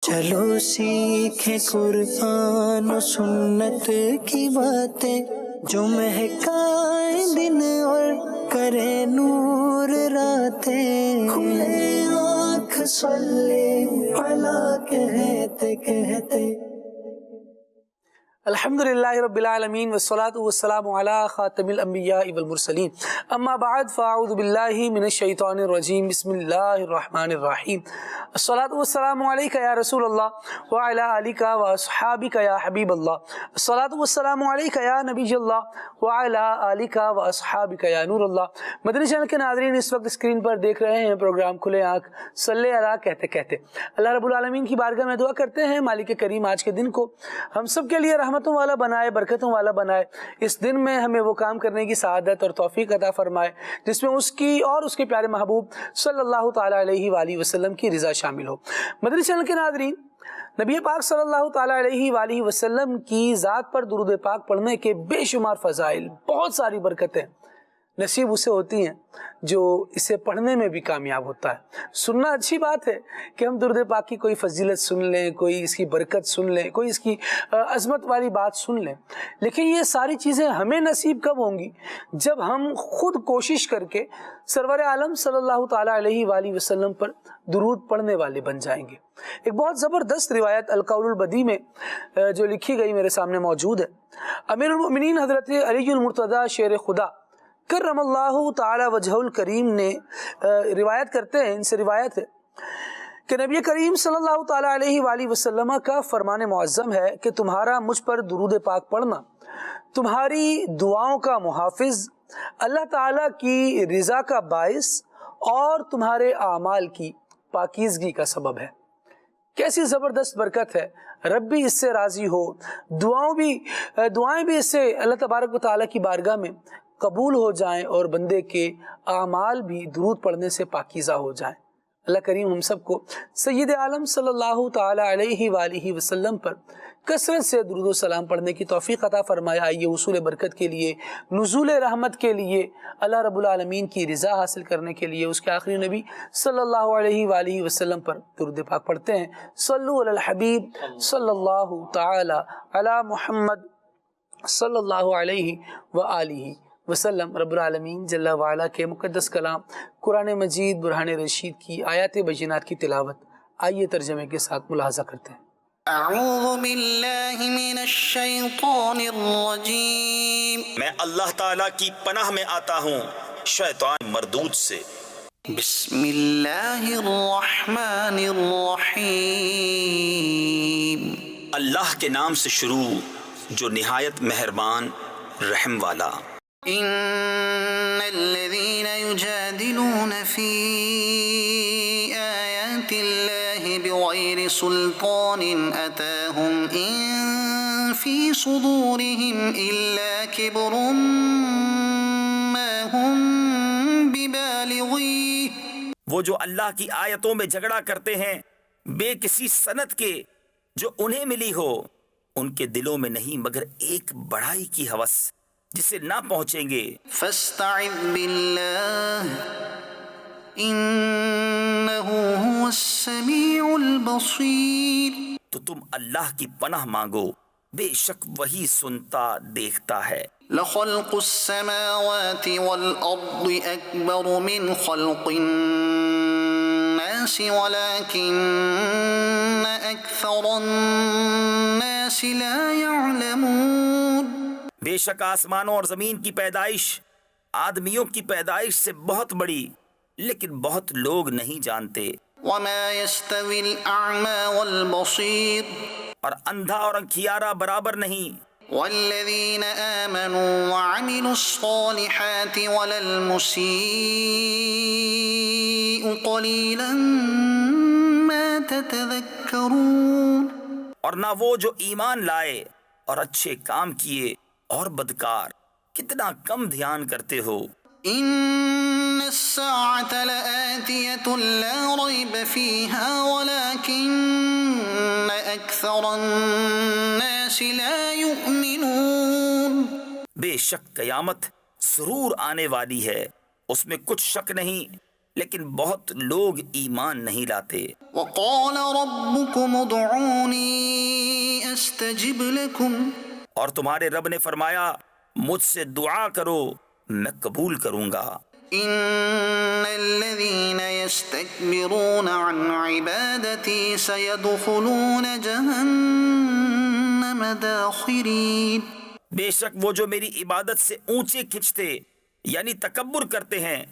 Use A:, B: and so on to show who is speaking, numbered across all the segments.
A: چلو سیکھیں قرآن و سنت کی باتیں جو مہکائیں دن اور کرے نور راتیں. کھلے آنکھ صلی علی کہتے کہتے.
B: الحمدللہ رب العالمین والصلاة والسلام علی خاتم الانبیاء والمرسلین. اما بعد فاعوذ باللہ من الشیطان الرجیم. بسم اللہ الرحمن الرحیم. الصلاة والسلام علیکہ یا رسول اللہ وعلی آلکہ واصحابکہ یا حبیب اللہ. الصلاة والسلام علیکہ یا نبی اللہ وعلی آلکہ واصحابکہ یا نور اللہ. مدنی چینل کے ناظرین، اس وقت اسکرین پر دیکھ رہے ہیں پروگرام کھلے آنکھ صلی علی کہتے کہتے. اللہ رب العالمین کی بارگاہ میں دعا کرتے ہیں مالک کریم آج کے دن کو ہم سب کے لیے رحمتوں والا بنائے، برکتوں والا بنائے. اس دن میں ہمیں وہ کام کرنے کی سعادت اور توفیق عطا فرمائے جس میں اس کی اور اس کے پیارے محبوب صلی اللہ تعالیٰ علیہ وآلہ وسلم کی رضا شامل ہو. مدنی چینل کے ناظرین، نبی پاک صلی اللہ تعالیٰ علیہ وآلہ وسلم کی ذات پر درود پاک پڑھنے کے بے شمار فضائل، بہت ساری برکتیں نصیب اسے ہوتی ہیں جو اسے پڑھنے میں بھی کامیاب ہوتا ہے. سننا اچھی بات ہے کہ ہم درود پاک کی کوئی فضیلت سن لیں، کوئی اس کی برکت سن لیں، کوئی اس کی عظمت والی بات سن لیں، لیکن یہ ساری چیزیں ہمیں نصیب کب ہوں گی؟ جب ہم خود کوشش کر کے سرور عالم صلی اللہ تعالیٰ علیہ وآلہ وسلم پر درود پڑھنے والے بن جائیں گے. ایک بہت زبردست روایت القول البدی میں جو لکھی گئی میرے سامنے موجود ہے. امیر المؤمنین حضرت علی المرتضیٰ شیر خدا کرم اللہ تعالی وجہ الکریم نے روایت کرتے ہیں، ان سے روایت ہے کہ نبی کریم صلی اللہ تعالی علیہ وآلہ وسلم کا فرمان معظم ہے کہ تمہارا مجھ پر درود پاک پڑھنا تمہاری دعاؤں کا محافظ، اللہ تعالی کی رضا کا باعث اور تمہارے اعمال کی پاکیزگی کا سبب ہے. کیسی زبردست برکت ہے. رب بھی اس سے راضی ہو، دعائیں بھی اس سے اللہ تبارک و تعالی کی بارگاہ میں قبول ہو جائیں اور بندے کے اعمال بھی درود پڑھنے سے پاکیزہ ہو جائیں. اللہ کریم ہم سب کو سید عالم صلی اللہ تعالی علیہ وآلہ وسلم پر کثرت سے درود و سلام پڑھنے کی توفیق عطا فرمائے. آئیے حصول برکت کے لیے، نزول رحمت کے لیے، اللہ رب العالمین کی رضا حاصل کرنے کے لیے اس کے آخری نبی صلی اللہ علیہ وآلہ وسلم پر درود پاک پڑھتے ہیں. صلو علی الحبیب صلی اللہ تعالی علی محمد صلی اللہ علیہ وآلہ وسلم. رب العالمین جل وعلا کے مقدس کلام قرآن مجید برہان رشید کی آیات بینات کی تلاوت آئیے ترجمے کے ساتھ ملاحظہ کرتے ہیں.
A: اعوذ باللہ من الشیطان الرجیم.
C: میں اللہ تعالیٰ کی پناہ میں آتا ہوں شیطان مردود سے.
A: بسم اللہ الرحمن الرحیم.
C: اللہ کے نام سے شروع جو نہایت مہربان رحم والا.
A: ان الذين يجادلون في آيات الله بغير سلطان أتاهم إن في صدورهم إلا كبر ما هم ببالغيه.
C: وہ جو اللہ کی آیتوں میں جھگڑا کرتے ہیں بے کسی سند کے جو انہیں ملی ہو، ان کے دلوں میں نہیں مگر ایک بڑائی کی ہوس جسے نہ پہنچیں گے.
A: فاستعذ باللہ انہ هو السمیع البصیر.
C: تو تم اللہ کی پناہ مانگو، بے شک وہی سنتا دیکھتا ہے.
A: لخلق السماوات والارض اکبر من خلق الناس ولكن اکثر الناس لا يعلمون.
C: بے شک آسمانوں اور زمین کی پیدائش آدمیوں کی پیدائش سے بہت بڑی، لیکن بہت لوگ نہیں جانتے.
A: وما يستوي الأعمى والبصير.
C: اور اندھا اور انکھیارا برابر نہیں.
A: والذين آمنوا وعملوا الصالحات ولا المسيء قليلا ما تتذكرون.
C: اور نہ وہ جو ایمان لائے اور اچھے کام کیے اور بدکار کتنا کم دھیان کرتے ہو.
A: ان الساعة لآتية لا ريب فيها ولكن اكثر الناس لا يؤمنون.
C: بے شک قیامت ضرور آنے والی ہے، اس میں کچھ شک نہیں، لیکن بہت لوگ ایمان نہیں لاتے۔
A: وقال ربكم ادعوني استجب لكم
C: اور تمہارے رب نے فرمایا مجھ سے دعا کرو میں قبول کروں گا۔
A: ان الذين يستكبرون عن عبادتي سيدخلون جهنم داخرين۔
C: بے شک وہ جو میری عبادت سے اونچے کھنچتے یعنی تکبر کرتے ہیں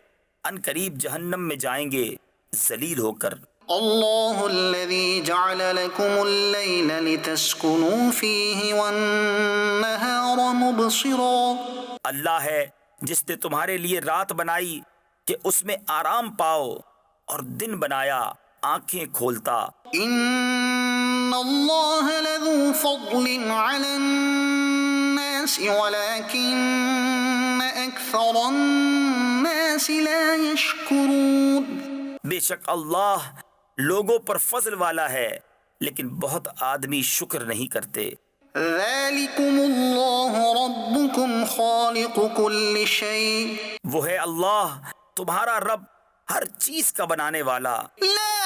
C: ان قریب جہنم میں جائیں گے ذلیل ہو کر۔
A: اللہ الذي جعل لكم الليل لتسكنوا فيه والنهار مبصرا۔
C: اللہ ہے جس نے تمہارے لیے رات بنائی کہ اس میں آرام پاؤ اور دن بنایا آنکھیں کھولتا۔
A: ان اللہ لذو فضل على الناس ولكن اکثر الناس لا يشکرون۔
C: بے شک اللہ لوگوں پر فضل والا ہے لیکن بہت آدمی شکر نہیں کرتے۔
A: ذالکم اللہ ربکم خالق کل شیء
C: وہ ہے اللہ تمہارا رب ہر چیز کا بنانے والا۔
A: لا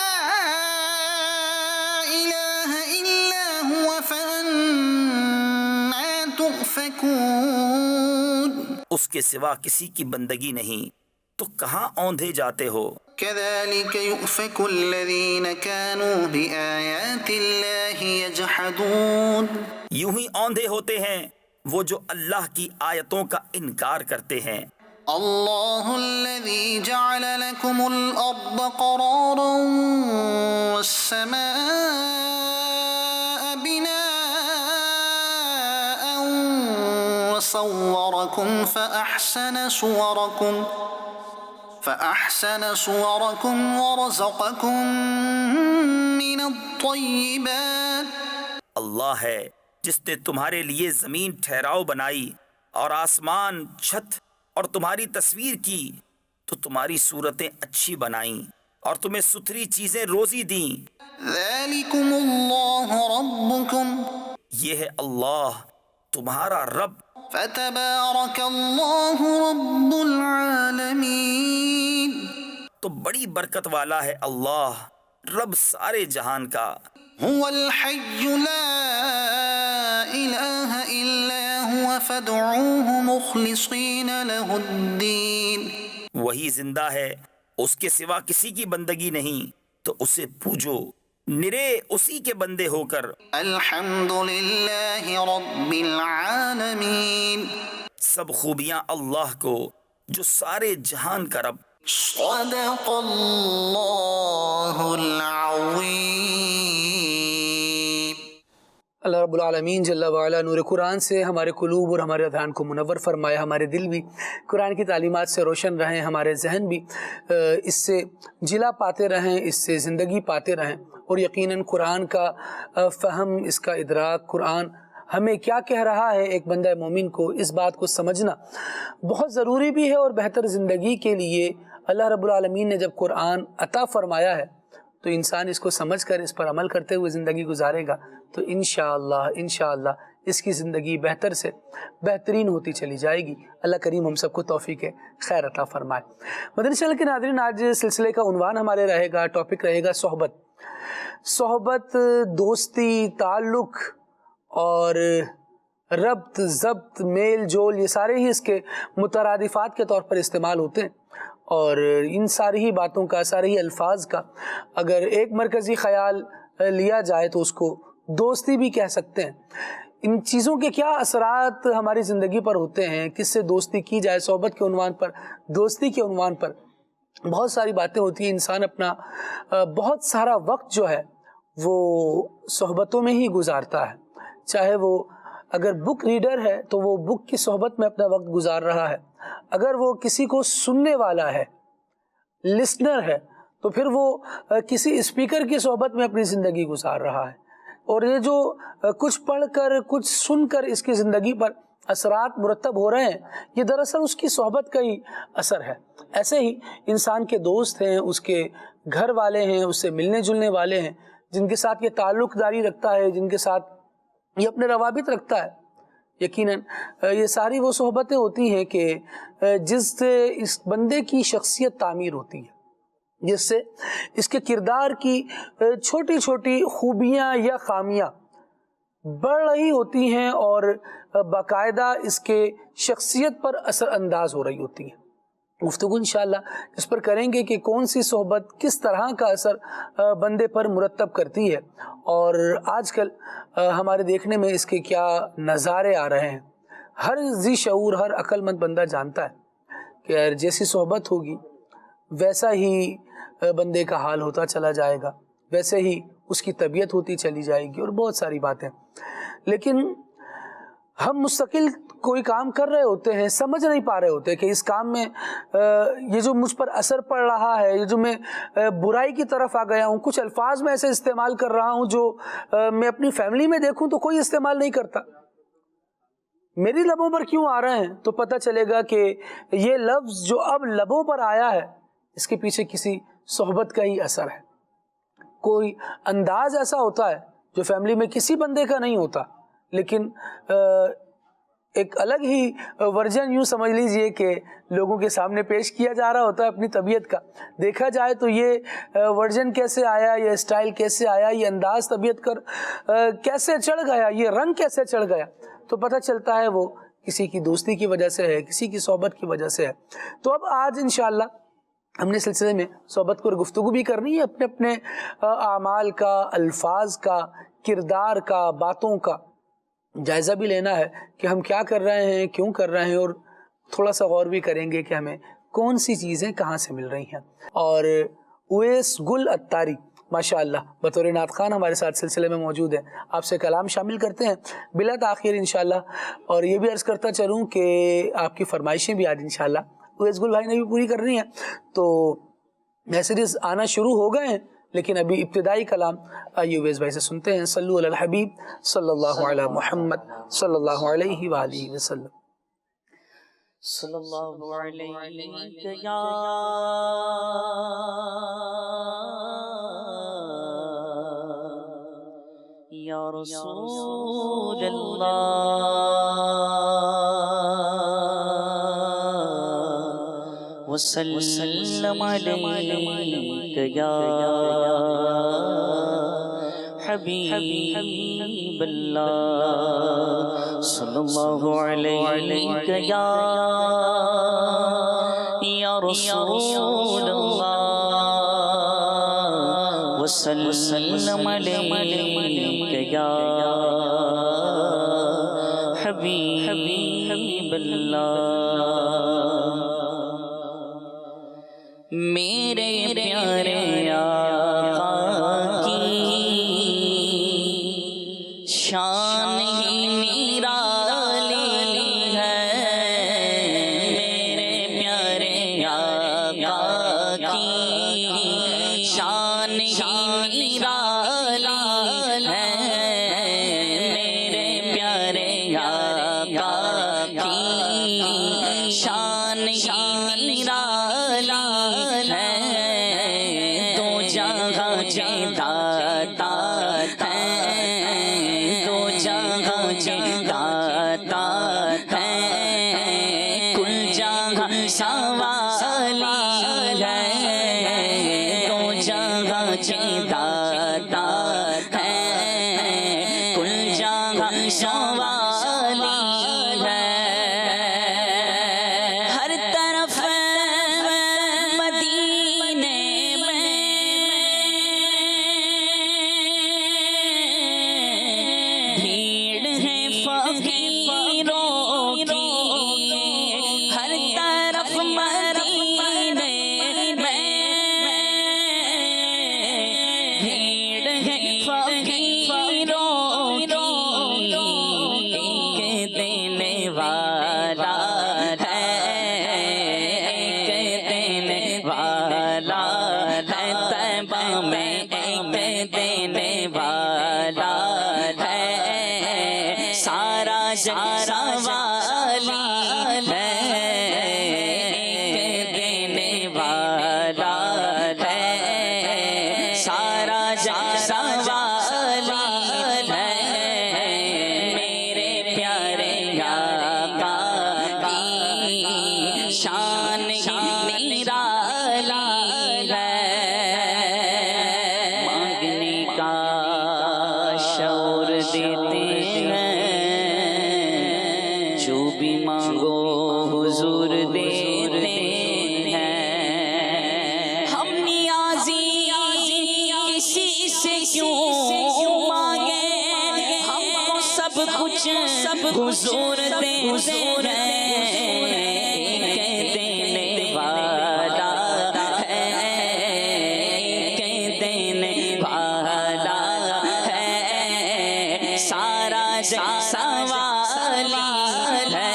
A: الہ الا هو فأنا تؤفکون۔
C: اس کے سوا کسی کی بندگی نہیں تو کہاں اوندھے جاتے ہو۔
A: كذلك يؤفك الذين كانوا بآيات الله يجحدون۔
C: یوں ہی اوندھے ہوتے ہیں وہ جو اللہ کی آیتوں کا انکار کرتے ہیں۔
A: اللہ الذي جعل لكم الأرض قرارا والسماء بناء وصوركم فأحسن صوركم ورزقكم من الطيبات۔
C: اللہ ہے جس نے تمہارے لیے زمین ٹھہراؤ بنائی اور آسمان چھت اور تمہاری تصویر کی تو تمہاری صورتیں اچھی بنائیں اور تمہیں ستھری چیزیں روزی دیں۔
A: ذالکم اللہ ربکم
C: یہ ہے اللہ تمہارا رب۔
A: فتبارک اللہ رب العالمین۔
C: تو بڑی برکت والا ہے اللہ رب سارے جہان کا۔
A: هو الحی لا الہ الا هو فادعوه مخلصین له الدین۔
C: وہی زندہ ہے اس کے سوا کسی کی بندگی نہیں تو اسے پوجو نرے اسی کے بندے ہو کر۔
A: الحمد للہ رب العالمین۔
C: سب خوبیاں اللہ کو جو سارے جہان کا رب۔
A: صدق اللہ العظیم۔
B: اللہ رب العالمین جل وعلا نور قرآن سے ہمارے قلوب اور ہمارے اذہان کو منور فرمائے، ہمارے دل بھی قرآن کی تعلیمات سے روشن رہیں، ہمارے ذہن بھی اس سے جلا پاتے رہیں، اس سے زندگی پاتے رہیں، اور یقیناً قرآن کا فہم، اس کا ادراک، قرآن ہمیں کیا کہہ رہا ہے ایک بندہ مومن کو، اس بات کو سمجھنا بہت ضروری بھی ہے، اور بہتر زندگی کے لیے اللہ رب العالمین نے جب قرآن عطا فرمایا ہے تو انسان اس کو سمجھ کر اس پر عمل کرتے ہوئے زندگی گزارے گا تو انشاءاللہ اس کی زندگی بہتر سے بہترین ہوتی چلی جائے گی۔ اللہ کریم ہم سب کو توفیق خیر عطا فرمائے۔ مدنی چینل کے ناظرین، آج سلسلے کا عنوان ہمارے رہے گا، ٹاپک رہے گا صحبت، دوستی، تعلق اور ربط، ضبط، میل جول، یہ سارے ہی اس کے مترادفات کے طور پر استعمال ہوتے ہیں، اور ان ساری ہی باتوں کا، سارے ہی الفاظ کا اگر ایک مرکزی خیال لیا جائے تو اس کو دوستی بھی کہہ سکتے ہیں۔ ان چیزوں کے کیا اثرات ہماری زندگی پر ہوتے ہیں، کس سے دوستی کی جائے، صحبت کے عنوان پر، دوستی کے عنوان پر بہت ساری باتیں ہوتی ہیں۔ انسان اپنا بہت سارا وقت جو ہے وہ صحبتوں میں ہی گزارتا ہے، چاہے وہ اگر بک ریڈر ہے تو وہ بک کی صحبت میں اپنا وقت گزار رہا ہے، اگر وہ کسی کو سننے والا ہے، لسنر ہے، تو پھر وہ کسی اسپیکر کی صحبت میں اپنی زندگی گزار رہا ہے، اور یہ جو کچھ پڑھ کر، کچھ سن کر اس کی زندگی پر اثرات مرتب ہو رہے ہیں، یہ دراصل اس کی صحبت کا ہی اثر ہے۔ ایسے ہی انسان کے دوست ہیں، اس کے گھر والے ہیں، اس سے ملنے جلنے والے ہیں، جن کے ساتھ یہ تعلق داری رکھتا ہے، جن کے ساتھ یہ اپنے روابط رکھتا ہے، یقیناً یہ ساری وہ صحبتیں ہوتی ہیں کہ جس سے اس بندے کی شخصیت تعمیر ہوتی ہے، جس سے اس کے کردار کی چھوٹی چھوٹی خوبیاں یا خامیاں بڑھ رہی ہوتی ہیں اور باقاعدہ اس کے شخصیت پر اثر انداز ہو رہی ہوتی ہیں۔ گفتگو انشاءاللہ اس پر کریں گے کہ کون سی صحبت کس طرح کا اثر بندے پر مرتب کرتی ہے، اور آج کل ہمارے دیکھنے میں اس کے کیا نظارے آ رہے ہیں۔ ہر ذی شعور، ہر عقل مند بندہ جانتا ہے کہ جیسی صحبت ہوگی ویسا ہی بندے کا حال ہوتا چلا جائے گا، ویسے ہی اس کی طبیعت ہوتی چلی جائے گی، اور بہت ساری باتیں۔ لیکن ہم مستقل کوئی کام کر رہے ہوتے ہیں، سمجھ نہیں پا رہے ہوتے کہ اس کام میں یہ جو مجھ پر اثر پڑ رہا ہے، یہ جو میں برائی کی طرف آ گیا ہوں، کچھ الفاظ میں ایسے استعمال کر رہا ہوں جو میں اپنی فیملی میں دیکھوں تو کوئی استعمال نہیں کرتا، میری لبوں پر کیوں آ رہے ہیں؟ تو پتہ چلے گا کہ یہ لفظ جو اب لبوں پر آیا ہے اس کے پیچھے کسی صحبت کا ہی اثر ہے۔ کوئی انداز ایسا ہوتا ہے جو فیملی میں کسی بندے کا نہیں ہوتا، لیکن ایک الگ ہی ورژن یوں سمجھ لیجئے کہ لوگوں کے سامنے پیش کیا جا رہا ہوتا ہے اپنی طبیعت کا۔ دیکھا جائے تو یہ ورژن کیسے آیا، یہ اسٹائل کیسے آیا، یہ انداز طبیعت کر کیسے چڑھ گیا، یہ رنگ کیسے چڑھ گیا، تو پتہ چلتا ہے وہ کسی کی دوستی کی وجہ سے ہے، کسی کی صحبت کی وجہ سے ہے۔ تو اب آج انشاءاللہ ہم نے سلسلے میں صحبت پر گفتگو بھی کرنی ہے، اپنے اپنے اعمال کا، الفاظ کا، کردار کا، باتوں کا جائزہ بھی لینا ہے کہ ہم کیا کر رہے ہیں، کیوں کر رہے ہیں، اور تھوڑا سا غور بھی کریں گے کہ ہمیں کون سی چیزیں کہاں سے مل رہی ہیں۔ اور اویس گل اتاری ماشاءاللہ بطور نعت خوان ہمارے ساتھ سلسلے میں موجود ہے، آپ سے کلام شامل کرتے ہیں بلا تاخیر انشاءاللہ، اور یہ بھی عرض کرتا چلوں کہ آپ کی فرمائشیں بھی آج انشاءاللہ اویس گل بھائی نے بھی پوری کرنی ہے۔ تو میسیجز آنا شروع ہو گئے ہیں، لیکن ابھی ابتدائی کلام آئیے اویس بھائی سے سنتے ہیں۔ صلو علی الحبیب صلی اللہ علی محمد صلی اللہ علیہ وآلہ وسلم۔
D: صلی اللہ علیہ یا رسول اللہ وسلم علیک یا حبیب اللہ صلی اللہ علیک یا رسول اللہ وسلم علیک یا حبیب اللہ۔ میرے پیارے آقا کی شان ہی نرالی ہے، میرے پیارے آقا کی شان ہی نرالی ہے، میرے پیارے آقا کی شان ہی نرالی ہے، دو جہاں کے داتا ہے، دو جہاں کے داتا ہے، کل جہاں سوالی ہے، دو جہاں کے داتا ہے، کل جہاں سوالی ہے، ہر طرف مدینے میں بھیڑ ہے فقیروں کی، ہر طرف مدینے میں بھیڑ ہے فقیروں کی، ایک دینے والا ہے، ایک دینے والا ہے، طیبہ میں ایک دینے والا ہے، سارا جہاں والی ہے، ایک دینے والا ہے، سارا جہاں والی ہے، میرے پیارے آقا کی شان ہی نرالی ہے، جو بھی مانگو حضور دیتے ہیں، ہم نیازی کسی سے کیوں مانگے، ہم کو سب کچھ حضور دیتے ہیں، دینے والا ہے، دینے والا ہے، سارا سوالی ہے،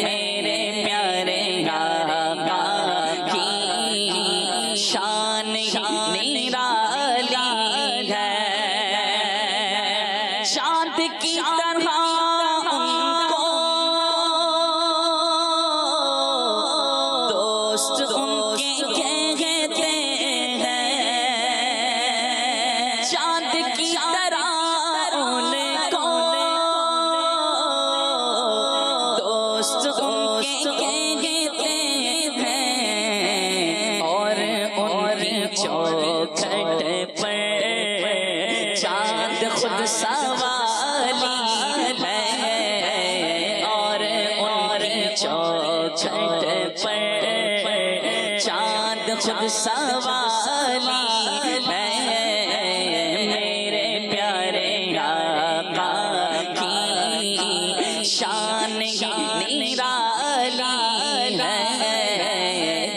D: میرے پیارے آقا کی شان نرالی ہے، چاند کی طرح ان کو دوست ان کے کہتے ہیں، چاند کی طرح ان کو دوست ان کے کہتے ہیں، اور ان کی چوکھٹ پر چاند خود سوالی ہے، اور ان کی چوکھٹ پر چاند خود سوالی ہے، میرے پیارے آقا کی شان نرالی ہے،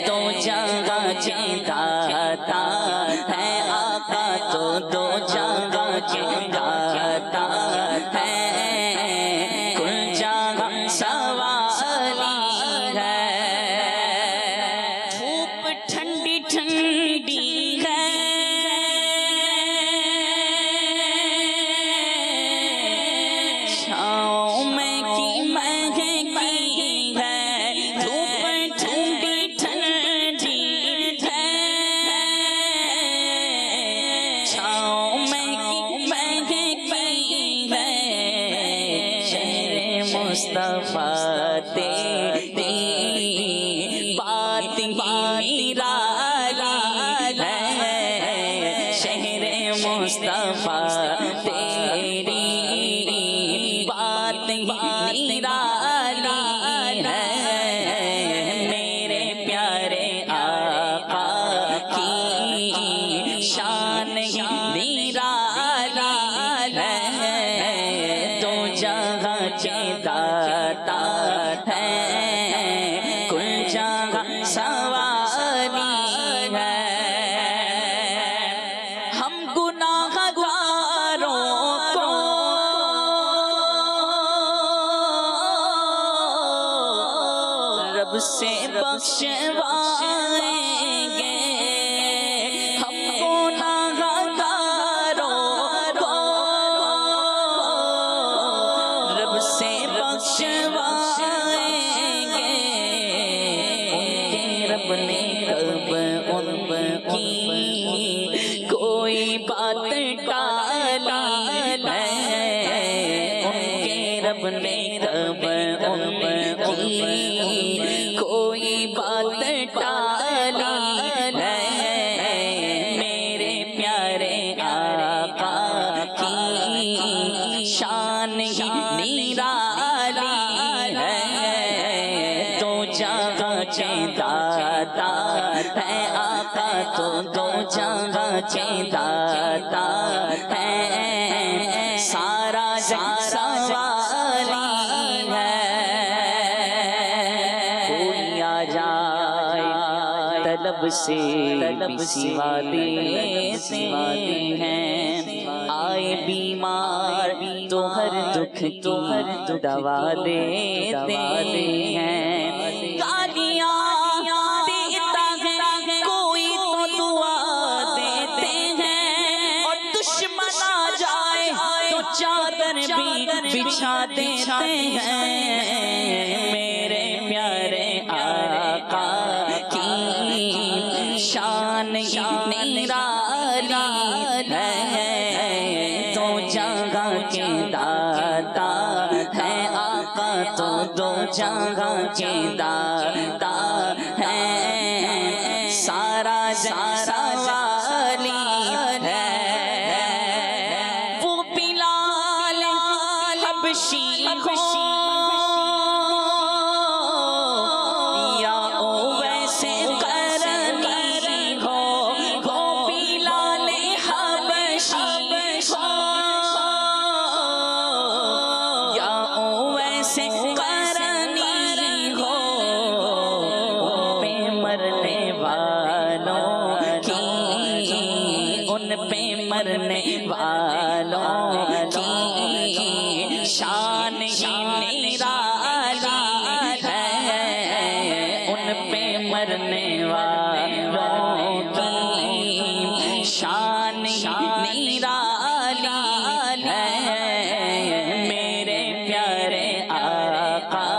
D: دو جگہ کے داتا ہے آقا، تو دو جگہ کے داتا ہے، کل جگہ سوالی ہے، دھوپ ٹھنڈی ٹھنڈی ہے، چھاؤں میں کی مہنگی ہے، دھوپ ٹھنڈی ٹھنڈی ہے، چھاؤں میں کی مہنگی ہے، شہر مصطفیٰ تیری بات ہی نرالی ہے، شہر مصطفیٰ تیری بات ہی نرالی ہے، میرے پیارے آقا کی شان نرالی ہے، دو جگہ کے داتا ہے، کل جگہ سوالی ہے، ہم گناہ گاروں کو رب سے بخشوائیں گے، ہم گناہ گاروں کو رب سے بخشوائیں گے، ان کے رب نے کب ان کی کوئی بات ٹالی ہے، ان کے رب نے کب ان کی کوئی بات ٹالی ہے، میرے پیارے آقا کی شان نرالی ہے، دو جگہ کے داتا ہے آقا، تو دو جگہ کے داتا ہے، سارا سوالی ہے، کوئی آ جائے طلب سے سوا دیتے ہیں، آئے بیمار تو ہر دکھ کی دوا دیتے ہیں، گالیاں دیتا ہے کوئی تو دعا دیتے ہیں، اور دشمن آ جائے تو چادر بھی بچھا دیتے ہیں، میرے پیارے آقا کی شان نرالی ہے، دو جگہ کے داتا ہے آقا، تو دو جگہ کے داتا ہے، سارا سوالی ہے، وہ بلال حبشی ہو مرنے والوں کی شان ہی نرالی ہے، ان پہ مرنے والوں کی شان ہی نرالی ہے، میرے پیارے آقا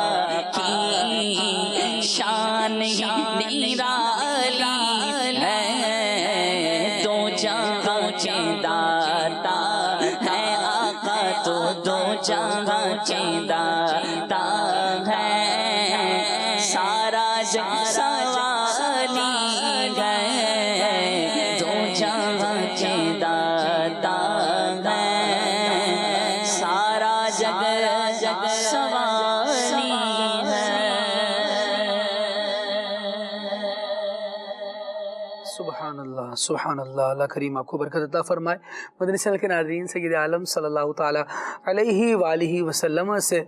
D: کی شان ہی نرالی ہے، دو جہاں کے داتا ہے آقا تو دو جہاں کے داتا ہے، سارا جگ سوالی ہے، دو جہاں کے داتا ہے، سارا جگ سوالی
B: سبحان اللہ سبحان اللہ، اللہ کریم آپ کو برکت عطا فرمائے۔ مدنی چینل کے ناظرین، سید عالم صلی اللہ تعالی علیہ وآلہ وسلم سے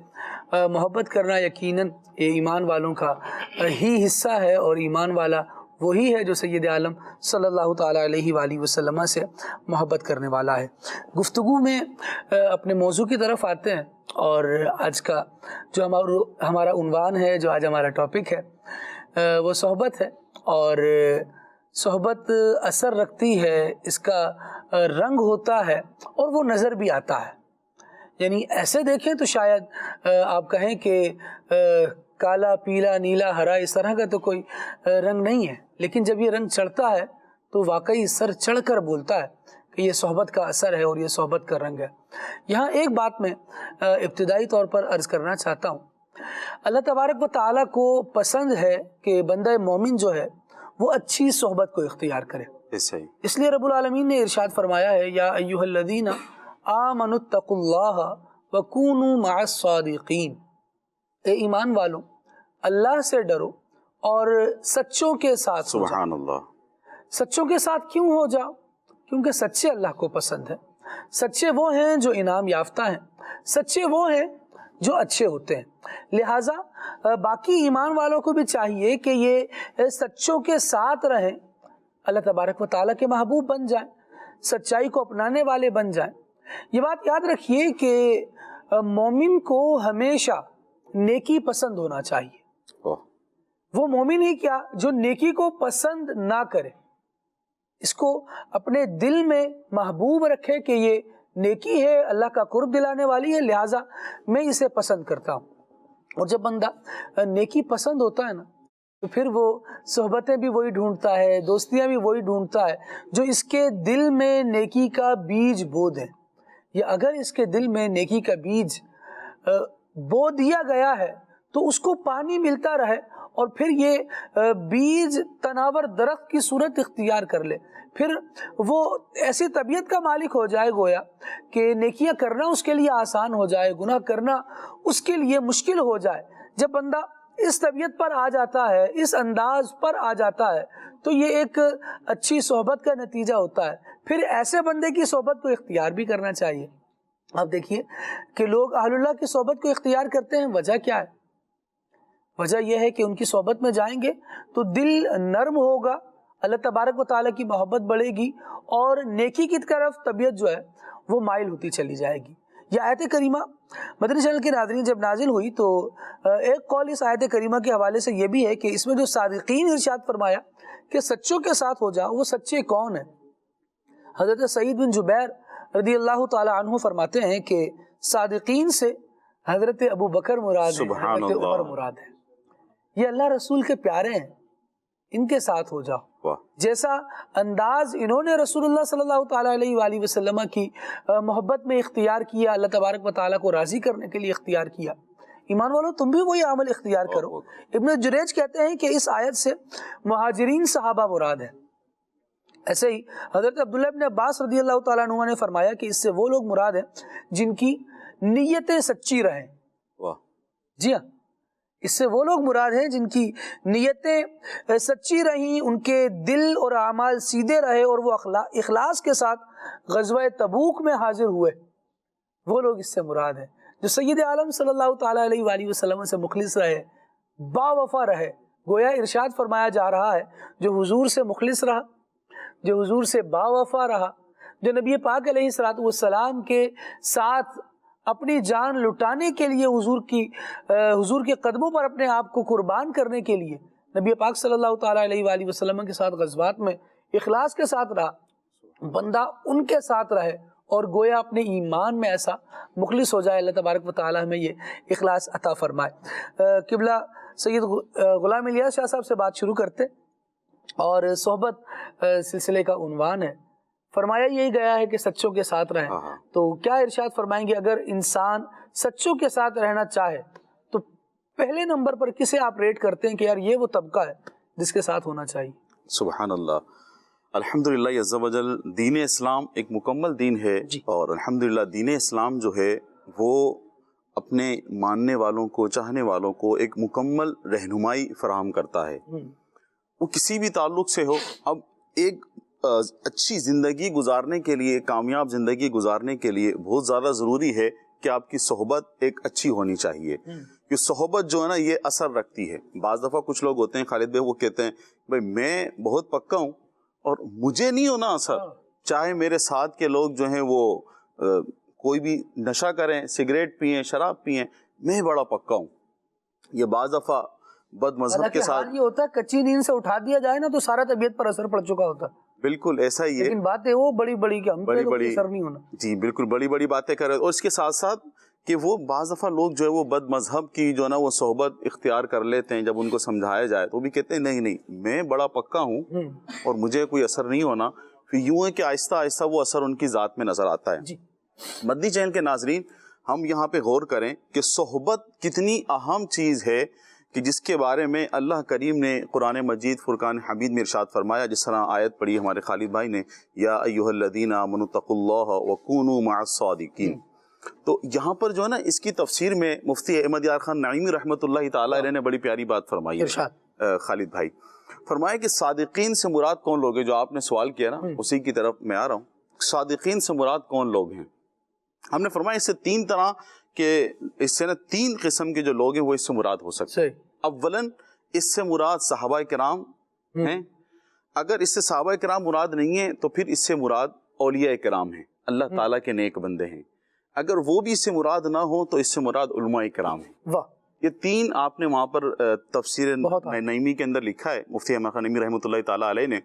B: محبت کرنا یقیناً یہ ایمان والوں کا ہی حصہ ہے، اور ایمان والا وہی ہے جو سید عالم صلی اللہ تعالی علیہ وآلہ وسلم سے محبت کرنے والا ہے۔ گفتگو میں اپنے موضوع کی طرف آتے ہیں، اور آج کا جو ہمارا عنوان ہے، جو آج ہمارا ٹاپک ہے، وہ صحبت ہے۔ اور صحبت اثر رکھتی ہے، اس کا رنگ ہوتا ہے، اور وہ نظر بھی آتا ہے۔ یعنی ایسے دیکھیں تو شاید آپ کہیں کہ کالا، پیلا، نیلا، ہرا اس طرح کا تو کوئی رنگ نہیں ہے، لیکن جب یہ رنگ چڑھتا ہے تو واقعی سر چڑھ کر بولتا ہے کہ یہ صحبت کا اثر ہے اور یہ صحبت کا رنگ ہے۔ یہاں ایک بات میں ابتدائی طور پر عرض کرنا چاہتا ہوں، اللہ تبارک و تعالیٰ کو پسند ہے کہ بندہ مومن جو ہے وہ اچھی صحبت کو اختیار کرے۔ اس لیے رب العالمین نے ارشاد فرمایا ہے، یا ایھا الذین آمنوا اتقوا اللہ وکونوا مع الصادقین، اے ایمان والوں اللہ سے ڈرو اور سچوں کے ساتھ ہو جاؤ۔
E: سبحان اللہ۔
B: سچوں کے ساتھ کیوں ہو جاؤ؟ کیونکہ سچے اللہ کو پسند ہے، سچے وہ ہیں جو انعام یافتہ ہیں، سچے وہ ہیں جو اچھے ہوتے ہیں۔ لہٰذا باقی ایمان والوں کو بھی چاہیے کہ یہ سچوں کے ساتھ رہیں، اللہ تبارک و تعالیٰ کے محبوب بن جائیں، سچائی کو اپنانے والے بن جائیں۔ یہ بات یاد رکھیے کہ مومن کو ہمیشہ نیکی پسند ہونا چاہیے۔ وہ مومن ہی کیا جو نیکی کو پسند نہ کرے، اس کو اپنے دل میں محبوب رکھے کہ یہ نیکی ہے، اللہ کا قرب دلانے والی ہے، لہٰذا میں اسے پسند کرتا ہوں۔ اور جب بندہ نیکی پسند ہوتا ہے نا، تو پھر وہ صحبتیں بھی وہی ڈھونڈتا ہے، دوستیاں بھی وہی ڈھونڈتا ہے جو اس کے دل میں نیکی کا بیج بو دیں، یا اگر اس کے دل میں نیکی کا بیج بو دیا گیا ہے تو اس کو پانی ملتا رہے، اور پھر یہ بیج تناور درخت کی صورت اختیار کر لے، پھر وہ ایسی طبیعت کا مالک ہو جائے گویا کہ نیکیاں کرنا اس کے لیے آسان ہو جائے، گناہ کرنا اس کے لیے مشکل ہو جائے۔ جب بندہ اس طبیعت پر آ جاتا ہے، اس انداز پر آ جاتا ہے، تو یہ ایک اچھی صحبت کا نتیجہ ہوتا ہے۔ پھر ایسے بندے کی صحبت کو اختیار بھی کرنا چاہیے۔ آپ دیکھیے کہ لوگ اہل اللہ کی صحبت کو اختیار کرتے ہیں، وجہ کیا ہے؟ وجہ یہ ہے کہ ان کی صحبت میں جائیں گے تو دل نرم ہوگا، اللہ تبارک و تعالیٰ کی محبت بڑھے گی، اور نیکی کی طرف طبیعت جو ہے وہ مائل ہوتی چلی جائے گی۔ یہ آیت کریمہ مدنی چینل کے ناظرین جب نازل ہوئی تو ایک قول اس آیت کریمہ کے حوالے سے یہ بھی ہے کہ اس میں جو صادقین ارشاد فرمایا کہ سچوں کے ساتھ ہو جاؤ، وہ سچے کون ہیں؟ حضرت سعید بن جبیر رضی اللہ تعالی عنہ فرماتے ہیں کہ صادقین سے حضرت ابو بکر مراد ہے، حضرت عمر مراد ہے، یہ اللہ رسول کے پیارے ہیں، ان کے ساتھ ہو جاؤ۔ جیسا انداز انہوں نے رسول اللہ صلی اللہ تعالیٰ علیہ وآلہ وسلم کی محبت میں اختیار کیا، اللہ تبارک و تعالیٰ کو راضی کرنے کے لیے اختیار کیا، ایمان والو تم بھی وہی عمل اختیار کرو۔ ابن جریج کہتے ہیں کہ اس آیت سے مہاجرین صحابہ مراد ہے۔ ایسے ہی حضرت عبداللہ ابن عباس رضی اللہ تعالیٰ عنہ نے فرمایا کہ اس سے وہ لوگ مراد ہیں جن کی نیتیں سچی رہیں۔ جی ہاں، اس سے وہ لوگ مراد ہیں جن کی نیتیں سچی رہیں، ان کے دل اور اعمال سیدھے رہے، اور وہ اخلاص کے ساتھ غزوہ تبوک میں حاضر ہوئے، وہ لوگ اس سے مراد ہیں جو سید عالم صلی اللہ تعالیٰ علیہ وآلہ وسلم سے مخلص رہے، با وفا رہے۔ گویا ارشاد فرمایا جا رہا ہے جو حضور سے مخلص رہا، جو حضور سے با وفا رہا، جو نبی پاک علیہ الصلوۃ والسلام کے ساتھ اپنی جان لٹانے کے لیے حضور کے قدموں پر اپنے آپ کو قربان کرنے کے لیے نبی پاک صلی اللہ تعالیٰ علیہ وآلہ وسلم کے ساتھ غزوات میں اخلاص کے ساتھ رہا، بندہ ان کے ساتھ رہے اور گویا اپنے ایمان میں ایسا مخلص ہو جائے، اللہ تبارک و تعالیٰ ہمیں یہ اخلاص عطا فرمائے۔ قبلہ سید غلام الیاس شاہ صاحب سے بات شروع کرتے اور صحبت سلسلے کا عنوان ہے، فرمایا یہی گیا ہے کہ سچوں کے ساتھ رہیں، تو کیا ارشاد فرمائیں گے اگر انسان سچوں کے ساتھ رہنا چاہے تو پہلے نمبر پر کسے آپ ریٹ کرتے ہیں کہ یار یہ وہ طبقہ ہے جس کے ساتھ ہونا چاہیے؟
E: سبحان اللہ، الحمدللہ عز و جل، دین اسلام ایک مکمل دین ہے اور الحمدللہ دین اسلام جو ہے وہ اپنے ماننے والوں کو، چاہنے والوں کو ایک مکمل رہنمائی فراہم کرتا ہے، وہ کسی بھی تعلق سے ہو۔ اب ایک اچھی زندگی گزارنے کے لیے، کامیاب زندگی گزارنے کے لیے بہت زیادہ ضروری ہے کہ آپ کی صحبت ایک اچھی ہونی چاہیے، کہ صحبت جو ہے نا یہ اثر رکھتی ہے۔ بعض دفعہ کچھ لوگ ہوتے ہیں خالد بھائی، وہ کہتے ہیں بھائی میں بہت پکا ہوں اور مجھے نہیں ہونا اثر، چاہے میرے ساتھ کے لوگ جو ہیں وہ کوئی بھی نشہ کریں، سگریٹ پئیں، شراب پئیں، میں بڑا پکا ہوں۔ یہ بعض دفعہ بد مذہب کے ساتھ
B: یہ ہوتا ہے کچی نیند سے اٹھا دیا جائے نا تو سارا طبیعت پر اثر پڑ چکا ہوتا ہے،
E: بالکل ایسا ہی ہے،
B: لیکن باتیں وہ بڑی بڑی کہ ہم پہ تو کوئی اثر نہیں ہونا۔
E: جی بالکل، بڑی بڑی باتیں کر رہے، اور اس کے ساتھ ساتھ کہ وہ بعض دفعہ لوگ جو ہے وہ بد مذہب کی جو ہے نا وہ صحبت اختیار کر لیتے ہیں، جب ان کو سمجھایا جائے تو وہ بھی کہتے ہیں نہیں نہیں میں بڑا پکا ہوں اور مجھے کوئی اثر نہیں ہونا۔ پھر یوں ہے کہ آہستہ آہستہ وہ اثر ان کی ذات میں نظر آتا ہے۔ مدنی چینل کے ناظرین، ہم یہاں پہ غور کریں کہ صحبت کتنی اہم چیز ہے، کہ جس کے بارے میں اللہ کریم نے قرآن مجید فرقان حمید میں ارشاد فرمایا، جس طرح آیت پڑھی ہمارے خالد بھائی نے، یا ایھا الذین آمنوا اتقوا اللہ وکونوا مع الصادقین۔ تو یہاں پر جو ہے نا اس کی تفسیر میں مفتی احمد یار خان نعیمی رحمۃ اللہ تعالیٰ علیہ نے بڑی پیاری بات فرمائی ہے۔ خالد بھائی فرمایا کہ صادقین سے مراد کون لوگ ہیں، جو آپ نے سوال کیا نا اسی کی طرف میں آ رہا ہوں۔ صادقین سے مراد کون لوگ ہیں؟ ہم نے فرمایا اس سے تین طرح کے، اس سے نا تین قسم کے جو لوگ ہیں وہ اس سے مراد ہو سکتے ہیں۔ اولاً اس سے مراد صحابہ کرام ہیں، اگر اس سے صحابہ کرام مراد نہیں ہیں تو پھر اس سے مراد اولیاء کرام ہیں، اللہ تعالیٰ کے نیک بندے ہیں، اگر وہ بھی اس سے مراد نہ ہو تو اس سے مراد علماء کرام ہیں۔ یہ تین آپ نے وہاں پر تفسیر نعیمی کے اندر لکھا ہے مفتی احمد خان نعیمی رحمۃ اللہ تعالیٰ علیہ نے۔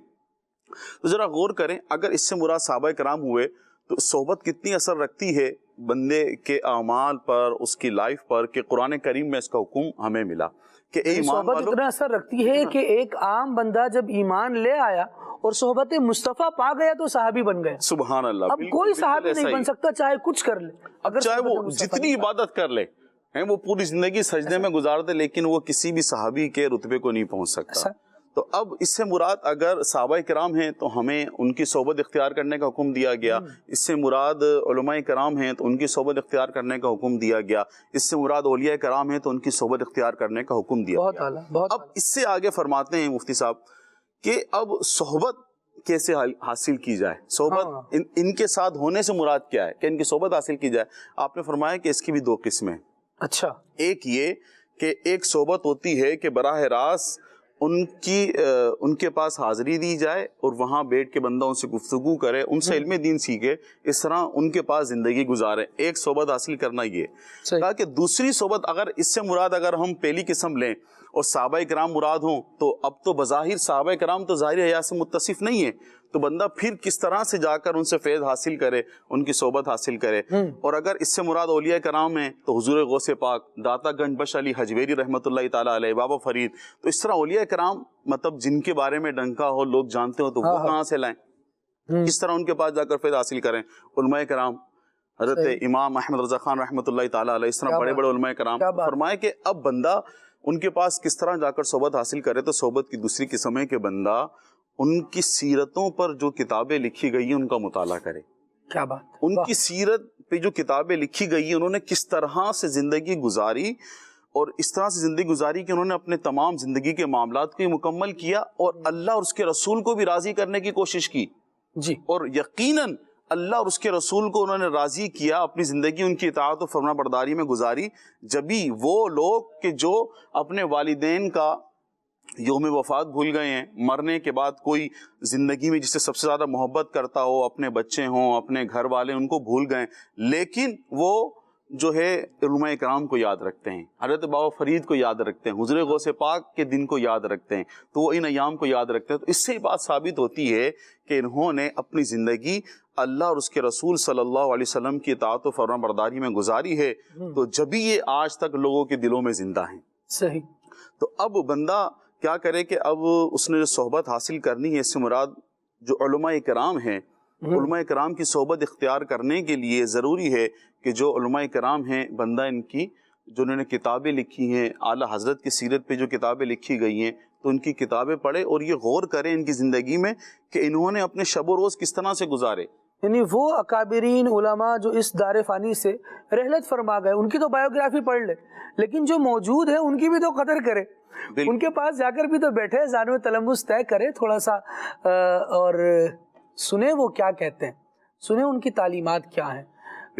E: تو ذرا غور کریں، اگر اس سے مراد صحابہ کرام ہوئے تو صحبت کتنی اثر رکھتی ہے بندے کے اعمال پر، اس کی لائف پر، کہ قرآن کریم میں اس کا حکم ہمیں ملا کہ اے ایمان والو،
B: صحبت اتنا اثر رکھتی ہے کہ ایک عام بندہ جب ایمان لے آیا اور صحبت مصطفیٰ پا گیا تو صحابی بن گیا۔
E: سبحان اللہ،
B: اب کوئی صحابی نہیں بن سکتا چاہے کچھ کر لے،
E: اگر چاہے وہ جتنی عبادت کر لے، وہ پوری زندگی سجدے میں گزار دے، لیکن وہ کسی بھی صحابی کے رتبے کو نہیں پہنچ سکتا۔ تو اب اس سے مراد اگر صحابہ کرام ہیں تو ہمیں ان کی صحبت اختیار کرنے کا حکم دیا گیا، اس سے مراد علماء کرام ہیں تو ان کی صحبت اختیار کرنے کا حکم دیا گیا، اس سے مراد اولیاء کرام ہیں تو ان کی صحبت اختیار کرنے کا حکم دیا گیا۔ اب اس سے آگے فرماتے ہیں مفتی صاحب کہ اب صحبت کیسے حاصل کی جائے، صحبت ان کے ساتھ ہونے سے مراد کیا ہے کہ ان کی صحبت حاصل کی جائے؟ آپ نے فرمایا کہ اس کی بھی دو قسمیں۔ اچھا، ایک یہ کہ ایک صحبت ہوتی ہے کہ براہ راست ان کے پاس حاضری دی جائے اور وہاں بیٹھ کے بندہ ان سے گفتگو کرے، ان سے علم دین سیکھے، اس طرح ان کے پاس زندگی گزارے۔ ایک صحبت حاصل کرنا یہ کہا کہ دوسری صحبت، اگر اس سے مراد اگر ہم پہلی قسم لیں اور صحابہ کرام مراد ہوں تو اب تو بظاہر صحابہ کرام تو ظاہر حیات سے متصف نہیں ہے، تو بندہ پھر کس طرح سے جا کر ان سے فیض حاصل کرے، ان کی صحبت حاصل کرے۔ اور اگر اس سے مراد اولیاء کرام ہیں تو حضور غوث پاک، داتا گنج بخش علی حجویری رحمۃ اللہ تعالیٰ علیہ، بابا فرید، تو اس طرح اولیاء کرام مطلب جن کے بارے میں ڈنکا ہو، لوگ جانتے ہو، تو وہ کہاں سے لائیں، کس طرح ان کے پاس جا کر فیض حاصل کریں۔ علماء کرام، حضرت امام احمد رضا خان رحمۃ اللہ تعالیٰ علیہ، اس طرح بڑے بڑے علماء کرام، فرمائے کہ اب بندہ ان کے پاس کس طرح جا کر صحبت حاصل کرے۔ تو صحبت کی دوسری قسم ہے کہ بندہ ان کی سیرتوں پر جو کتابیں لکھی گئی ہیں ان کا مطالعہ کرے۔ کیا بات! ان کی سیرت پہ جو کتابیں لکھی گئی ہیں، انہوں نے کس طرح سے زندگی گزاری اور اس طرح سے زندگی گزاری کہ انہوں نے اپنے تمام زندگی کے معاملات کو مکمل کیا اور اللہ اور اس کے رسول کو بھی راضی کرنے کی کوشش کی جی، اور یقیناً اللہ اور اس کے رسول کو انہوں نے راضی کیا، اپنی زندگی ان کی اطاعت و فرما برداری میں گزاری، جبھی وہ لوگ کہ جو اپنے والدین کا یوم وفات بھول گئے ہیں، مرنے کے بعد کوئی زندگی میں جس سے سب سے زیادہ محبت کرتا ہو، اپنے بچے ہوں، اپنے گھر والے، ان کو بھول گئے، لیکن وہ جو ہے علماء کرام کو یاد رکھتے ہیں، حضرت بابا فرید کو یاد رکھتے ہیں، حضور غوث پاک کے دن کو یاد رکھتے ہیں، تو وہ ان ایام کو یاد رکھتے ہیں. تو اس سے بات ثابت ہوتی ہے کہ انہوں نے اپنی زندگی اللہ اور اس کے رسول صلی اللہ علیہ وسلم کی اطاعت و فرمان برداری میں گزاری ہے، تو جبھی یہ آج تک لوگوں کے دلوں میں زندہ ہیں.
B: صحیح.
E: تو اب بندہ کیا کرے کہ اب اس نے جو صحبت حاصل کرنی ہے، اس سے مراد جو علماء کرام ہیں، علماء کرام کی صحبت اختیار کرنے کے لیے ضروری ہے کہ جو علماء کرام ہیں، بندہ ان کی جو انہوں نے کتابیں لکھی ہیں، اعلیٰ حضرت کی سیرت پہ جو کتابیں لکھی گئی ہیں، تو ان کی کتابیں پڑھے اور یہ غور کریں ان کی زندگی میں کہ انہوں نے اپنے شب و روز کس طرح سے گزارے.
B: یعنی وہ اکابرین علماء جو اس دار فانی سے رحلت فرما گئے، ان کی تو بایوگرافی پڑھ لے، لیکن جو موجود ہے ان کی بھی تو قدر کرے، ان کے پاس جا کر بھی تو بیٹھے، زانو تلمس طے کرے تھوڑا سا، اور سنیں وہ کیا کہتے ہیں، سنیں ان کی تعلیمات کیا ہیں.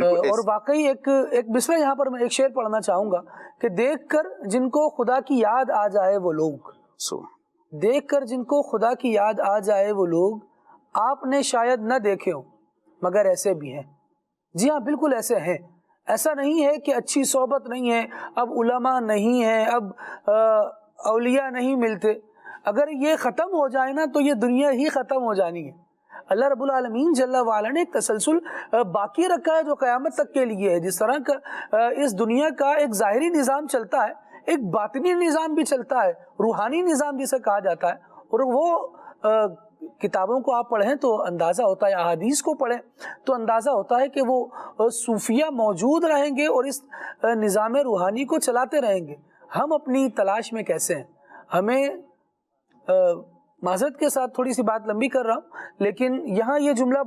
B: اور واقعی ایک بسرا یہاں پر میں ایک شعر پڑھنا چاہوں گا کہ دیکھ کر جن کو خدا کی یاد آ جائے وہ لوگ، دیکھ کر جن کو خدا کی یاد آ جائے وہ لوگ، آپ نے شاید نہ دیکھے ہوں مگر ایسے بھی ہیں. جی ہاں، بالکل ایسے ہیں. ایسا نہیں ہے کہ اچھی صحبت نہیں ہے، اب علماء نہیں ہیں، اب اولیاء نہیں ملتے. اگر یہ ختم ہو جائے نا تو یہ دنیا ہی ختم ہو جانی ہے. اللہ رب العالمین جل وعلا نے ایک تسلسل باقی رکھا ہے جو قیامت تک کے لیے ہے. جس طرح کا اس دنیا کا ایک ظاہری نظام چلتا ہے، ایک باطنی نظام بھی چلتا ہے، روحانی نظام جسے کہا جاتا ہے. اور وہ کتابوں کو آپ پڑھیں تو اندازہ ہوتا ہے، احادیث کو پڑھیں تو اندازہ ہوتا ہے کہ وہ صوفیہ موجود رہیں گے اور اس نظام روحانی کو چلاتے رہیں گے. ہم اپنی تلاش میں کیسے ہیں؟ ہمیں معذرت کے ساتھ تھوڑی سی بات لمبی کر رہا ہوں، لیکن یہاں یہ جملہ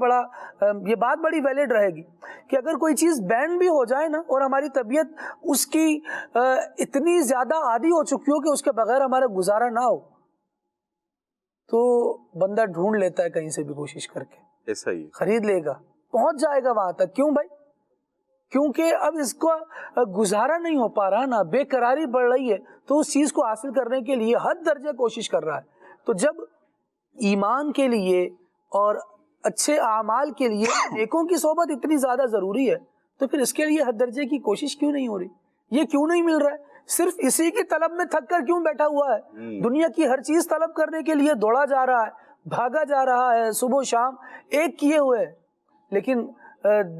B: یہ بات بڑی ویلڈ رہے گی کہ اگر کوئی چیز بین بھی ہو جائے نا اور ہماری طبیعت اس کی اتنی زیادہ عادی ہو چکی ہو کہ اس کے بغیر ہمارا گزارا نہ ہو، تو بندہ ڈھونڈ لیتا ہے کہیں سے بھی کوشش کر کے،
E: ایسا ہی
B: خرید لے گا، پہنچ جائے گا وہاں تک. کیوں بھائی؟ کیونکہ اب اس کو گزارا نہیں ہو پا رہا نا، بے قراری بڑھ رہی ہے، تو اس چیز کو حاصل کرنے کے لیے حد درجے کوشش کر رہا ہے. تو جب ایمان کے لیے اور اچھے اعمال کے لیے نیکوں کی صحبت اتنی زیادہ ضروری ہے، تو پھر اس کے لیے حد درجے کی کوشش کیوں نہیں ہو رہی؟ یہ کیوں نہیں مل رہا ہے؟ صرف اسی کی طلب میں تھک کر کیوں بیٹھا ہوا ہے؟ دنیا کی ہر چیز طلب کرنے کے لیے دوڑا جا رہا ہے، بھاگا جا رہا ہے، صبح و شام ایک کیے ہوئے، لیکن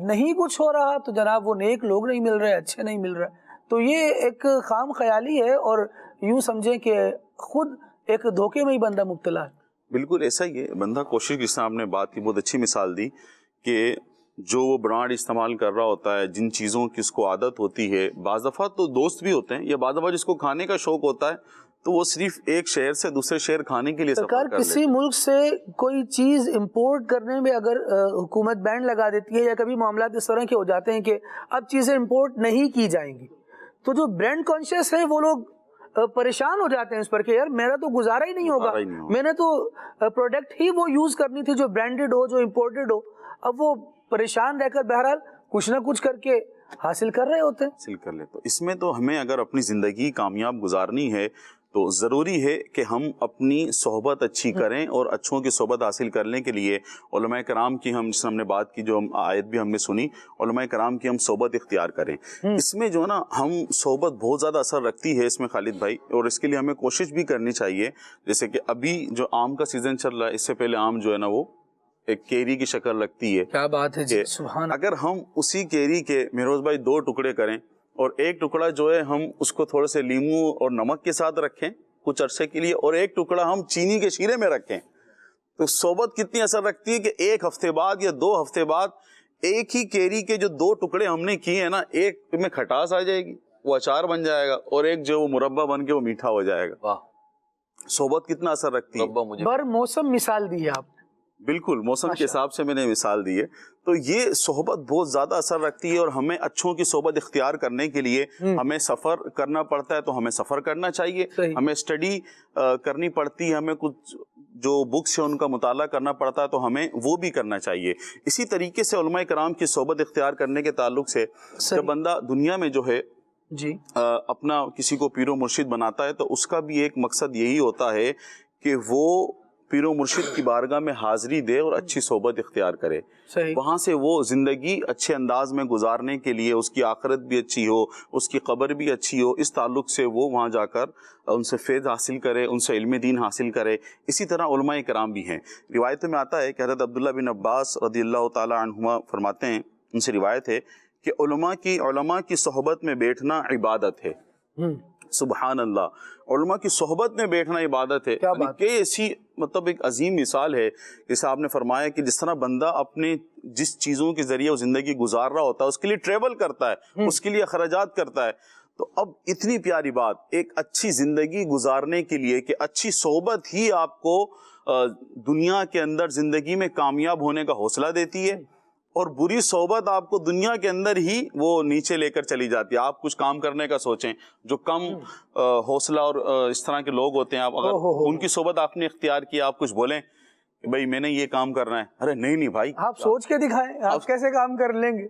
B: نہیں کچھ ہو رہا. تو جناب وہ نیک لوگ نہیں مل رہے، اچھے نہیں مل رہے. تو یہ ایک خام خیالی ہے، اور یوں سمجھیں کہ خود ایک دھوکے میں ہی بندہ مبتلا ہے.
E: بالکل ایسا ہی ہے. بندہ کوشش، جس طرح آپ نے بات کی، بہت اچھی مثال دی کہ جو وہ برانڈ استعمال کر رہا ہوتا ہے، جن چیزوں کی اس کو عادت ہوتی ہے، بعض دفعہ تو دوست بھی ہوتے ہیں، یا بعض دفعہ جس کو کھانے کا شوق ہوتا ہے تو وہ صرف ایک شہر سے دوسرے شہر کھانے کے لیے سفر کر
B: کسی ملک سے کوئی چیز امپورٹ کرنے میں اگر حکومت بینڈ لگا دیتی ہے، یا کبھی معاملات اس طرح کے ہو جاتے ہیں کہ اب چیزیں امپورٹ نہیں کی جائیں گی، تو جو برانڈ کانشیس ہے وہ لوگ پریشان ہو جاتے ہیں اس پر کہ یار میرا تو گزارا ہی نہیں ہوگا، میں نے تو پروڈکٹ ہی وہ یوز کرنی تھی جو برانڈڈ ہو، جو امپورٹڈ ہو. اب وہ پریشان رہ کر بہرحال کچھ نہ کچھ کر کے حاصل کر رہے ہوتے ہیں.
E: حاصل کر لے. تو اس میں تو ہمیں اگر اپنی زندگی کامیاب گزارنی ہے تو ضروری ہے کہ ہم اپنی صحبت اچھی کریں، اور اچھوں کی صحبت حاصل کرنے کے لیے علماء کرام کی ہم نے بات کی، جو آیت بھی ہم نے سنی، علماء کرام کی ہم صحبت اختیار کریں. اس میں جو نا ہم صحبت بہت زیادہ اثر رکھتی ہے اس میں خالد بھائی، اور اس کے لیے ہمیں کوشش بھی کرنی چاہیے. جیسے کہ ابھی جو آم کا سیزن چل رہا ہے، اس سے پہلے آم جو ہے نا وہ ایک کیری کی شکل رکھتی ہے.
B: کیا بات ہے جی، سبحان.
E: اگر ہم اسی کیری کے مہروز بھائی 2 ٹکڑے کریں، اور ایک ٹکڑا جو ہے ہم اس کو تھوڑے سے لیموں اور نمک کے ساتھ رکھیں کچھ عرصے کے لیے، اور ایک ٹکڑا ہم چینی کے شیرے میں رکھیں، تو صحبت کتنی اثر رکھتی ہے کہ 1 ہفتے بعد یا 2 ہفتے بعد ایک ہی کیری کے جو 2 ٹکڑے ہم نے کیے ہیں نا، ایک میں کھٹاس آ جائے گی، وہ اچار بن جائے گا، اور ایک جو وہ مربع بن کے وہ میٹھا ہو جائے گا. واہ، صحبت کتنا اثر رکھتی ہے.
B: بر موسم مثال دی ہے آپ نے.
E: بالکل موسم کے حساب سے میں نے مثال دی ہے. تو یہ صحبت بہت زیادہ اثر رکھتی ہے، اور ہمیں اچھوں کی صحبت اختیار کرنے کے لیے ہمیں سفر کرنا پڑتا ہے، تو ہمیں سفر کرنا چاہیے. ہمیں اسٹڈی کرنی پڑتی ہے، ہمیں کچھ جو بکس ہیں ان کا مطالعہ کرنا پڑتا ہے، تو ہمیں وہ بھی کرنا چاہیے. اسی طریقے سے علماء کرام کی صحبت اختیار کرنے کے تعلق سے جب بندہ دنیا میں جو ہے
B: جی
E: اپنا کسی کو پیر و مرشد بناتا ہے تو اس کا بھی ایک مقصد یہی ہوتا ہے کہ وہ پیر و مرشد کی بارگاہ میں حاضری دے اور اچھی صحبت اختیار کرے.
B: صحیح.
E: وہاں سے وہ زندگی اچھے انداز میں گزارنے کے لیے اس کی آخرت بھی اچھی ہو, اس کی قبر بھی اچھی ہو, اس تعلق سے وہ وہاں جا کر ان سے فیض حاصل کرے, ان سے علم دین حاصل کرے. اسی طرح علماء کرام بھی ہیں. روایتوں میں آتا ہے کہ حضرت عبداللہ بن عباس رضی اللہ تعالی عنہما فرماتے ہیں, ان سے روایت ہے کہ علماء کی صحبت میں بیٹھنا عبادت ہے. سبحان اللہ, علماء کی صحبت میں بیٹھنا عبادت ہے. کہ ایسی مطلب ایک عظیم مثال ہے. جیسے آپ نے فرمایا کہ جس طرح بندہ اپنے جس چیزوں کے ذریعے وہ زندگی گزار رہا ہوتا ہے اس کے لیے ٹریول کرتا ہے, اس کے لیے اخراجات کرتا ہے, تو اب اتنی پیاری بات ایک اچھی زندگی گزارنے کے لیے کہ اچھی صحبت ہی آپ کو دنیا کے اندر زندگی میں کامیاب ہونے کا حوصلہ دیتی ہے, اور بری صحبت آپ کو دنیا کے اندر ہی وہ نیچے لے کر چلی جاتی ہے. آپ کچھ کام کرنے کا سوچیں, جو کم حوصلہ اور اس طرح کے لوگ ہوتے ہیں, آپ اگر ان کی صحبت آپ نے اختیار کیا, آپ کچھ بولیں کہ بھائی میں نے یہ کام کرنا ہے, ارے نہیں بھائی
B: آپ سوچ کے دکھائیں, آپ کیسے کام کر لیں گے,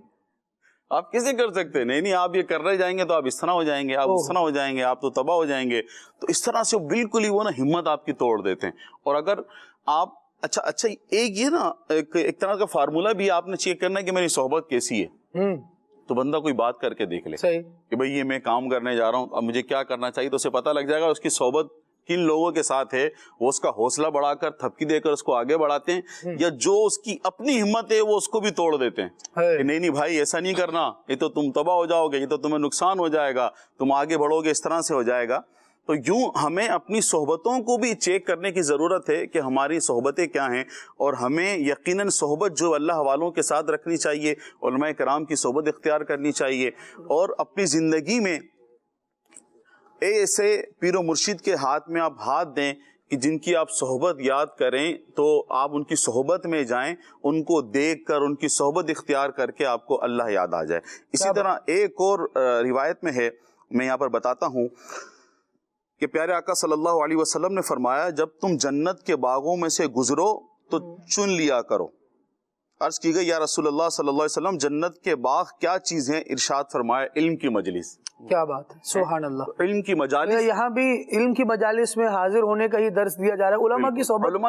E: آپ کیسے کر سکتے ہیں, نہیں آپ یہ کر رہے جائیں گے تو آپ اس طرح ہو جائیں گے, آپ اس طرح ہو جائیں گے, آپ تو تباہ ہو جائیں گے. تو اس طرح سے بالکل ہی وہ نا ہمت آپ کی توڑ دیتے ہیں. اور اگر آپ اچھا ایک یہ نا ایک طرح کا فارمولا بھی آپ نے چیک کرنا ہے کہ میری صحبت کیسی ہے, تو بندہ کوئی بات کر کے دیکھ لے کہ بھئی یہ میں کام کرنے جا رہا ہوں, اب مجھے کیا کرنا چاہیے, تو اسے پتہ لگ جائے گا اس کی صحبت کن لوگوں کے ساتھ ہے. وہ اس کا حوصلہ بڑھا کر تھپکی دے کر اس کو آگے بڑھاتے ہیں, یا جو اس کی اپنی ہمت ہے وہ اس کو بھی توڑ دیتے ہیں کہ نہیں بھائی ایسا نہیں کرنا, یہ تو تم تباہ ہو جاؤ گے, یہ تو تمہیں نقصان ہو جائے گا, تم آگے بڑھو گے اس طرح سے ہو جائے گا. تو یوں ہمیں اپنی صحبتوں کو بھی چیک کرنے کی ضرورت ہے کہ ہماری صحبتیں کیا ہیں, اور ہمیں یقیناً صحبت جو اللہ والوں کے ساتھ رکھنی چاہیے, علماء کرام کی صحبت اختیار کرنی چاہیے, اور اپنی زندگی میں ایسے پیر و مرشد کے ہاتھ میں آپ ہاتھ دیں کہ جن کی آپ صحبت یاد کریں تو آپ ان کی صحبت میں جائیں, ان کو دیکھ کر ان کی صحبت اختیار کر کے آپ کو اللہ یاد آ جائے. اسی طرح ایک اور روایت میں ہے, میں یہاں پر بتاتا ہوں کہ پیارے آقا صلی اللہ علیہ وسلم نے فرمایا, جب تم جنت کے باغوں میں سے گزرو تو چن لیا کرو. عرض کی گئی یا رسول اللہ صلی اللہ علیہ وسلم جنت کے باغ کیا چیز ہیں؟ ارشاد فرمایا علم کی مجلس.
B: کیا بات ہے, سبحان اللہ.
E: علم کی مجالس,
B: یہاں بھی علم کی مجالس میں حاضر ہونے کا ہی درس دیا جا رہا ہے, علماء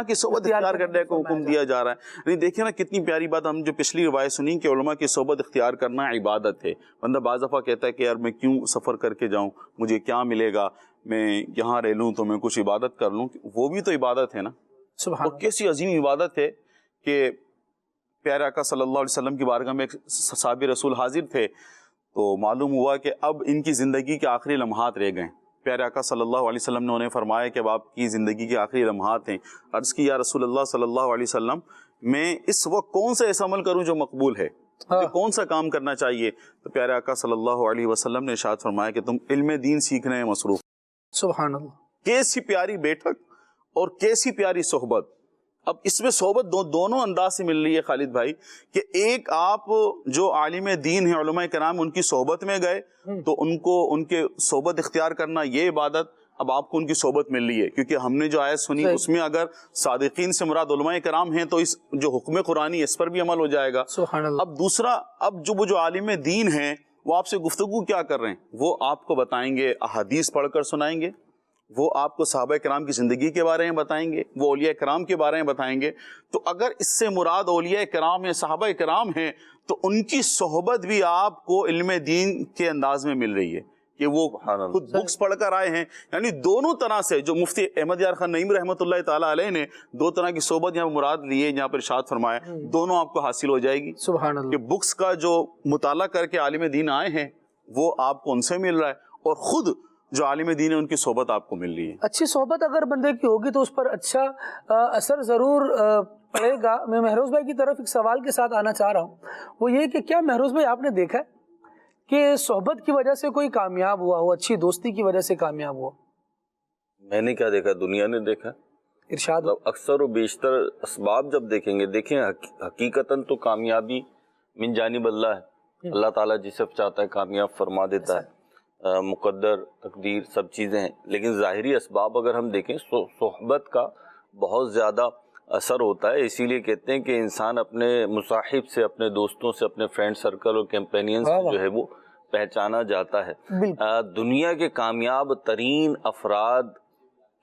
B: کی صحبت
E: اختیار کرنے کا حکم دیا جا رہا ہے. نہیں دیکھیں نا کتنی پیاری بات, ہم جو پچھلی روایت سنی کہ علماء کی صحبت اختیار کرنا عبادت ہے. بندہ بعض دفعہ کہتا ہے کہ یار میں کیوں سفر کر کے جاؤں, مجھے کیا ملے گا, میں یہاں رہ لوں تو میں کچھ عبادت کر لوں. وہ بھی تو عبادت ہے نا. اور کیسی عظیم عبادت ہے کہ پیارے آقا صلی اللہ علیہ وسلم کی بارگاہ میں ایک صحابی رسول حاضر تھے, تو معلوم ہوا کہ اب ان کی زندگی کے آخری لمحات رہ گئے. پیارے آقا صلی اللہ علیہ وسلم نے انہیں فرمایا کہ اب آپ کی زندگی کے آخری لمحات ہیں. عرض کی یا رسول اللہ صلی اللہ علیہ وسلم میں اس وقت کون سا ایسا عمل کروں جو مقبول ہے, کون سا کام کرنا چاہیے؟ تو پیارے آقا صلی اللہ علیہ وسلم نے ارشاد فرمایا کہ تم علم دین سیکھنے میں مصروف.
B: سبحان اللہ.
E: کیسی پیاری بیٹھک اور کیسی پیاری صحبت. اب اس میں صحبت دونوں انداز سے مل رہی ہے خالد بھائی, کہ ایک آپ جو عالم دین ہیں علماء کرام ان کی صحبت میں گئے تو ان کو ان کے صحبت اختیار کرنا یہ عبادت. اب آپ کو ان کی صحبت مل رہی ہے کیونکہ ہم نے جو آیت سنی اس میں اگر صادقین سے مراد علماء کرام ہیں تو اس جو حکم قرآنی اس پر بھی عمل ہو جائے گا.
B: سبحان اللہ.
E: اب دوسرا, اب جو عالم دین ہیں وہ آپ سے گفتگو کیا کر رہے ہیں, وہ آپ کو بتائیں گے, احادیث پڑھ کر سنائیں گے, وہ آپ کو صحابہ کرام کی زندگی کے بارے میں بتائیں گے, وہ اولیاء کرام کے بارے میں بتائیں گے. تو اگر اس سے مراد اولیاء کرام ہیں, صحابہ کرام ہیں, تو ان کی صحبت بھی آپ کو علم دین کے انداز میں مل رہی ہے کہ وہ خود بکس پڑھ کر آئے ہیں. یعنی دونوں طرح سے جو مفتی احمد یار خان نعیم رحمۃ اللہ تعالیٰ علیہ نے دو طرح کی صحبت یہاں مراد لیے, یہاں پر ارشاد فرمایا, دونوں آپ کو حاصل ہو جائے گی.
B: سبحان اللہ.
E: کہ بکس کا جو مطالعہ کر کے عالم دین آئے ہیں وہ آپ کو ان سے مل رہا ہے, اور خود جو عالم دین ہے ان کی صحبت آپ کو مل رہی ہے.
B: اچھی صحبت اگر بندے کی ہوگی تو اس پر اچھا اثر ضرور پڑے گا. میں مہروز بھائی کی طرف ایک سوال کے ساتھ آنا چاہ رہا ہوں, وہ یہ کہ کیا مہروز بھائی آپ نے دیکھا ہے کہ صحبت کی وجہ سے کوئی کامیاب ہوا ہو, اچھی دوستی کی وجہ سے کامیاب ہوا؟
F: میں نے کیا دیکھا, دنیا نے دیکھا.
B: ارشاد.
F: اکثر و بیشتر اسباب جب دیکھیں گے, دیکھیں حقیقتاً تو کامیابی من جانب اللہ ہے. اللہ تعالیٰ جسے چاہتا ہے کامیاب فرما دیتا ہے, مقدر تقدیر سب چیزیں ہیں. لیکن ظاہری اسباب اگر ہم دیکھیں صحبت کا بہت زیادہ اثر ہوتا ہے. اسی لیے کہتے ہیں کہ انسان اپنے مصاحب سے, اپنے دوستوں سے, اپنے فرینڈ سرکل اور کیمپینین سے جو ہے وہ پہچانا جاتا ہے. دنیا کے کامیاب ترین افراد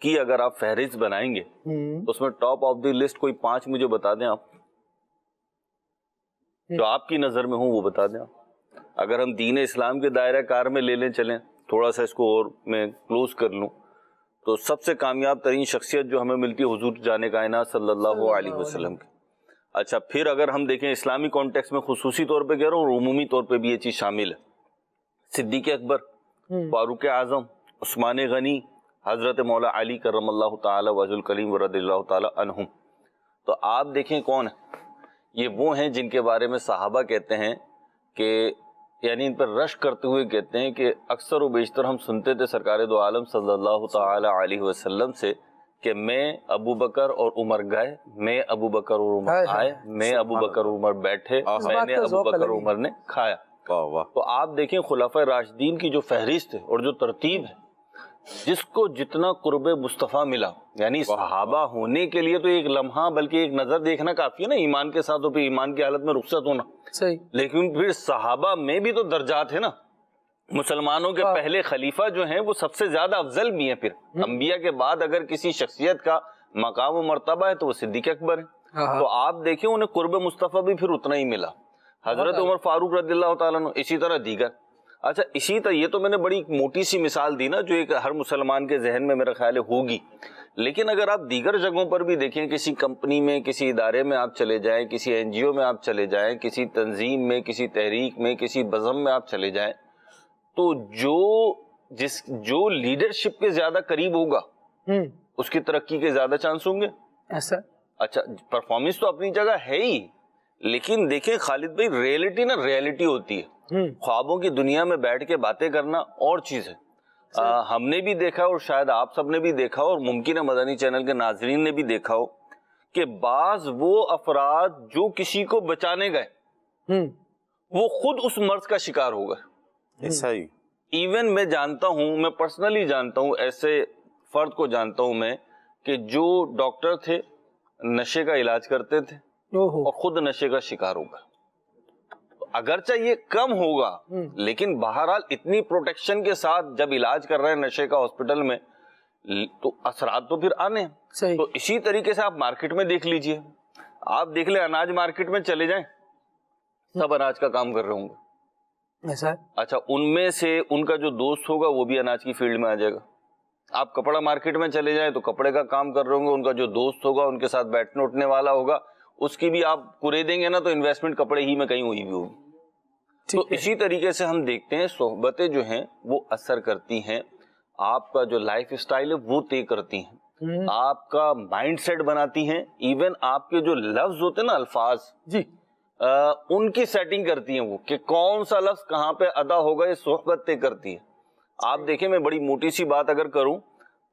F: کی اگر آپ فہرست بنائیں گے تو اس میں ٹاپ آف دی لسٹ کوئی 5 مجھے بتا دیں آپ, جو آپ کی نظر میں ہوں وہ بتا دیں آپ. اگر ہم دین اسلام کے دائرہ کار میں لے لیں, چلیں تھوڑا سا اس کو اور میں کلوز کر لوں, تو سب سے کامیاب ترین شخصیت جو ہمیں ملتی ہے حضور جان کائنات صلی اللہ علیہ وسلم کی. اچھا پھر اگر ہم دیکھیں اسلامی کانٹیکس میں خصوصی طور پہ کہہ رہا ہوں اور عمومی طور پہ بھی یہ چیز شامل ہے, صدیق اکبر, فاروق اعظم, عثمان غنی, حضرت مولا علی کرم اللہ تعالی وجہ الکریم رضی اللہ تعالی عنہم. تو آپ دیکھیں کون ہیں, یہ وہ ہیں جن کے بارے میں صحابہ کہتے ہیں کہ یعنی ان پر رشک کرتے ہوئے کہتے ہیں کہ اکثر و بیشتر ہم سنتے تھے سرکار دو عالم صلی اللہ تعالی علیہ وسلم سے کہ میں ابو بکر اور عمر گئے, میں ابو بکر اور عمر آئے, میں ابو بکر اور عمر بیٹھے, میں نے ابو بکر اور عمر نے کھایا. تو آپ دیکھیں خلفائے راشدین کی جو فہرست ہے اور جو ترتیب ہے, جس کو جتنا قرب مصطفیٰ ملا, یعنی صحابہ ہونے کے لیے تو ایک لمحہ بلکہ ایک نظر دیکھنا کافی ہے نا, ایمان کے ساتھ پھر ایمان کی حالت میں رخصت ہونا, لیکن پھر صحابہ میں بھی تو درجات ہے نا. مسلمانوں کے پہلے خلیفہ جو ہیں وہ سب سے زیادہ افضل بھی ہیں. پھر انبیاء کے بعد اگر کسی شخصیت کا مقام و مرتبہ ہے تو وہ صدیق اکبر ہیں. تو آپ دیکھیں انہیں قرب مصطفیٰ بھی پھر اتنا ہی ملا. حضرت عمر فاروق رضی اللہ تعالیٰ عنہ, اسی طرح دیگر. اچھا اسی طرح یہ تو میں نے بڑی موٹی سی مثال دی نا, جو ایک ہر مسلمان کے ذہن میں میرا خیال ہے ہوگی. لیکن اگر آپ دیگر جگہوں پر بھی دیکھیں, کسی کمپنی میں, کسی ادارے میں آپ چلے جائیں, کسی این جی او میں آپ چلے جائیں, کسی تنظیم میں, کسی تحریک میں, کسی بزم میں آپ چلے جائیں, تو جو لیڈرشپ کے زیادہ قریب ہوگا اس کی ترقی کے زیادہ چانس ہوں گے. ایسا اچھا پرفارمنس تو اپنی جگہ ہے ہی, لیکن دیکھیں خالد بھائی ریئلٹی نا ریئلٹی ہوتی ہے. خوابوں کی دنیا میں بیٹھ کے باتیں کرنا اور چیز ہے. ہم نے بھی دیکھا اور شاید آپ سب نے بھی دیکھا اور ممکن ہے مدنی چینل کے ناظرین نے بھی دیکھا ہو کہ بعض وہ افراد جو کسی کو بچانے گئے وہ خود اس مرض کا شکار ہو گئے.
E: ایسا ہی
F: ایون میں جانتا ہوں, میں پرسنلی جانتا ہوں, ایسے فرد کو جانتا ہوں میں کہ جو ڈاکٹر تھے, نشے کا علاج کرتے تھے اور خود نشے کا شکار ہو گئے. اگرچہ یہ کم ہوگا لیکن بہرحال اتنی پروٹیکشن کے ساتھ جب علاج کر رہے ہیں نشے کا ہاسپٹل میں تو اثرات تو پھر آنے ہیں. تو اسی طریقے سے آپ مارکیٹ میں دیکھ لیجئے, آپ دیکھ لیں اناج مارکیٹ میں چلے جائیں, سب اناج کا کام کر رہے ہوں گے. اچھا ان میں سے ان کا جو دوست ہوگا وہ بھی اناج کی فیلڈ میں آ جائے گا. آپ کپڑا مارکیٹ میں چلے جائیں تو کپڑے کا کام کر رہے ہوں گے, ان کا جو دوست ہوگا ان کے ساتھ بیٹھنے اٹھنے والا ہوگا اس کی بھی آپ کرے دیں گے نا تو انویسٹمنٹ کپڑے ہی میں کہیں ہوئی بھی ہوگی. تو اسی طریقے سے ہم دیکھتے ہیں صحبتیں جو ہیں وہ اثر کرتی ہیں, آپ کا جو لائف اسٹائل ہے وہ طے کرتی ہیں, آپ کا مائنڈ سیٹ بناتی ہیں, ایون آپ کے جو لفظ ہوتے ہیں نا الفاظ ان کی سیٹنگ کرتی ہیں وہ کہ کون سا لفظ کہاں پہ ادا ہوگا, یہ صحبت طے کرتی ہے. آپ دیکھیں میں بڑی موٹی سی بات اگر کروں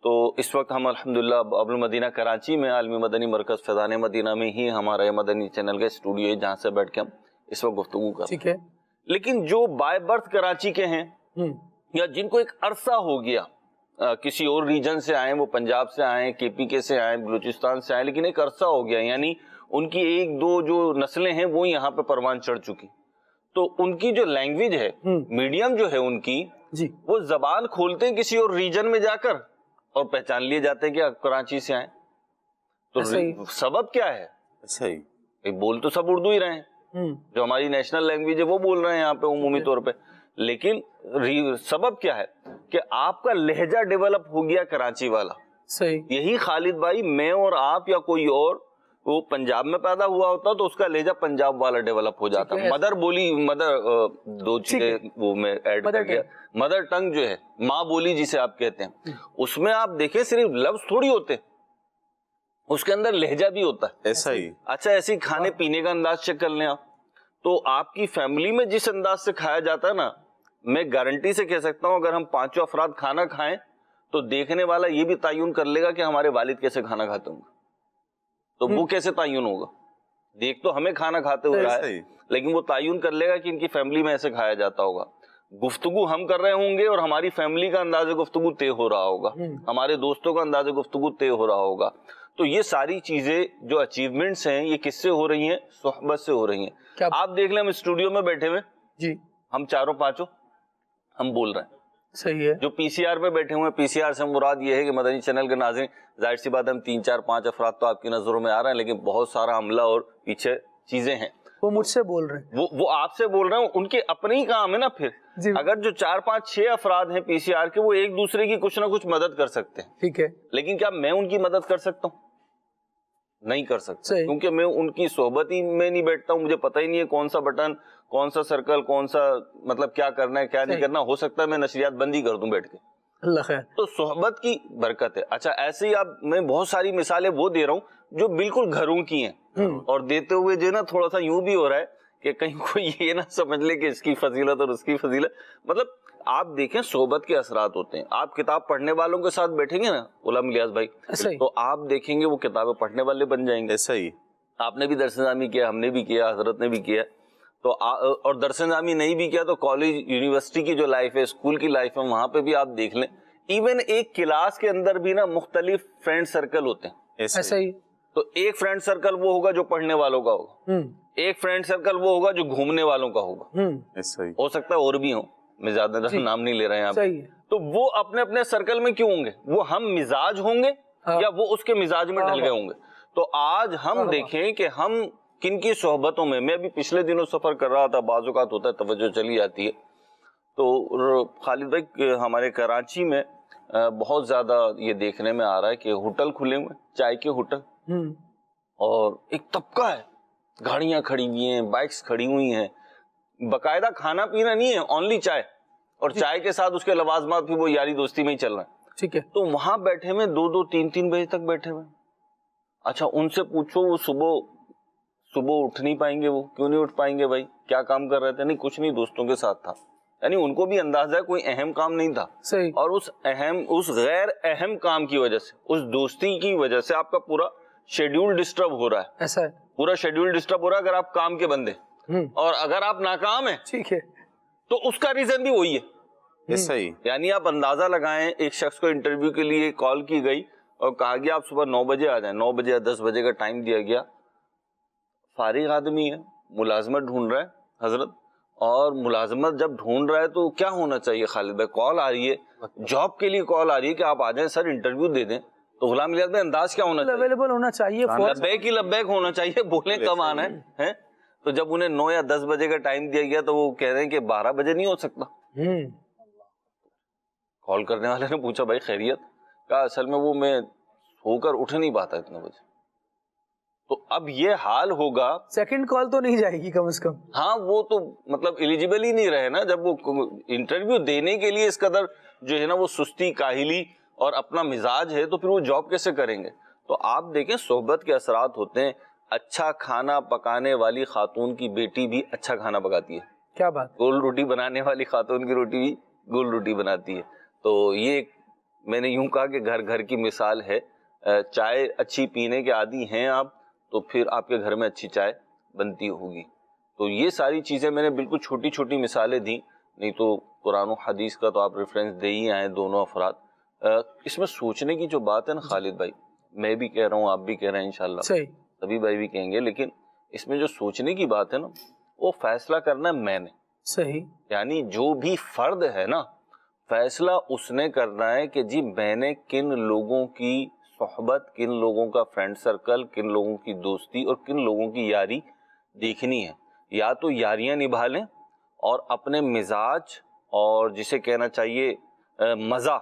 F: تو اس وقت ہم الحمدللہ باب المدینہ کراچی میں عالمی مدنی مرکز فیضان مدینہ میں ہی ہمارا یہ مدنی چینل کا اسٹوڈیو ہے جہاں سے بیٹھ کے ہم اس وقت گفتگو کر رہے ہیں. لیکن جو بائی برتھ کراچی کے ہیں یا جن کو ایک عرصہ ہو گیا کسی اور ریجن سے آئے, وہ پنجاب سے آئے, کے پی کے سے آئے, بلوچستان سے آئے, لیکن ایک عرصہ ہو گیا, یعنی ان کی ایک دو جو نسلیں ہیں وہ یہاں پہ پروان چڑھ چکی, تو ان کی جو لینگویج ہے, میڈیم جو ہے ان کی, وہ زبان کھولتے ہیں کسی اور ریجن میں جا کر اور پہچان لیے جاتے ہیں کہ آپ کراچی سے آئے. تو سبب کیا ہے؟ صحیح بول تو سب اردو ہی رہے ہیں, جو ہماری نیشنل لینگویج ہے وہ بول رہے ہیں یہاں پہ عمومی طور پہ, لیکن سبب کیا ہے کہ آپ کا لہجہ ڈیولپ ہو گیا کراچی والا. یہی خالد بھائی میں اور آپ یا کوئی اور وہ پنجاب میں پیدا ہوا ہوتا تو اس کا لہجہ پنجاب والا ڈیولپ ہو جاتا. مدر بولی, دو چیزیں وہ میں ایڈ کر گیا, مدر ٹنگ جو ہے ماں بولی جسے آپ کہتے ہیں, اس میں آپ دیکھیں صرف لفظ تھوڑی ہوتے, اس کے اندر لہجہ بھی ہوتا ہے. ایسا ہی. اچھا ایسے ہی کھانے پینے کا انداز چیک کر لیں آپ, تو آپ کی فیملی میں جس انداز سے کھایا جاتا ہے نا, میں گارنٹی سے کہہ سکتا ہوں اگر ہم 5 افراد کھانا کھائیں تو دیکھنے والا یہ بھی تعین کر لے گا کہ ہمارے والد کیسے کھانا کھاتے ہوں گے. تو وہ کیسے تعین ہوگا؟ دیکھ تو ہمیں کھانا کھاتے ہوئے رہا ہے, لیکن وہ تعین کر لے گا کہ ان کی فیملی میں ایسے کھایا جاتا ہوگا. گفتگو ہم کر رہے ہوں گے اور ہماری فیملی کا انداز گفتگو طے ہو رہا ہوگا, ہمارے دوستوں کا انداز گفتگو طے ہو رہا ہوگا. تو یہ ساری چیزیں جو اچیومنٹس ہیں یہ کس سے ہو رہی ہیں؟ صحبت سے ہو رہی ہیں. آپ دیکھ لیں ہم اسٹوڈیو میں بیٹھے ہوئے, ہم چاروں پانچوں ہم بول رہے ہیں.
B: صحیح ہے.
F: جو پی سی آر پہ بیٹھے ہوئے ہیں, پی سی آر سے مراد یہ ہے کہ مدنی چینل کے ناظرین, ظاہر سی بات ہے ہم 3 4 5 افراد تو آپ کی نظروں میں آ رہے ہیں, لیکن بہت سارا عملہ اور پیچھے چیزیں ہیں.
B: وہ مجھ سے بول رہے ہیں,
F: وہ آپ سے بول رہے ہیں, ان کے اپنے ہی کام ہے نا. پھر
B: جی.
F: اگر جو 4 5 6 افراد ہیں پی سی آر کے, وہ ایک دوسرے کی کچھ نہ کچھ مدد کر سکتے ہیں,
B: ٹھیک ہے,
F: لیکن کیا میں ان کی مدد کر سکتا ہوں؟ نہیں کر سکتا,
B: صحیح.
F: کیونکہ میں ان کی صحبت ہی میں نہیں بیٹھتا ہوں. مجھے پتہ ہی نہیں ہے کون سا بٹن, کون سا سرکل, کون سا مطلب کیا کرنا ہے کیا نہیں کرنا. ہو سکتا ہے میں نشریات بندی کر دوں بیٹھ کے.
B: اللہ خیر.
F: تو صحبت کی برکت ہے. اچھا ایسے ہی آپ, میں بہت ساری مثالیں وہ دے رہا ہوں جو بالکل گھروں کی ہیں, اور دیتے ہوئے جو نا تھوڑا سا یوں بھی ہو رہا ہے کہ کہیں کوئی یہ نہ سمجھ لے کہ اس کی فضیلت اور اس کی فضیلت. مطلب آپ دیکھیں صحبت کے اثرات ہوتے ہیں. آپ کتاب پڑھنے والوں کے ساتھ بیٹھیں گے نا غلام الیاس بھائی, تو آپ دیکھیں گے وہ کتابیں پڑھنے والے بن جائیں گے.
E: ایسا ہی
F: آپ نے بھی درس نظامی کیا, ہم نے بھی کیا, حضرت نے بھی کیا, تو اور درس نظامی نہیں بھی کیا تو کالج یونیورسٹی کی جو لائف ہے, اسکول کی لائف ہے, وہاں پہ بھی آپ دیکھ لیں. ایون ایک کلاس کے اندر بھی نا مختلف فرینڈ سرکل ہوتے ہیں.
B: ایسا ہی.
F: تو ایک فرینڈ سرکل وہ ہوگا جو پڑھنے والوں کا ہوگا, ایک فرینڈ سرکل وہ ہوگا جو گھومنے والوں کا ہوگا.
E: ایسا ہی
F: ہو سکتا ہے اور بھی ہوں, میں زیادہ نام نہیں لے رہے ہیں آپ. تو وہ اپنے اپنے سرکل میں کیوں ہوں گے؟ وہ ہم مزاج ہوں گے یا وہ اس کے مزاج میں ڈھل گئے ہوں گے؟ تو آج ہم دیکھیں کہ ہم کن کی صحبتوں میں ابھی پچھلے دنوں سفر کر رہا تھا, بعض اوقات ہوتا ہے توجہ چلی جاتی ہے. تو خالد بھائی ہمارے کراچی میں بہت زیادہ یہ دیکھنے میں آ رہا ہے کہ ہوٹل کھلے ہوئے, چائے کے ہوٹل, اور ایک طبقہ ہے, گاڑیاں کھڑی ہوئی ہیں, بائکس کھڑی ہوئی ہیں, باقاعدہ کھانا پینا نہیں ہے, اونلی چائے, اور چائے کے ساتھ اس کے لوازمات بھی وہ یاری دوستی میں ہی چل رہے ہیں.
B: ٹھیک ہے.
F: تو وہاں بیٹھے ہوئے 2 2 3 3 بجے تک بیٹھے ہوئے. اچھا ان سے پوچھو وہ صبح اٹھ نہیں پائیں گے, وہ کیوں نہیں اٹھ پائیں گے بھائی, کیا کام کر رہے تھے؟ نہیں کچھ نہیں, دوستوں کے ساتھ تھا. یعنی ان کو بھی اندازہ ہے کوئی اہم کام نہیں تھا.
B: صحیح.
F: اور اس غیر اہم کام کی وجہ سے, اس دوستی کی وجہ سے آپ کا پورا شیڈیول ڈسٹرب ہو رہا ہے.
B: ایسا ہے,
F: پورا شیڈیول ڈسٹرب ہو رہا ہے اگر آپ کام کے بندے, اور اگر آپ ناکام ہیں
B: ٹھیک ہے,
F: تو اس کا ریزن بھی وہی ہے.
E: ایسا ہی.
F: یعنی آپ اندازہ لگائیں, ایک شخص کو انٹرویو کے لیے کال کی گئی اور کہا گیا آپ صبح 9 بجے آ جائیں. 9 بجے یا 10 بجے کا ٹائم دیا گیا. فارغ آدمی ہے, ملازمت ڈھونڈ رہا ہے حضرت, اور ملازمت جب ڈھونڈ رہا ہے تو کیا ہونا چاہیے خالد بھائی؟ کال آ رہی ہے, جاب کے لیے کال آ رہی ہے کہ آپ آ جائیں سر, انٹرویو دے دیں. تو غلام الیاس بھائی انداز کیا ہونا چاہیے؟
B: اویلیبل ہونا چاہیے,
F: لبیک ہی لبیک ہونا چاہیے, بولیں کب آنا ہے. تو جب انہیں 9 یا 10 بجے کا ٹائم دیا گیا تو وہ کہہ رہے ہیں کہ 12 بجے نہیں ہو سکتا. کال کرنے والے نے پوچھا بھائی خیریت؟ کہا اصل میں وہ میں سو کر اٹھ نہیں پاتا اتنے بجے. تو اب یہ حال ہوگا,
B: سیکنڈ کال تو نہیں جائے گی کم از کم.
F: ہاں وہ تو مطلب ایلیجیبل ہی نہیں رہے نا, جب وہ انٹرویو دینے کے لیے اس قدر جو ہے نا وہ سستی, کاہلی اور اپنا مزاج ہے, تو پھر وہ جاب کیسے کریں گے؟ تو آپ دیکھیں صحبت کے اثرات ہوتے ہیں. اچھا کھانا پکانے والی خاتون کی بیٹی بھی اچھا کھانا پکاتی ہے.
B: کیا بات.
F: گول روٹی بنانے والی خاتون کی روٹی بھی گول روٹی بناتی ہے. تو یہ میں نے یوں کہا کہ گھر گھر کی مثال ہے. چائے اچھی پینے کے عادی ہیں آپ, تو پھر آپ کے گھر میں اچھی چائے بنتی ہوگی. تو یہ ساری چیزیں میں نے بالکل چھوٹی چھوٹی مثالیں دی, نہیں تو قرآن و حدیث کا تو آپ ریفرنس دے ہی آئے دونوں افراد. اس میں سوچنے کی جو بات ہے نا خالد بھائی, میں بھی کہہ رہا ہوں, آپ بھی کہہ رہے ہیں, انشاءاللہ سبھی بھائی بھی کہیں گے, لیکن اس میں جو سوچنے کی بات ہے نا, وہ فیصلہ کرنا ہے میں نے.
B: صحیح.
F: یعنی جو بھی فرد ہے نا, فیصلہ اس نے کرنا ہے کہ جی میں نے کن لوگوں کی صحبت, کن لوگوں کا فرینڈ سرکل, کن لوگوں کی دوستی اور کن لوگوں کی یاری دیکھنی ہے. یا تو یاریاں نبھا لیں اور اپنے مزاج اور جسے کہنا چاہیے مزہ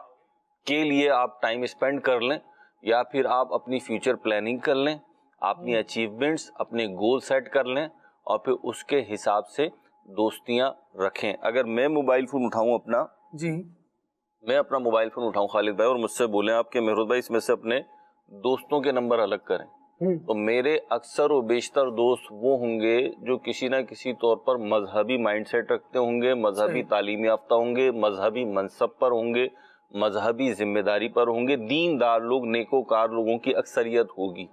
F: کے لیے آپ ٹائم اسپینڈ کر لیں, یا پھر آپ اپنی فیوچر پلاننگ کر لیں, اپنی اچیومنٹس, اپنے گول سیٹ کر لیں, اور پھر اس کے حساب سے دوستیاں رکھیں. اگر میں موبائل فون اٹھاؤں اپنا,
B: جی
F: میں اپنا موبائل فون اٹھاؤں خالد بھائی, اور مجھ سے بولیں آپ کہ مہروز بھائی اس میں سے اپنے دوستوں کے نمبر الگ کریں, تو میرے اکثر و بیشتر دوست وہ ہوں گے جو کسی نہ کسی طور پر مذہبی مائنڈ سیٹ رکھتے ہوں گے, مذہبی تعلیم یافتہ ہوں گے, مذہبی منصب پر ہوں گے, مذہبی ذمہ داری پر ہوں گے, دیندار لوگ, نیکوکار لوگوں کی اکثریت ہوگی.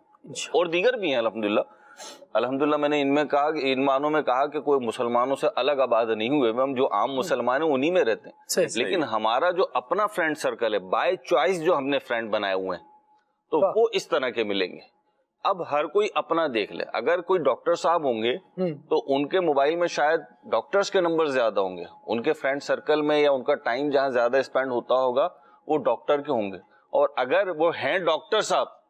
F: اور دیگر بھی ہیں الحمدللہ. میں نے ان میں کہا کہ ان معنوں میں کہا کہ کوئی مسلمانوں سے الگ آباد نہیں ہوئے, ہم جو عام مسلمان ہیں انہی میں رہتے ہیں. لیکن ہمارا جو اپنا فرینڈ سرکل ہے, بائی چوائس جو ہم نے فرینڈ بنائے ہوئے ہیں, تو وہ اس طرح کے ملیں گے. اب ہر کوئی اپنا دیکھ لے. اگر کوئی ڈاکٹر صاحب ہوں گے تو ان کے موبائل میں شاید ڈاکٹرز کے نمبر زیادہ ہوں گے, ان کے فرینڈ سرکل میں یا ان کا ٹائم جہاں زیادہ اسپینڈ ہوتا ہوگا وہ ڈاکٹر کے ہوں گے. اور اگر وہ ہیں ڈاکٹر صاحب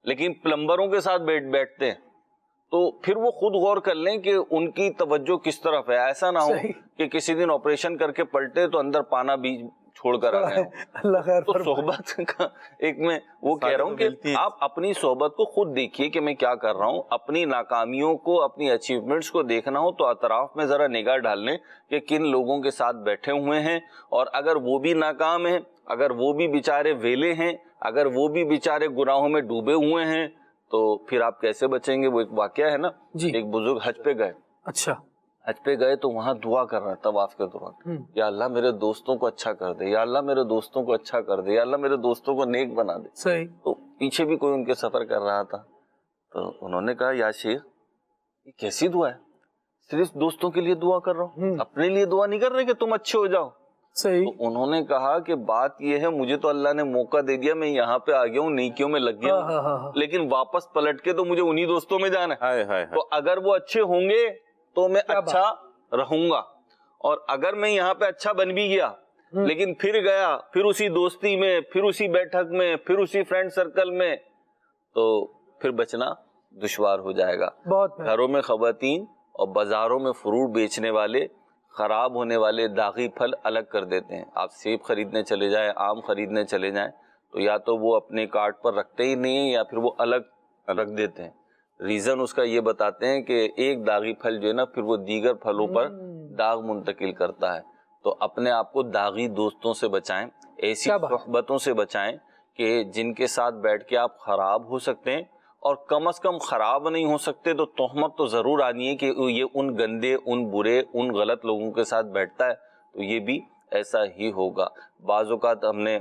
F: لیکن پلمبروں کے ساتھ بیٹھتے ہیں تو پھر وہ خود غور کر لیں کہ ان کی توجہ کس طرف ہے. ایسا نہ ہو کہ کسی دن آپریشن کر کے پلٹے تو اندر پانا بھی چھوڑ کر آ گئے ہوں. تو صحبت کا ایک میں وہ کہہ رہا ہوں کہ آپ اپنی صحبت کو خود دیکھیے کہ میں کیا کر رہا ہوں. اپنی ناکامیوں کو, اپنی اچیومنٹس کو دیکھنا ہو تو اطراف میں ذرا نگاہ ڈال لیں کہ کن لوگوں کے ساتھ بیٹھے ہوئے ہیں, اور اگر وہ بھی ناکام ہیں, اگر وہ بھی بیچارے ویلے ہیں, اگر وہ بھی بیچارے گناہوں میں ڈوبے ہوئے ہیں تو پھر آپ کیسے بچیں گے. وہ ایک واقعہ ہے نا, ایک بزرگ حج پہ گئے.
B: اچھا,
F: حج پہ گئے تو وہاں دعا کر رہا ہے طواف کے دوران, یا اللہ میرے دوستوں کو اچھا کر دے, یا اللہ میرے دوستوں کو اچھا کر دے, یا اللہ میرے دوستوں کو نیک بنا دے.
B: صحیح.
F: تو پیچھے بھی کوئی ان کے سفر کر رہا تھا تو انہوں نے کہا یا شیخ یہ کیسی دعا ہے, صرف دوستوں کے لیے دعا کر رہا ہوں, اپنے لیے دعا نہیں کر رہے کہ تم اچھے ہو جاؤ.
B: صحیح.
F: تو انہوں نے کہا کہ بات یہ ہے مجھے تو اللہ نے موقع دے دیا, میں یہاں پہ آ گیا ہوں, نیکیوں میں لگ گیا ہوں, لیکن واپس پلٹ کے تو مجھے انہی دوستوں میں جانا ہے. تو اگر وہ اچھے ہوں گے تو میں اچھا رہوں گا, اور اگر میں یہاں پہ اچھا بن بھی گیا لیکن پھر گیا پھر اسی دوستی میں, پھر اسی بیٹھک میں, پھر اسی فرینڈ سرکل میں, تو پھر بچنا دشوار ہو جائے گا. گھروں میں خواتین اور بازاروں میں فروٹ بیچنے والے خراب ہونے والے داغی پھل الگ کر دیتے ہیں. آپ سیب خریدنے چلے جائیں, آم خریدنے چلے جائیں تو یا تو وہ اپنے کارٹ پر رکھتے ہی نہیں ہیں یا پھر وہ الگ رکھ دیتے ہیں. ریزن اس کا یہ بتاتے ہیں کہ ایک داغی پھل جو ہے نا پھر وہ دیگر پھلوں پر داغ منتقل کرتا ہے. تو اپنے آپ کو داغی دوستوں سے بچائیں, ایسی صحبتوں سے بچائیں کہ جن کے ساتھ بیٹھ کے آپ خراب ہو سکتے ہیں, اور کم از کم خراب نہیں ہو سکتے تو تہمت تو ضرور آنی ہے کہ یہ ان گندے, ان برے, ان غلط لوگوں کے ساتھ بیٹھتا ہے تو یہ بھی ایسا ہی ہوگا. بعض اوقات ہم نے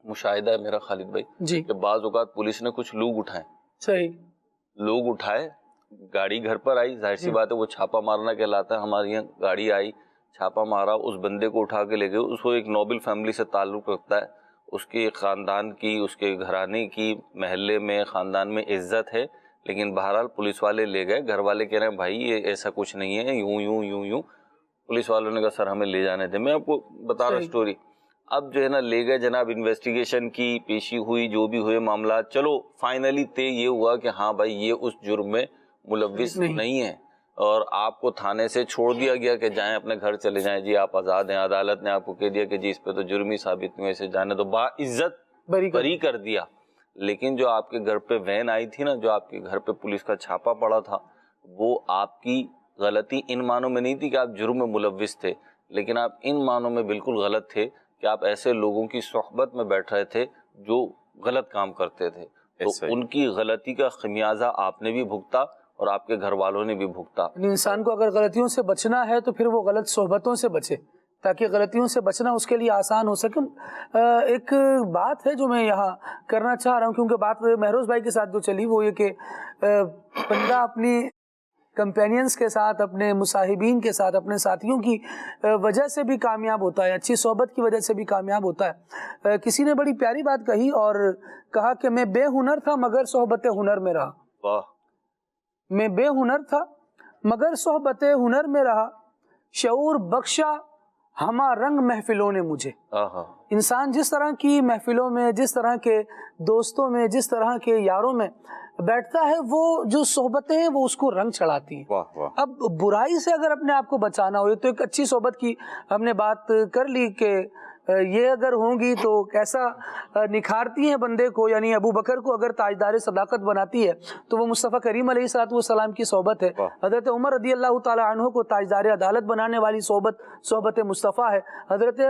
F: مشاہدہ ہے میرا خالد بھائی کہ بعض اوقات پولیس نے کچھ لوگ اٹھائے. صحیح. لوگ اٹھائے, گاڑی گھر پر آئی, ظاہر سی بات ہے وہ چھاپا مارنا کہلاتا ہے. ہمارے یہاں گاڑی آئی, چھاپا مارا, اس بندے کو اٹھا کے لے گئے. اس کو ایک نوبل فیملی سے تعلق رکھتا ہے, اس کے خاندان کی, اس کے گھرانے کی, محلے میں, خاندان میں عزت ہے, لیکن بہرحال پولیس والے لے گئے. گھر والے کہہ رہے ہیں بھائی یہ ایسا کچھ نہیں ہے, یوں یوں یوں یوں. پولیس والوں نے کہا سر ہمیں لے جانے تھے. میں آپ کو بتا رہا ہوں اسٹوری. اب جو ہے نا لے گئے جناب, انویسٹیگیشن کی, پیشی ہوئی, جو بھی ہوئے معاملات, چلو فائنلی طے یہ ہوا کہ ہاں بھائی یہ اس جرم میں ملوث نہیں ہے, اور آپ کو تھانے سے چھوڑ دیا گیا کہ جائیں اپنے گھر چلے جائیں, جی آپ آزاد ہیں. عدالت نے آپ کو کہہ دیا کہ جی اس پہ تو جرم ہی ثابت نہیں, اسے جانے تو باعزت بری کر دیا. لیکن جو آپ کے گھر پہ وین آئی تھی نا, جو آپ کے گھر پہ پولیس کا چھاپا پڑا تھا, وہ آپ کی غلطی ان معنوں میں نہیں تھی کہ آپ جرم میں ملوث تھے, لیکن آپ ان معنوں میں بالکل غلط تھے کہ آپ ایسے لوگوں کی صحبت میں بیٹھ رہے تھے جو غلط کام کرتے تھے. تو ان کی غلطی کا خمیازہ آپ نے بھی بھگتا اور آپ کے گھر والوں نے بھی بھگتا.
B: انسان کو اگر غلطیوں سے بچنا ہے تو پھر وہ غلط صحبتوں سے بچے, تاکہ غلطیوں سے بچنا اس کے لیے آسان ہو سکے. ایک بات ہے جو میں یہاں کرنا چاہ رہا ہوں, کیونکہ بات مہروز بھائی کے ساتھ جو چلی وہ یہ کہ بندہ اپنی کمپینینز کے ساتھ, اپنے مصاحبین کے ساتھ, اپنے ساتھیوں کی وجہ سے بھی کامیاب ہوتا ہے, اچھی صحبت کی وجہ سے بھی کامیاب ہوتا ہے. کسی نے بڑی پیاری بات کہی اور کہا کہ میں بے ہنر تھا مگر صحبت ہنر میں رہا.
F: واہ.
B: میں بے ہنر تھا مگر صحبت ہنر میں رہا, شعور بخشا ہما رنگ محفلوں نے مجھے. انسان جس طرح کی محفلوں میں, جس طرح کے دوستوں میں, جس طرح کے یاروں میں بیٹھتا ہے, وہ جو صحبتیں ہیں وہ اس کو رنگ چڑھاتی ہیں. اب برائی سے اگر اپنے آپ کو بچانا ہو تو ایک اچھی صحبت کی ہم نے بات کر لی کہ یہ اگر ہوں گی تو کیسا نکھارتی ہیں بندے کو, یعنی ابو بکر کو اگر تاجدار صداقت بناتی ہے تو وہ مصطفیٰ کریم علیہ الصلوۃ والسلام کی صحبت ہے. حضرت عمر رضی اللہ تعالی عنہ کو تاجدار عدالت بنانے والی صحبت مصطفیٰ ہے. حضرت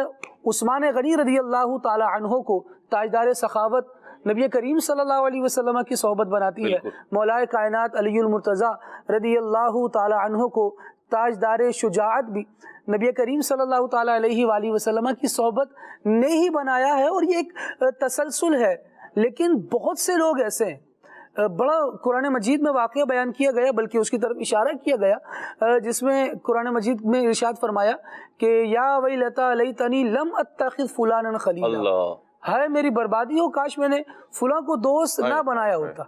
B: عثمان غنی رضی اللہ تعالی عنہ کو تاجدار سخاوت نبی کریم صلی اللہ علیہ وسلم کی صحبت بناتی ہے. مولائے کائنات علی المرتضیٰ رضی اللہ تعالی عنہ کو تاجدار شجاعت بھی نبی کریم صلی اللہ تعالی علیہ وآلہ وسلم کی صحبت نے ہی بنایا ہے. اور یہ ایک تسلسل ہے, لیکن بہت سے لوگ ایسے ہیں. بڑا قرآن مجید میں واقعہ بیان کیا گیا, بلکہ اس کی طرف اشارہ کیا گیا, جس میں قرآن مجید میں ارشاد فرمایا کہ یا ویلتا لیتنی لم اتخذ فلانا خلیلا. ہائے میری بربادی ہو, کاش میں نے فلاں کو دوست نہ بنایا ہوتا.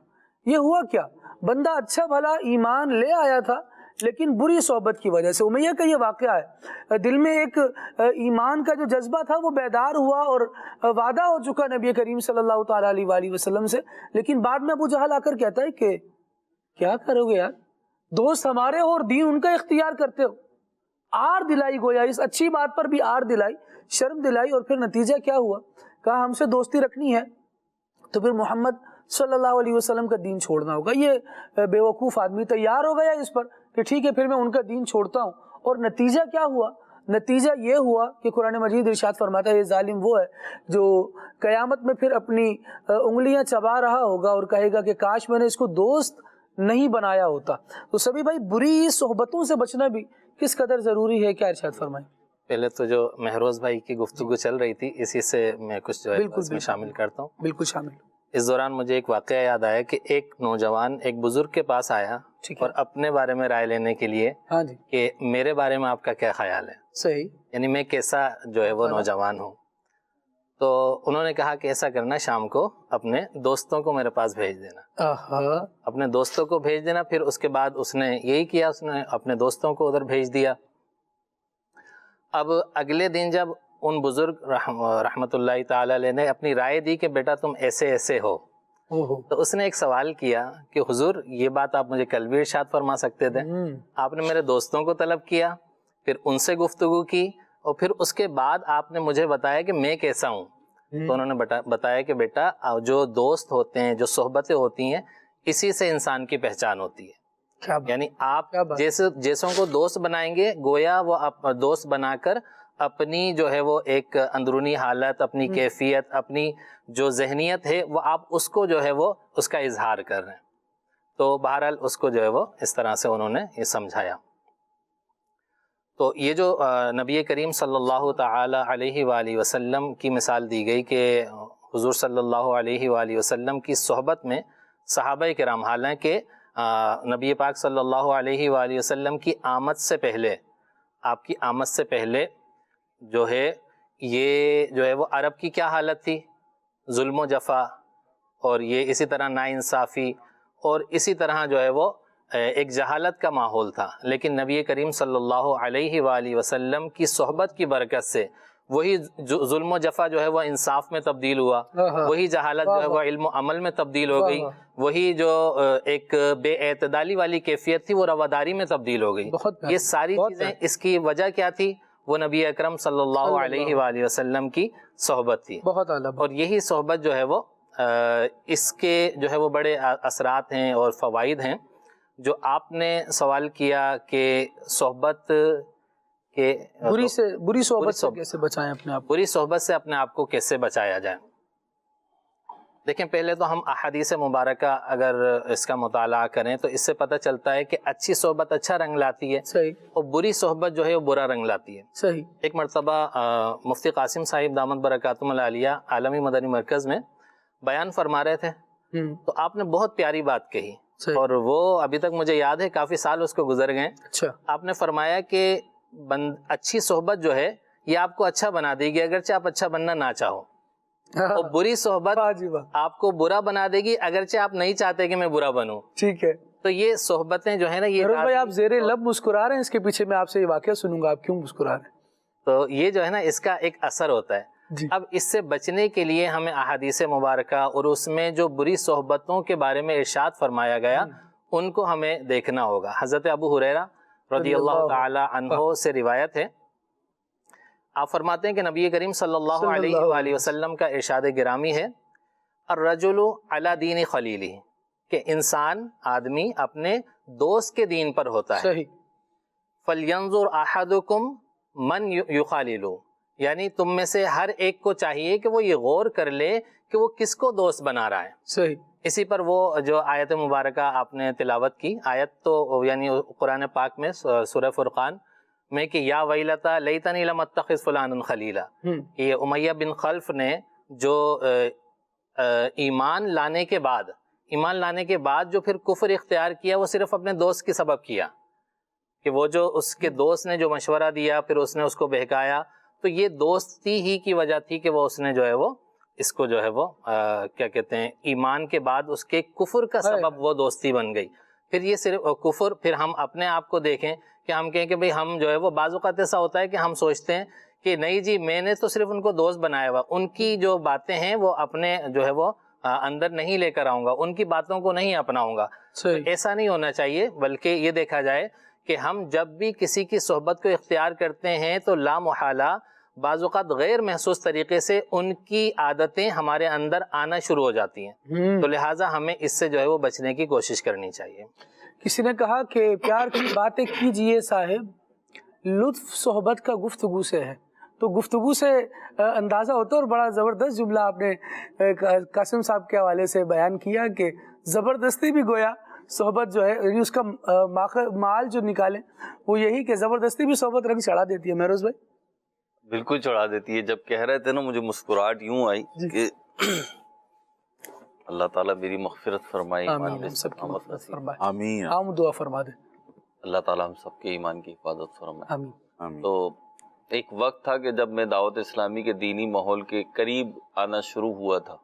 B: یہ ہوا کیا؟ بندہ اچھا بھلا ایمان لے آیا تھا لیکن بری صحبت کی وجہ سے. امیہ کا یہ واقعہ ہے, دل میں ایک ایمان کا جو جذبہ تھا وہ بیدار ہوا اور وعدہ ہو چکا نبی کریم صلی اللہ تعالیٰ علیہ وآلہ وسلم سے, لیکن بعد میں ابو جہل آ کر کہتا ہے کہ کیا کرو گے یار, دوست ہمارے ہو اور دین ان کا اختیار کرتے ہو. آر دلائی, گویا اس اچھی بات پر بھی آر دلائی, شرم دلائی, اور پھر نتیجہ کیا ہوا؟ کہا ہم سے دوستی رکھنی ہے تو پھر محمد صلی اللہ علیہ وسلم کا دین چھوڑنا ہوگا. یہ بے وقوف آدمی تیار ہو گیا اس پر کہ ٹھیک ہے پھر میں ان کا دین چھوڑتا ہوں. اور نتیجہ کیا ہوا؟ نتیجہ یہ ہوا کہ قرآن مجید ارشاد فرماتا ہے یہ ظالم وہ ہے جو قیامت میں پھر اپنی انگلیاں چبا رہا ہوگا اور کہے گا کہ کاش میں نے اس کو دوست نہیں بنایا ہوتا. تو سبھی بھائی بری صحبتوں سے بچنا بھی کس قدر ضروری ہے, کیا ارشاد فرمائیں؟
G: پہلے تو جو مہروز بھائی کی گفتگو چل رہی تھی اسی سے میں کچھ جو ہے اس میں شامل کرتا ہوں.
B: بالکل شامل.
G: اس دوران مجھے ایک واقعہ یاد آیا کہ ایک نوجوان ایک بزرگ کے پاس آیا اور اپنے بارے میں رائے لینے کے لیے
B: ہاں جی
G: کہ میرے بارے میں آپ کا کیا خیال ہے,
B: صحیح,
G: یعنی میں کیسا جو ہے وہ نوجوان ہوں. تو انہوں نے کہا کہ ایسا کرنا, شام کو اپنے دوستوں کو میرے پاس بھیج دینا. اپنے دوستوں کو بھیج دینا. پھر اس کے بعد اس نے یہی کیا, اس نے اپنے دوستوں کو ادھر بھیج دیا. اب اگلے دن جب ان بزرگ رحمت اللہ تعالی علیہ نے اپنی رائے دی کہ بیٹا تم ایسے ایسے ہو, تو اس نے ایک سوال کیا کہ حضور یہ بات آپ مجھے کل بھی ارشاد فرما سکتے تھے, آپ نے میرے دوستوں کو طلب کیا, پھر ان سے گفتگو کی, اور پھر اس کے بعد آپ نے مجھے بتایا کہ میں کیسا ہوں. تو انہوں نے بتایا کہ بیٹا جو دوست ہوتے ہیں, جو صحبتیں ہوتی ہیں, اسی سے انسان کی پہچان ہوتی ہے. یعنی آپ جیسوں کو دوست بنائیں گے, گویا وہ دوست بنا کر اپنی جو ہے وہ ایک اندرونی حالت, اپنی کیفیت, اپنی جو ذہنیت ہے وہ آپ اس کو جو ہے وہ اس کا اظہار کر رہے ہیں. تو بہرحال اس کو جو ہے وہ اس طرح سے انہوں نے یہ سمجھایا. تو یہ جو نبی کریم صلی اللہ تعالی علیہ وآلہ وسلم کی مثال دی گئی کہ حضور صلی اللہ علیہ وآلہ وسلم کی صحبت میں صحابہ کرام, حالانکہ نبی پاک صلی اللہ علیہ وآلہ وسلم کی آمد سے پہلے, آپ کی آمد سے پہلے جو ہے یہ جو ہے وہ عرب کی کیا حالت تھی, ظلم و جفا, اور یہ اسی طرح ناانصافی, اور اسی طرح جو ہے وہ ایک جہالت کا ماحول تھا. لیکن نبی کریم صلی اللہ علیہ وآلہ وسلم کی صحبت کی برکت سے وہی ظلم و جفا جو ہے وہ انصاف میں تبدیل ہوا, وہی جہالت جو ہے وہ علم و عمل میں تبدیل ہو گئی, وہی جو ایک بے اعتدالی والی کیفیت تھی وہ رواداری میں تبدیل ہو گئی. یہ ساری چیزیں اس کی وجہ کیا تھی؟ وہ نبی اکرم صلی اللہ علیہ وآلہ وسلم کی صحبت تھی. اور یہی صحبت جو ہے وہ اس کے جو ہے وہ بڑے اثرات ہیں اور فوائد ہیں. جو آپ نے سوال کیا کہ صحبت کے
B: بری صحبت سے کیسے بچائیں اپنے آپ,
G: بری صحبت سے اپنے آپ کو کیسے بچایا جائے. دیکھیں پہلے تو ہم احادیث مبارکہ اگر اس کا مطالعہ کریں تو اس سے پتہ چلتا ہے کہ اچھی صحبت اچھا رنگ لاتی ہے,
B: صحیح,
G: اور بری صحبت جو ہے وہ برا رنگ لاتی ہے.
B: صحیح.
G: ایک مرتبہ مفتی قاسم صاحب دامت برکاتہم العالیہ عالمی مدنی مرکز میں بیان فرما رہے تھے, تو آپ نے بہت پیاری بات کہی, اور وہ ابھی تک مجھے یاد ہے, کافی سال اس کو گزر گئے.
B: اچھا.
G: آپ نے فرمایا کہ اچھی صحبت جو ہے یہ آپ کو اچھا بنا دے گی اگرچہ آپ اچھا بننا نہ چاہو, اور بری صحبت آپ کو برا بنا دے گی اگرچہ آپ نہیں چاہتے کہ میں برا بنوں.
B: ٹھیک ہے.
G: تو یہ صحبتیں جو ہے نا, یہ
B: بھائی آپ زیر لب مسکرا رہے ہیں, اس کے پیچھے میں آپ سے یہ واقعہ سنوں گا, آپ کیوں مسکرا رہے ہیں؟
G: تو یہ جو ہے نا اس کا ایک اثر ہوتا ہے. اب اس سے بچنے کے لیے ہمیں احادیث مبارکہ اور اس میں جو بری صحبتوں کے بارے میں ارشاد فرمایا گیا ان کو ہمیں دیکھنا ہوگا. حضرت ابو ہریرہ رضی اللہ تعالی عنہ سے روایت ہے, آپ فرماتے ہیں کہ نبی کریم صلی اللہ علیہ وآلہ وسلم کا ارشاد گرامی ہے, الرجل علی دین خلیلہ, کہ انسان, آدمی اپنے دوست کے دین پر ہوتا ہے. فَلْيَنْظُرْ أَحَدُكُمْ مَنْ يُخَالِلُ, یعنی تم میں سے ہر ایک کو چاہیے کہ وہ یہ غور کر لے کہ وہ کس کو دوست بنا رہا ہے.
B: صحیح.
G: اسی پر وہ جو آیت مبارکہ آپ نے تلاوت کی, آیت تو یعنی قرآن پاک میں سورہ فرقان میں کہ یا ویلتا لیتنی لم اتخذ فلانا خلیلا, یہ امیہ بن خلف نے جو ایمان لانے کے بعد جو پھر کفر اختیار کیا وہ صرف اپنے دوست کی سبب کیا, کہ وہ جو اس کے دوست نے جو مشورہ دیا پھر اس نے اس کو بہکایا, تو یہ دوستی ہی کی وجہ تھی کہ وہ اس نے جو ہے وہ اس کو جو ہے وہ کیا کہتے ہیں ایمان کے بعد اس کے کفر کا سبب وہ دوستی بن گئی. پھر یہ صرف کفر، پھر ہم اپنے آپ کو دیکھیں کہ ہم کہیں کہ بھئی ہم جو ہے وہ بعض اوقات ایسا ہوتا ہے کہ ہم سوچتے ہیں کہ نہیں جی میں نے تو صرف ان کو دوست بنایا ہوا، ان کی جو باتیں ہیں وہ اپنے جو ہے وہ اندر نہیں لے کر آؤں گا، ان کی باتوں کو نہیں اپناؤں گا. ایسا نہیں ہونا چاہیے، بلکہ یہ دیکھا جائے کہ ہم جب بھی کسی کی صحبت کو اختیار کرتے ہیں تو لا محالہ بعض اوقات غیر محسوس طریقے سے ان کی عادتیں ہمارے اندر آنا شروع ہو جاتی ہیں. تو لہٰذا ہمیں اس سے جو ہے وہ بچنے کی کوشش کرنی چاہیے.
B: کسی نے کہا کہ پیار کی باتیں کیجئے صاحب، لطف صحبت کا گفتگو سے ہے. تو گفتگو سے اندازہ ہوتا ہے، اور بڑا زبردست جملہ آپ نے قاسم صاحب کے حوالے سے بیان کیا کہ زبردستی بھی گویا صحبت جو ہے، یعنی اس کا مال جو نکالیں وہ یہی کہ زبردستی بھی صحبت رنگ چڑھا دیتی ہے. مہروز بھائی
F: بالکل چڑھا دیتی ہے. جب کہہ رہے تھے نا مجھے مسکراہٹ یوں آئی کہ اللہ تعالیٰ میری مغفرت فرمائے،
B: آمین، ہم سب کی مغفرت فرمائے،
E: آمین،
B: عام دعا فرما دے.
F: اللہ تعالیٰ ہم سب کے ایمان کی حفاظت فرمائے.
B: آمین.
E: آمین.
F: تو ایک وقت تھا کہ جب میں دعوت اسلامی کے دینی ماحول کے قریب آنا شروع ہوا تھا،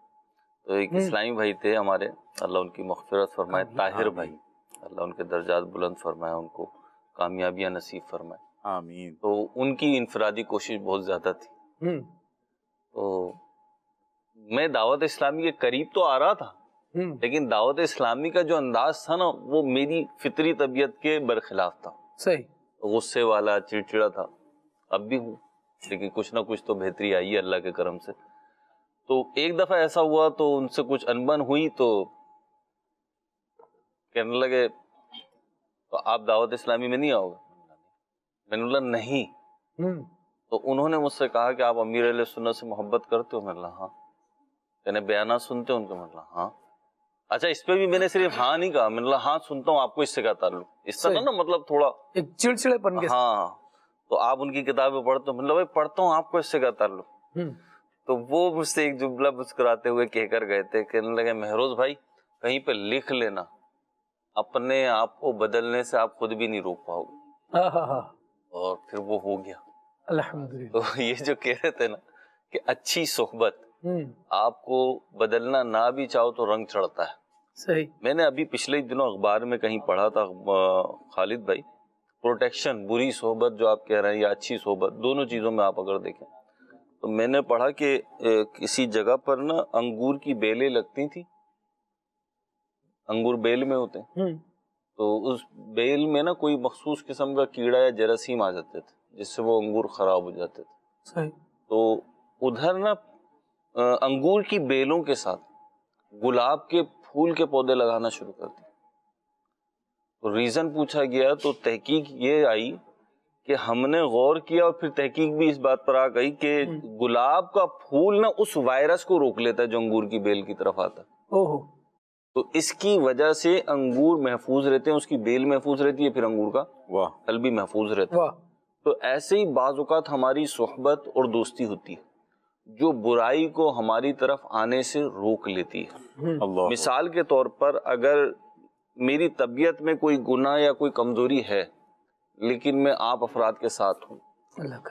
F: تو ایک اسلامی بھائی تھے ہمارے، اللہ ان کی مغفرت فرمائے، طاہر بھائی، اللہ ان کے درجات بلند فرمائے، ان کو کامیابیاں نصیب فرمائے.
E: آمین.
F: تو ان کی انفرادی کوشش بہت زیادہ تھی. تو میں دعوت اسلامی کے قریب تو آ رہا تھا، لیکن دعوت اسلامی کا جو انداز تھا نا وہ میری فطری طبیعت کے برخلاف تھا.
B: صحیح.
F: غصے والا، چڑچڑا تھا، اب بھی ہوں، لیکن کچھ نہ کچھ تو بہتری آئی ہے اللہ کے کرم سے. تو ایک دفعہ ایسا ہوا تو ان سے کچھ انبن ہوئی، تو کہنے لگے تو آپ دعوت اسلامی میں نہیں آؤ گے؟ میں نے بولا نہیں. تو انہوں نے مجھ سے کہا کہ آپ امیر اہل سنت سے محبت کرتے ہو؟ میں نے کہا ہاں. یعنی بیانات سنتے ہو ان کے؟ میں نے کہا ہاں. اچھا اس پہ بھی میں نے صرف ہاں نہیں کہا، میں نے کہا ہاں سنتا ہوں. آپ کو اس سے کیا تعلق؟ اس طرح نا مطلب تھوڑا
B: ایک چڑچڑے پن کے
F: ہاں. تو آپ ان کی کتابیں پڑھتے ہو؟ مطلب بھائی پڑھتا ہوں، آپ کو اس سے کیا تعلق؟ تو وہ مجھ سے ایک جملہ مسکراتے ہوئے کہہ کر گئے تھے، کہنے لگے مہروز بھائی کہیں پہ لکھ لینا، اپنے آپ کو بدلنے سے آپ خود بھی نہیں روک پاؤ گے. اور پھر وہ ہو گیا
B: الحمدللہ.
F: تو یہ جو کہہ رہے تھے نا کہ اچھی صحبت آپ کو بدلنا نہ بھی چاہو تو رنگ چڑھتا ہے.
B: صحیح.
F: میں نے ابھی پچھلے دنوں اخبار میں کہیں پڑھا تھا خالد بھائی، پروٹیکشن، بری صحبت جو آپ کہہ رہے ہیں یا اچھی صحبت، دونوں چیزوں میں آپ اگر دیکھیں تو میں نے پڑھا کہ کسی جگہ پر نا انگور کی بیلیں لگتی تھی، انگور بیل میں ہوتے ہیں، تو اس بیل میں نا کوئی مخصوص قسم کا کیڑا یا جراثیم آ جاتے تھے جس سے وہ انگور خراب ہو جاتے تھے.
B: صحیح.
F: تو ادھر نا انگور کی بیلوں کے ساتھ گلاب کے پھول کے پودے لگانا شروع کر دیے. تو ریزن پوچھا گیا تو تحقیق یہ آئی کہ ہم نے غور کیا اور پھر تحقیق بھی اس بات پر آ گئی کہ گلاب کا پھول نا اس وائرس کو روک لیتا ہے جو انگور کی بیل کی طرف آتا ہے. تو اس کی وجہ سے انگور محفوظ رہتے ہیں، اس کی بیل محفوظ رہتی ہے، پھر انگور کا پھل بھی محفوظ رہتا ہے. تو ایسے ہی بعض اوقات ہماری صحبت اور دوستی ہوتی ہے جو برائی کو ہماری طرف آنے سے روک لیتی ہے. مثال کے طور پر اگر میری طبیعت میں کوئی گناہ یا کوئی کمزوری ہے لیکن میں آپ افراد کے ساتھ ہوں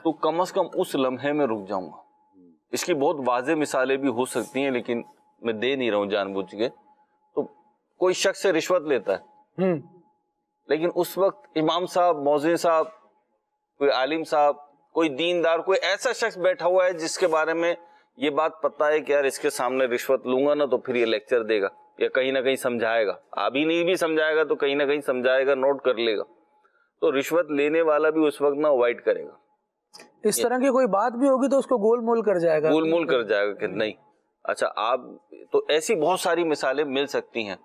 F: تو کم از کم اس لمحے میں رک جاؤں گا. اس کی بہت واضح مثالیں بھی ہو سکتی ہیں لیکن میں دے نہیں رہا ہوں جان بوجھ کے. تو کوئی شخص سے رشوت لیتا ہے لیکن اس وقت امام صاحب، مؤذن صاحب، کوئی عالم صاحب، کوئی دیندار، کوئی ایسا شخص بیٹھا ہوا ہے جس کے بارے میں یہ بات پتہ ہے کہ یار اس کے سامنے رشوت لوں گا نا تو پھر یہ لیکچر دے گا یا کہیں نہ کہیں سمجھائے گا، ابھی نہیں بھی سمجھائے گا تو کہیں نہ کہیں سمجھائے گا، نوٹ کر لے گا. تو رشوت لینے والا بھی اس وقت نہ اوائڈ کرے گا.
B: اس طرح کی کوئی بات بھی ہوگی تو اس کو گول مول کر جائے گا،
F: گول مول کر جائے گا کہ نہیں. اچھا آپ تو ایسی بہت ساری مثالیں مل سکتی ہیں.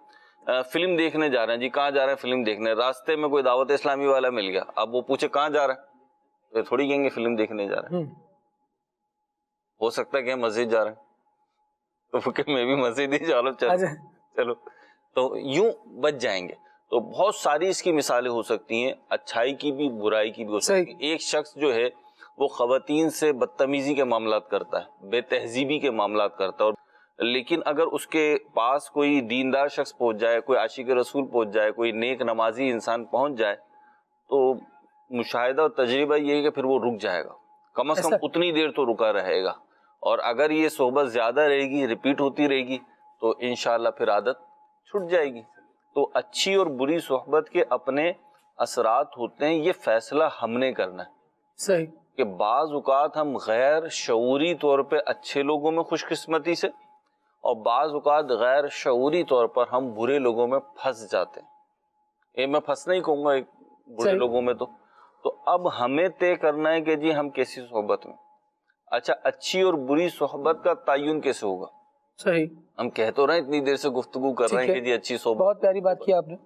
F: فلم دیکھنے جا رہے ہیں جی، کہاں جا رہے ہیں فلم دیکھنے؟ راستے میں کوئی دعوت اسلامی والا مل گیا، اب وہ پوچھے کہاں جا رہے ہیں تو تھوڑی کہیں گے فلم دیکھنے جا رہے ہیں. ہو سکتا ہے کہ مسجد جا رہے ہیں تو کہ میں بھی مسجد ہی جا رہا ہوں، چلو تو یوں بچ جائیں گے. تو بہت ساری اس کی مثالیں ہو سکتی ہیں، اچھائی کی بھی برائی کی بھی ہو سکتی ہے. ایک شخص جو ہے وہ خواتین سے بدتمیزی کے معاملات کرتا ہے، بے تہذیبی کے معاملات کرتا ہے، اور لیکن اگر اس کے پاس کوئی دیندار شخص پہنچ جائے، کوئی عاشق رسول پہنچ جائے، کوئی نیک نمازی انسان پہنچ جائے تو مشاہدہ اور تجربہ یہ ہے کہ پھر وہ رک جائے گا، کم از کم اتنی دیر تو رکا رہے گا. اور اگر یہ صحبت زیادہ رہے گی، ریپیٹ ہوتی رہے گی، تو انشاءاللہ پھر عادت چھٹ جائے گی. تو اچھی اور بری صحبت کے اپنے اثرات ہوتے ہیں، یہ فیصلہ ہم نے کرنا ہے.
B: صحیح.
F: کہ بعض اوقات ہم غیر شعوری طور پہ اچھے لوگوں میں خوش قسمتی سے، اور بعض اوقات غیر شعوری طور پر ہم برے لوگوں میں پھنس جاتے ہیں. یہ میں پھنسنا ہی کہوں گا برے لوگوں میں. تو اب ہمیں طے کرنا ہے کہ جی ہم کیسی صحبت میں. اچھا، اچھی اور بری صحبت کا تعین کیسے ہوگا؟
B: صحیح.
F: ہم کہہ تو رہے ہیں اتنی دیر سے گفتگو کر رہے ہیں کہ جی اچھی صحبت.
B: بہت پیاری بات کی آپ نے.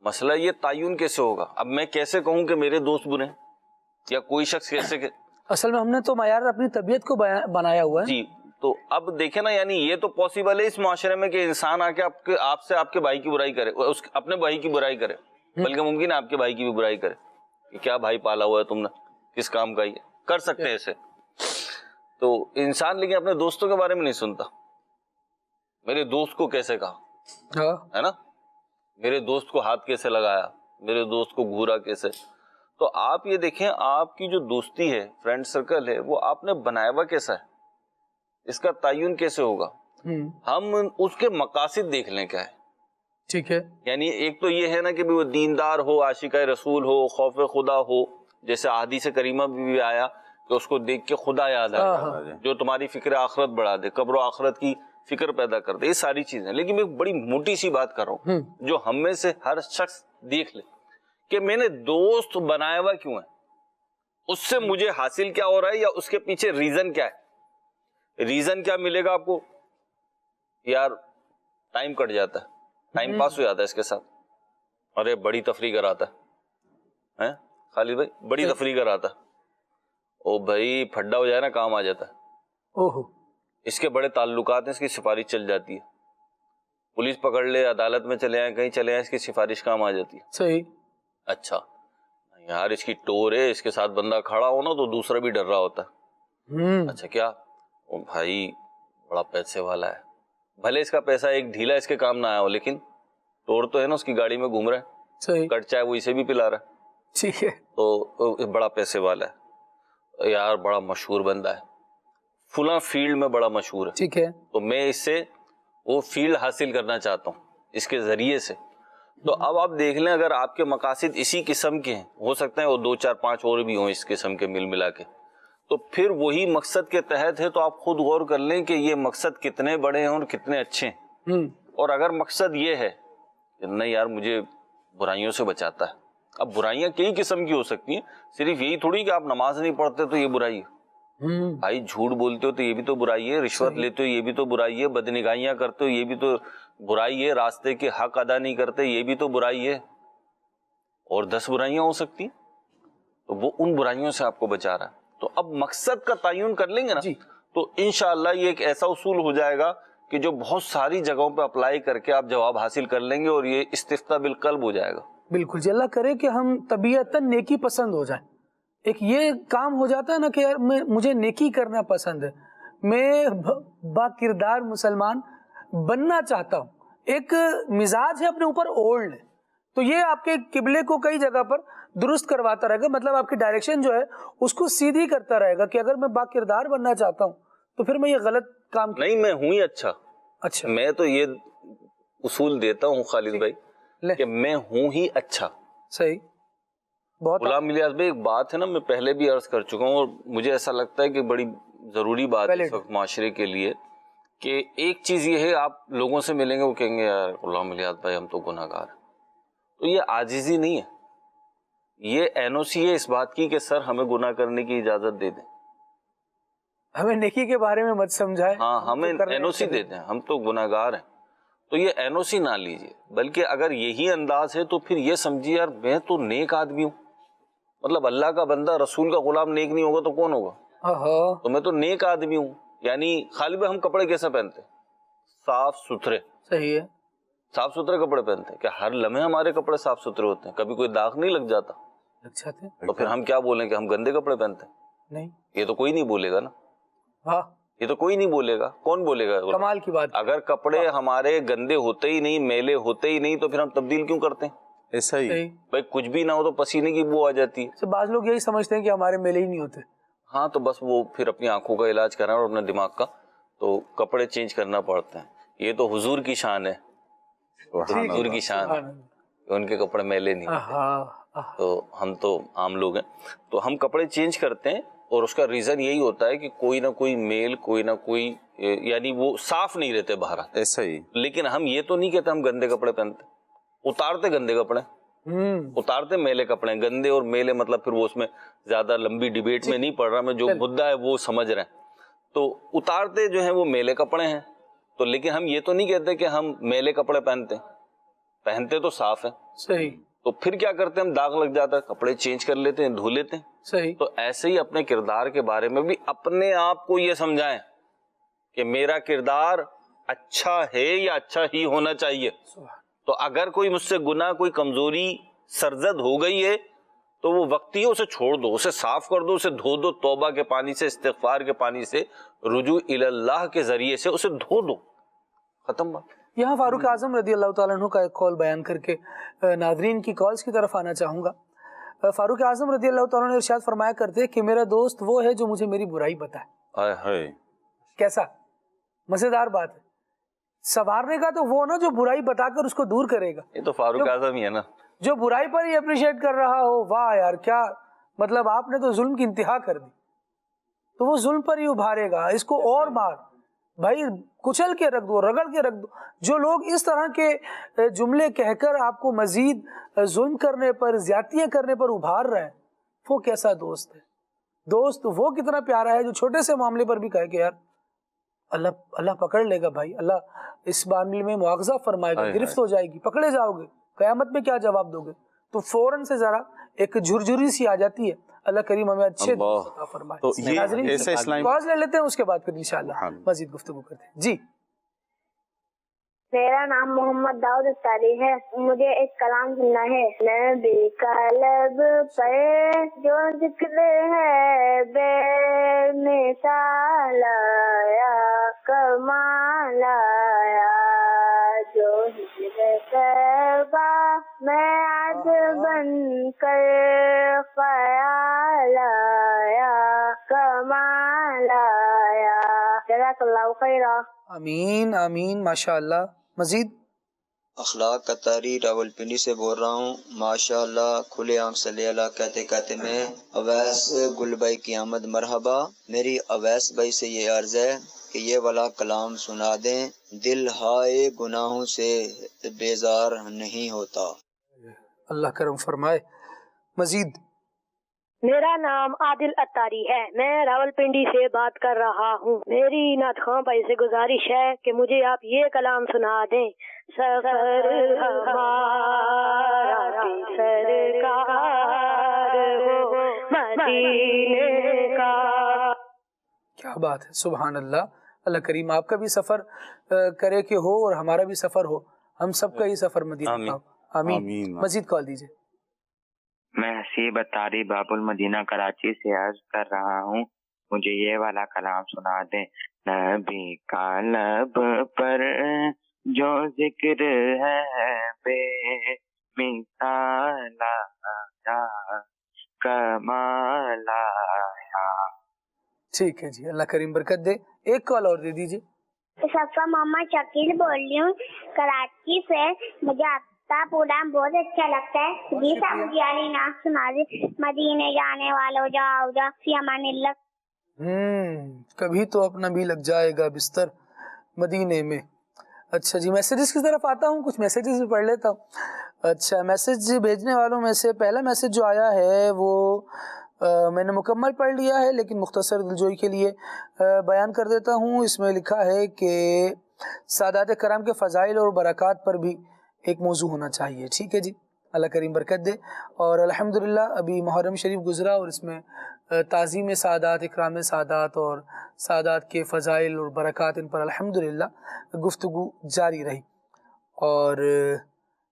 F: مسئلہ یہ تعین کیسے ہوگا؟ اب میں کیسے کہوں کہ میرے دوست برے ہیں، یا کوئی شخص کیسے کہ
B: اصل میں ہم نے تو معیار اپنی طبیعت کو بنایا ہوا ہے.
F: جی. تو اب دیکھیں نا، یعنی یہ تو پاسبل ہے اس معاشرے میں کہ انسان آ کے آپ سے آپ کے بھائی کی برائی کرے، اپنے بھائی کی برائی کرے، بلکہ ممکن ہے آپ کے بھائی کی بھی برائی کرے کہ کیا بھائی پالا ہوا ہے تم نے، کس کام کا یہ کر سکتے ہیں ایسے. تو انسان لیکن اپنے دوستوں کے بارے میں نہیں سنتا. میرے دوست کو کیسے کہا ہے نا، میرے دوست کو ہاتھ کیسے لگایا، میرے دوست کو گھورا کیسے. تو آپ یہ دیکھیں، آپ کی جو دوستی ہے، فرینڈ سرکل ہے، وہ آپ نے بنایا ہوا کیسا ہے، اس کا تعین کیسے ہوگا؟ ہم اس کے مقاصد دیکھ لیں کیا ہے.
B: ٹھیک ہے.
F: یعنی ایک تو یہ ہے نا کہ وہ دیندار ہو، عاشق رسول ہو، خوف خدا ہو، جیسے احادیث کریمہ بھی آیا کہ اس کو دیکھ کے خدا یاد آئے، جو تمہاری فکر آخرت بڑھا دے، قبر و آخرت کی فکر پیدا کر دے. یہ ساری چیزیں. لیکن میں ایک بڑی موٹی سی بات کر رہا ہوں جو ہم میں سے ہر شخص دیکھ لے کہ میں نے دوست بنایا ہوا کیوں ہے، اس سے مجھے حاصل کیا ہو رہا ہے، یا اس کے پیچھے ریزن کیا ہے. ریزن کیا ملے گا آپ کو؟ یار ٹائم کٹ جاتا ہے، ٹائم پاس ہو جاتا ہے اس کے ساتھ. ارے بڑی تفریح کراتا ہے خالد بھائی، بڑی تفریح کراتا ہے. او بھائی پھڈا ہو جائے نا کام آ جاتا ہے. اوہو، اس کے بڑے تعلقات ہیں، اس کی سفارش چل جاتی ہے. پولیس پکڑ لے، عدالت میں چلے آئے، کہیں چلے آئے، اس کی سفارش کام آ جاتی ہے.
B: صحیح.
F: اچھا یار اس کی ٹور ہے، اس کے ساتھ بندہ کھڑا ہو نا تو دوسرا بھی ڈر رہا ہوتا ہے. اچھا کیا؟ او بھائی بڑا پیسے والا ہے، بھلے اس کا پیسہ ایک ڈھیلا اس کے کام نہ آیا ہو، لیکن ٹور تو ہے نا، اس کی گاڑی میں گھوم رہا ہے. صحیح. کٹ چائے وہ اسے بھی پلا رہا ہے. ٹھیک ہے. تو بڑا پیسے والا ہے یار، بڑا مشہور بندہ ہے، فلاں فیلڈ میں بڑا مشہور ہے. ٹھیک ہے. تو میں اس سے وہ فیلڈ حاصل کرنا چاہتا ہوں اس کے ذریعے سے. تو اب آپ دیکھ لیں، اگر آپ کے مقاصد اسی قسم کے ہیں، ہو سکتا ہے وہ 2 4 5 اور بھی ہوں اس قسم کے مل ملا کے، تو پھر وہی مقصد کے تحت ہے. تو آپ خود غور کر لیں کہ یہ مقصد کتنے بڑے ہیں اور کتنے اچھے ہیں. اور اگر مقصد یہ ہے کہ نہیں یار مجھے برائیوں سے بچاتا ہے. اب برائیاں کئی قسم کی ہو سکتی ہیں، صرف یہی تھوڑی کہ آپ نماز نہیں پڑھتے تو یہ برائی ہے. بھائی جھوٹ بولتے ہو تو یہ بھی تو برائی ہے، رشوت لیتے ہو یہ بھی تو برائی ہے، بدنگاہیاں کرتے ہو یہ بھی تو برائی ہے، راستے کے حق ادا نہیں کرتے یہ بھی تو برائی ہے، اور 10 برائیاں ہو سکتی ہیں. تو وہ ان برائیوں سے آپ کو بچا رہا ہے. تو اب مقصد کا تعین کر لیں گے نا، تو انشاءاللہ یہ ایک ایسا اصول ہو جائے گا کہ جو بہت ساری جگہوں پہ اپلائی کر کے آپ جواب حاصل کر لیں گے، اور یہ استفتاء بالقلب ہو جائے گا. بالکل
B: جی. اللہ کرے کہ ہم طبیعتاً نیکی پسند ہو جائیں. ایک یہ کام ہو جاتا ہے نا کہ یار مجھے نیکی کرنا پسند ہے، میں با کردار مسلمان بننا چاہتا ہوں. ایک مزاج ہے اپنے اوپر اولڈ ہے، تو یہ آپ کے قبلے کو کئی جگہ پر درست کرواتا رہے گا. مطلب آپ کی ڈائریکشن جو ہے اس کو سیدھی کرتا رہے گا کہ اگر میں با کردار بننا چاہتا ہوں تو پھر میں یہ غلط کام
F: نہیں، میں ہوں ہی اچھا. میں تو یہ اصول دیتا ہوں خالد بھائی کہ میں ہوں ہی اچھا. صحیح. غلام الیاس بھائی ایک بات ہے نا، میں پہلے بھی عرض کر چکا ہوں، اور مجھے ایسا لگتا ہے کہ بڑی ضروری بات ہے اس وقت معاشرے کے لیے، کہ ایک چیز یہ ہے، آپ لوگوں سے ملیں گے وہ کہیں گے یار غلام الیاس بھائی ہم تو گناہ گار ہیں. تو یہ عاجزی نہیں ہے، یہ NOC ہے اس بات کی کہ سر ہمیں گناہ کرنے کی اجازت دے دیں،
B: ہمیں نیکی کے بارے میں مت سمجھائیں.
F: ہاں ہمیں NOC دے دیں، ہم تو گناہ گار ہیں. تو یہ NOC نہ لیجیے، بلکہ اگر یہی انداز ہے تو پھر یہ سمجھیے یار میں تو نیک آدمی ہوں. مطلب اللہ کا بندہ رسول کا غلام نیک نہیں ہوگا تو کون ہوگا؟ تو میں تو نیک آدمی ہوں. یعنی خالد بھائی ہم کپڑے کیسے پہنتے ہیں؟ صاف ستھرے. صحیح ہے. صاف ستھرے کپڑے پہنتے ہیں. کیا ہر لمحے ہمارے کپڑے صاف ستھرے ہوتے ہیں؟ کبھی کوئی داغ نہیں لگ جاتا؟ لگ جاتے. تو پھر ہم کیا بولیں کہ ہم گندے کپڑے پہنتے ہیں؟ نہیں، یہ تو کوئی نہیں بولے گا نا. ہاں یہ تو کوئی نہیں بولے گا. کون بولے گا؟ کمال کی بات. اگر کپڑے ہمارے گندے ہوتے ہی نہیں، میلے ہوتے ہی نہیں، تو پھر ہم تبدیل کیوں کرتے ہیں؟ ایسا ہی بھائی، کچھ بھی نہ ہو تو پسینے کی بو آ جاتی ہے.
B: بعض لوگ یہی سمجھتے ہیں کہ ہمارے میلے ہی نہیں ہوتے،
F: ہاں تو بس وہ پھر اپنی آنکھوں کا علاج کرنا اور اپنے دماغ کا، تو کپڑے چینج کرنا پڑتے ہیں. یہ تو حضور کی شان ہے، حضور کی شان ہے، ان کے کپڑے میلے نہیں ہوتے. تو ہم تو عام لوگ ہیں، تو ہم کپڑے چینج کرتے ہیں، اور اس کا ریزن یہی ہوتا ہے کہ کوئی نہ کوئی میل، کوئی نہ کوئی، یعنی وہ صاف نہیں رہتے باہر.
E: ایسا ہی.
F: لیکن ہم یہ تو نہیں کہتے ہم گندے کپڑے پہنتے، اتارتے گندے کپڑے، اتارتے میلے کپڑے. گندے اور میلے مطلب پھر وہ اس میں زیادہ لمبی ڈیبیٹ میں نہیں پڑ رہا میں، جو مدعا ہے وہ سمجھ رہے ہیں. تو اتارتے جو ہیں وہ میلے کپڑے ہیں. تو لیکن ہم یہ تو نہیں کہتے کہ ہم میلے کپڑے پہنتے تو صاف ہیں.
B: صحیح.
F: تو پھر کیا کرتے ہیں ہم، داغ لگ جاتا ہے، کپڑے چینج کر لیتے ہیں، دھو لیتے ہیں.
B: صحیح.
F: تو ایسے ہی اپنے کردار کے بارے میں بھی اپنے آپ کو یہ سمجھائیں کہ میرا کردار اچھا ہے یا اچھا ہی ہونا چاہیے. تو اگر کوئی مجھ سے گناہ، کوئی کمزوری سرزد ہو گئی ہے تو وہ وقتی ہے، اسے چھوڑ دو، اسے صاف کر دو، اسے دھو دو، توبہ کے پانی سے، استغفار کے پانی سے، رجوع اللہ کے ذریعے سے اسے دھو دو، ختم بات.
B: یہاں فاروق اعظم رضی اللہ تعالیٰ عنہ کا ایک قول بیان کر کے ناظرین کی کالز کی طرف آنا چاہوں گا. فاروق اعظم رضی اللہ تعالیٰ عنہ ارشاد فرمایا کرتے کہ میرا دوست وہ ہے جو مجھے میری برائی بتائے. کیسا مزیدار بات ہے. سنوارنے کا تو وہ نا جو برائی بتا کر اس کو دور کرے گا.
F: یہ تو فاروق اعظم ہی ہے نا، جو
B: برائی پر ہی اپریشیٹ کر رہا ہو. واہ یار، کیا مطلب، آپ نے تو ظلم کی انتہا کر دی. تو وہ ظلم پر ہی ابھارے گا. اس کو اور مار بھائی، کچل کے رکھ دو، رگڑ کے رکھ دو. جو لوگ اس طرح کے جملے کہہ کر آپ کو مزید ظلم کرنے پر، زیادتیاں کرنے پر ابھار رہے ہیں، وہ کیسا دوست ہے؟ دوست وہ کتنا پیارا ہے جو چھوٹے سے معاملے پر بھی کہے کہ یار اللہ پکڑ لے گا بھائی، اللہ اس معاملے میں مواخذہ فرمائے گا، گرفت ہو جائے گی، پکڑے جاؤ گے، قیامت میں کیا جواب دو گے؟ تو فوراً سے ذرا ایک جھرجھری سی آ جاتی ہے. اللہ کریم ہمیں اچھے دوست عطا فرمائے.
E: تو یہ ایسا اسلام
B: پاز لے لیتے ہیں، اس کے بعد پھر انشاءاللہ مزید گفتگو کرتے ہیں. جی.
H: میرا نام محمد داؤد اتاری ہے. مجھے ایک کلام سننا ہے. نبی کا لب پر جو ذکر ہے بے مثال آیا، کمال آیا، جو ذکر کربا میں آج بن کر خیال آیا، کمال آیا. جزاک اللہ خیرہ.
B: آمین آمین. ماشاء اللہ. مزید.
I: اخلاق قطاری راولپنڈی سے بول رہا ہوں. ماشاء اللہ، کھلے آنکھ صلی اللہ کہتے کہتے میں اویس گل بھائی کی آمد مرحبا. میری اویس بھائی سے یہ عرض ہے کہ یہ والا کلام سنا دیں. دل ہائے گناہوں سے بیزار نہیں ہوتا.
B: اللہ کرم فرمائے. مزید.
H: میرا نام عادل اتاری ہے. میں راولپنڈی سے بات کر رہا ہوں. میری نعت خواں بھائی سے گزارش ہے کہ مجھے آپ یہ کلام سنا دیں. سفر ہمارا سرکار ہو مدینے کا.
B: کیا بات ہے، سبحان اللہ. اللہ کریم آپ کا بھی سفر کرے کہ ہو اور ہمارا بھی سفر ہو، ہم سب کا ہی سفر مدینہ کا. آمین. مزید کال دیجیے.
J: میں حسیب اتاری باب المدینہ کراچی سے عرض کر رہا ہوں. مجھے یہ والا کلام سنا دیں. نبی کا لب پر جو ذکر ہے بے مثال آیا، کمال آیا.
B: ٹھیک ہے جی، اللہ کریم برکت دے. ایک کال اور دے دیجیے.
H: صفا محمد شکیل بول رہی ہوں کراچی سے. مجھے آپ کا پروگرام بہت اچھا لگتا ہے. جی صاحب مجھے علی نعت سنا دے. مدینے جانے والوں جاؤ جا فی امان اللہ.
B: کبھی تو اپنا بھی لگ جائے گا بستر مدینے میں. اچھا جی، میسیجز کی طرف آتا ہوں. کچھ میسیجز بھی پڑھ لیتا ہوں. اچھا، میسیج بھیجنے والوں میں سے پہلا میسیج جو آیا ہے وہ میں نے مکمل پڑھ لیا ہے، لیکن مختصر دلجوئی کے لیے بیان کر دیتا ہوں. اس میں لکھا ہے کہ سادات کرام کے فضائل اور برکات پر بھی ایک موضوع ہونا چاہیے. ٹھیک ہے جی، اللہ کریم برکت دے. اور الحمدللہ ابھی محرم شریف گزرا اور اس میں تعظیم سادات، اکرام سادات اور سادات کے فضائل اور برکات، ان پر الحمدللہ گفتگو جاری رہی اور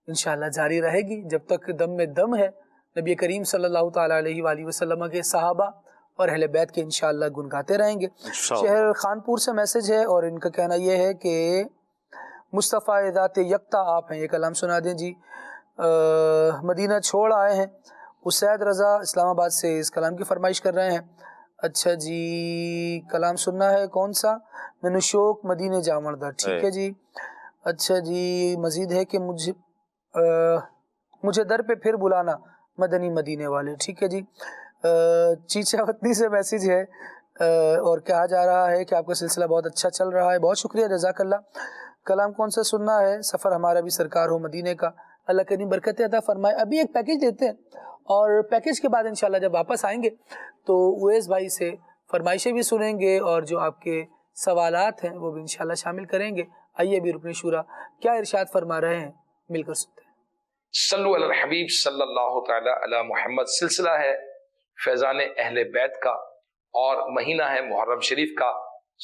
B: انشاءاللہ جاری رہے گی جب تک دم میں دم ہے. نبی کریم صلی اللہ تعالیٰ علیہ وآلہ وسلم کے صحابہ اور اہل بیت کے انشاءاللہ گن گاتے رہیں گے. شہر خانپور سے میسج ہے اور ان کا کہنا یہ ہے کہ مصطفیٰ ذات یکتا آپ ہیں، یہ کلام سنا دیں جی. مدینہ چھوڑ آئے ہیں. اسید رضا اسلام آباد سے اس کلام کی فرمائش کر رہے ہیں. اچھا جی، کلام سننا ہے کون سا؟ مینو شوق مدینے جامردہ، ٹھیک ہے جی۔ اچھا جی، مزید ہے کہ مجھے در پہ پھر بلانا مدنی مدینے والے، ٹھیک ہے جی۔ چیچا وطنی سے میسیج ہے اور کہا جا رہا ہے کہ آپ کا سلسلہ بہت اچھا چل رہا ہے، بہت شکریہ، جزاک اللہ۔ کلام کون سا سننا ہے؟ سفر ہمارا بھی سرکار ہو مدینے کا، اللہ کریم برکت عطا فرمائے۔ ابھی ایک پیکیج دیتے ہیں اور پیکیج کے بعد انشاءاللہ جب واپس آئیں گے تو اویس بھائی سے فرمائشیں بھی سنیں گے اور جو آپ کے سوالات ہیں وہ بھی انشاءاللہ شامل کریں گے۔ آئیے ابھی رکن شورا کیا ارشاد فرما رہے ہیں مل کر سنتے ہیں۔
K: صلو علی الحبیب صلی اللہ تعالی علی محمد۔ سلسلہ ہے فیضان اہل بیت کا اور مہینہ ہے محرم شریف کا۔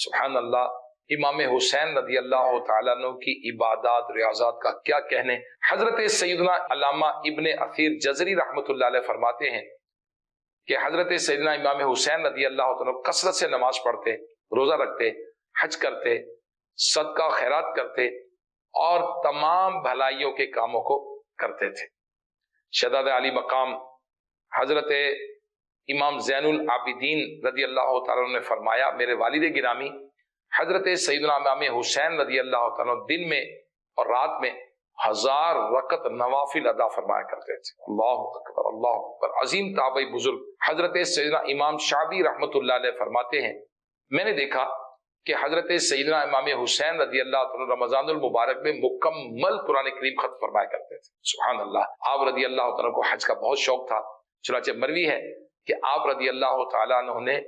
K: سبحان اللہ، امام حسین رضی اللہ تعالیٰ عنہ کی عبادات ریاضات کا کیا کہنے۔ حضرت سیدنا علامہ ابن اثیر جزری رحمۃ اللہ علیہ فرماتے ہیں کہ حضرت سیدنا امام حسین رضی اللہ تعالیٰ کثرت سے نماز پڑھتے، روزہ رکھتے، حج کرتے، صدقہ خیرات کرتے اور تمام بھلائیوں کے کاموں کو کرتے تھے۔ شہزاد علی مقام حضرت امام زین العابدین رضی اللہ تعالیٰ نے فرمایا، میرے والد گرامی حضرت سیدنا امام حسین رضی اللہ تعالیٰ دن میں اور رات میں 1000 رکعت نوافل ادا فرمایا کرتے تھے۔ اللہ اکبر، اللہ اکبر۔ عظیم تابعی بزرگ حضرت سیدنا امام شعبی رحمۃ اللہ علیہ فرماتے ہیں، میں نے دیکھا کہ حضرت سیدنا امام حسین رضی اللہ تعالیٰ رمضان المبارک میں مکمل قرآن کریم ختم فرمایا کرتے تھے۔ سبحان اللہ۔ آپ رضی اللہ تعالیٰ کو حج کا بہت شوق تھا، چنانچہ مروی ہے کہ آپ رضی اللہ تعالیٰ عنہ نے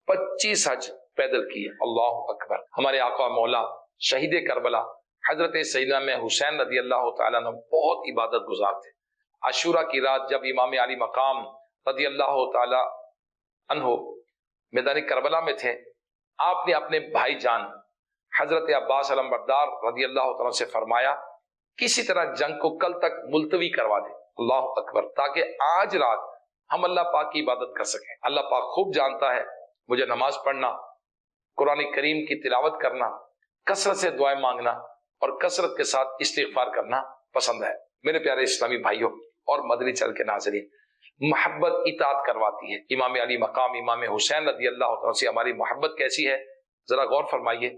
K: 25 حج پیدل کیے۔ اللہ اکبر۔ ہمارے آقا مولا شہید کربلا حضرت سیدنا حسین رضی اللہ تعالیٰ عنہ بہت عبادت گزار تھے۔ عاشورہ کی رات جب امام علی مقام رضی اللہ تعالیٰ عنہ میدان کربلا میں تھے، آپ نے اپنے بھائی جان حضرت عباس علمبردار رضی اللہ تعالیٰ سے فرمایا کسی طرح جنگ کو کل تک ملتوی کروا دیں۔ اللہ اکبر، تاکہ آج رات ہم اللہ پاک کی عبادت کر سکیں۔ اللہ پاک خوب جانتا ہے مجھے نماز پڑھنا، قرآن کریم کی تلاوت کرنا، کثرت سے دعائیں مانگنا اور کثرت کے ساتھ استغفار کرنا پسند ہے۔ میرے پیارے اسلامی بھائیوں اور مدنی چل کے ناظرین، محبت اطاعت کرواتی ہے۔ امام علی مقام امام حسین رضی اللہ عنہ سے ہماری محبت کیسی ہے، ذرا غور فرمائیے۔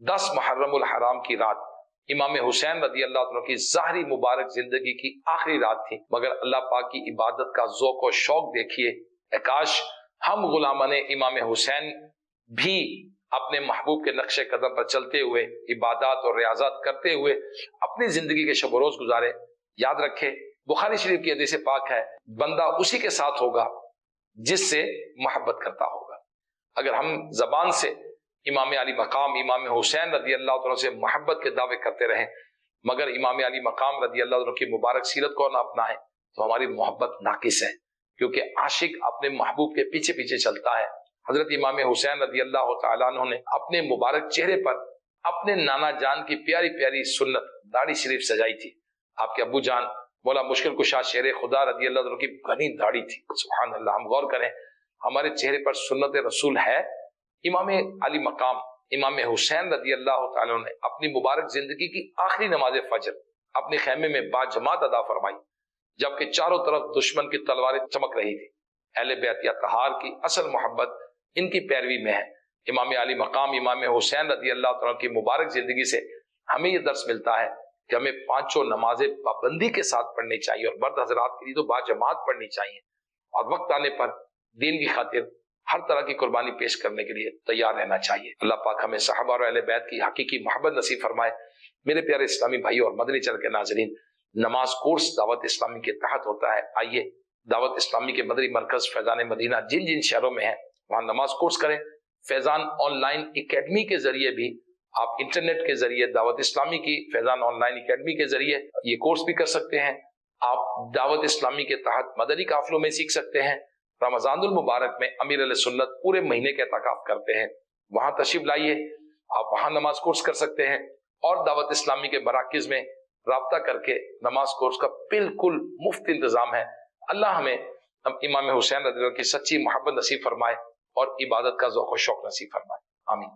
K: 10 محرم الحرام کی رات امام حسین رضی اللہ عنہ کی ظاہری مبارک زندگی کی آخری رات تھی، مگر اللہ پاک کی عبادت کا ذوق و شوق دیکھیے۔ اے کاش ہم غلامان امام حسین بھی اپنے محبوب کے نقش قدم پر چلتے ہوئے عبادات اور ریاضات کرتے ہوئے اپنی زندگی کے شب و روز گزارے۔ یاد رکھے، بخاری شریف کی حدیث پاک ہے، بندہ اسی کے ساتھ ہوگا جس سے محبت کرتا ہوگا۔ اگر ہم زبان سے امام علی مقام امام حسین رضی اللہ عنہ سے محبت کے دعوے کرتے رہیں مگر امام علی مقام رضی اللہ عنہ کی مبارک سیرت کو نہ اپنائیں تو ہماری محبت ناقص ہے، کیونکہ عاشق اپنے محبوب کے پیچھے پیچھے چلتا ہے۔ حضرت امام حسین رضی اللہ تعالیٰ عنہ نے اپنے مبارک چہرے پر اپنے نانا جان کی پیاری پیاری سنت داڑھی شریف سجائی تھی۔ آپ کے ابو جان مولا مشکل کشا شیر خدا رضی اللہ عنہ کی گھنی داڑھی تھی۔ سبحان اللہ۔ ہم غور کریں، ہمارے چہرے پر سنت رسول ہے۔ امام علی مقام امام حسین رضی اللہ تعالیٰ نے اپنی مبارک زندگی کی آخری نماز فجر اپنے خیمے میں باجماعت ادا فرمائی، جبکہ چاروں طرف دشمن کی تلواریں چمک رہی تھی۔ اہل بیت یا طہار کی اصل محبت ان کی پیروی میں ہے۔ امام علی مقام امام حسین رضی اللہ تعالیٰ کی مبارک زندگی سے ہمیں یہ درس ملتا ہے کہ ہمیں 5 نمازیں پابندی کے ساتھ پڑھنی چاہیے، اور مرد حضرات کے لیے تو باجماعت پڑھنی چاہیے، اور وقت آنے پر دین کی خاطر ہر طرح کی قربانی پیش کرنے کے لیے تیار رہنا چاہیے۔ اللہ پاک ہمیں صحابہ اور اہل بیت کی حقیقی محبت نصیب فرمائے۔ میرے پیارے اسلامی بھائیوں اور مدنی چینل کے ناظرین، نماز کورس دعوت اسلامی کے تحت ہوتا ہے۔ آئیے دعوت اسلامی کے مدنی مرکز فیضان مدینہ جن جن شہروں میں ہیں وہاں نماز کورس کریں۔ فیضان آن لائن اکیڈمی کے ذریعے بھی آپ انٹرنیٹ کے ذریعے دعوت اسلامی کی فیضان آن لائن اکیڈمی کے ذریعے یہ کورس بھی کر سکتے ہیں۔ آپ دعوت اسلامی کے تحت مدنی قافلوں میں سیکھ سکتے ہیں۔ رمضان المبارک میں امیر علیہ سنت پورے مہینے کے اعتکاف کرتے ہیں، وہاں تشریف لائیے، آپ وہاں نماز کورس کر سکتے ہیں، اور دعوت اسلامی کے مراکز میں رابطہ کر کے نماز کورس کا بالکل مفت انتظام ہے۔ اللہ ہمیں امام حسین رضی اللہ عنہ کی سچی محبت نصیب فرمائے اور عبادت کا ذوق و شوق نصیب فرمائے، آمین۔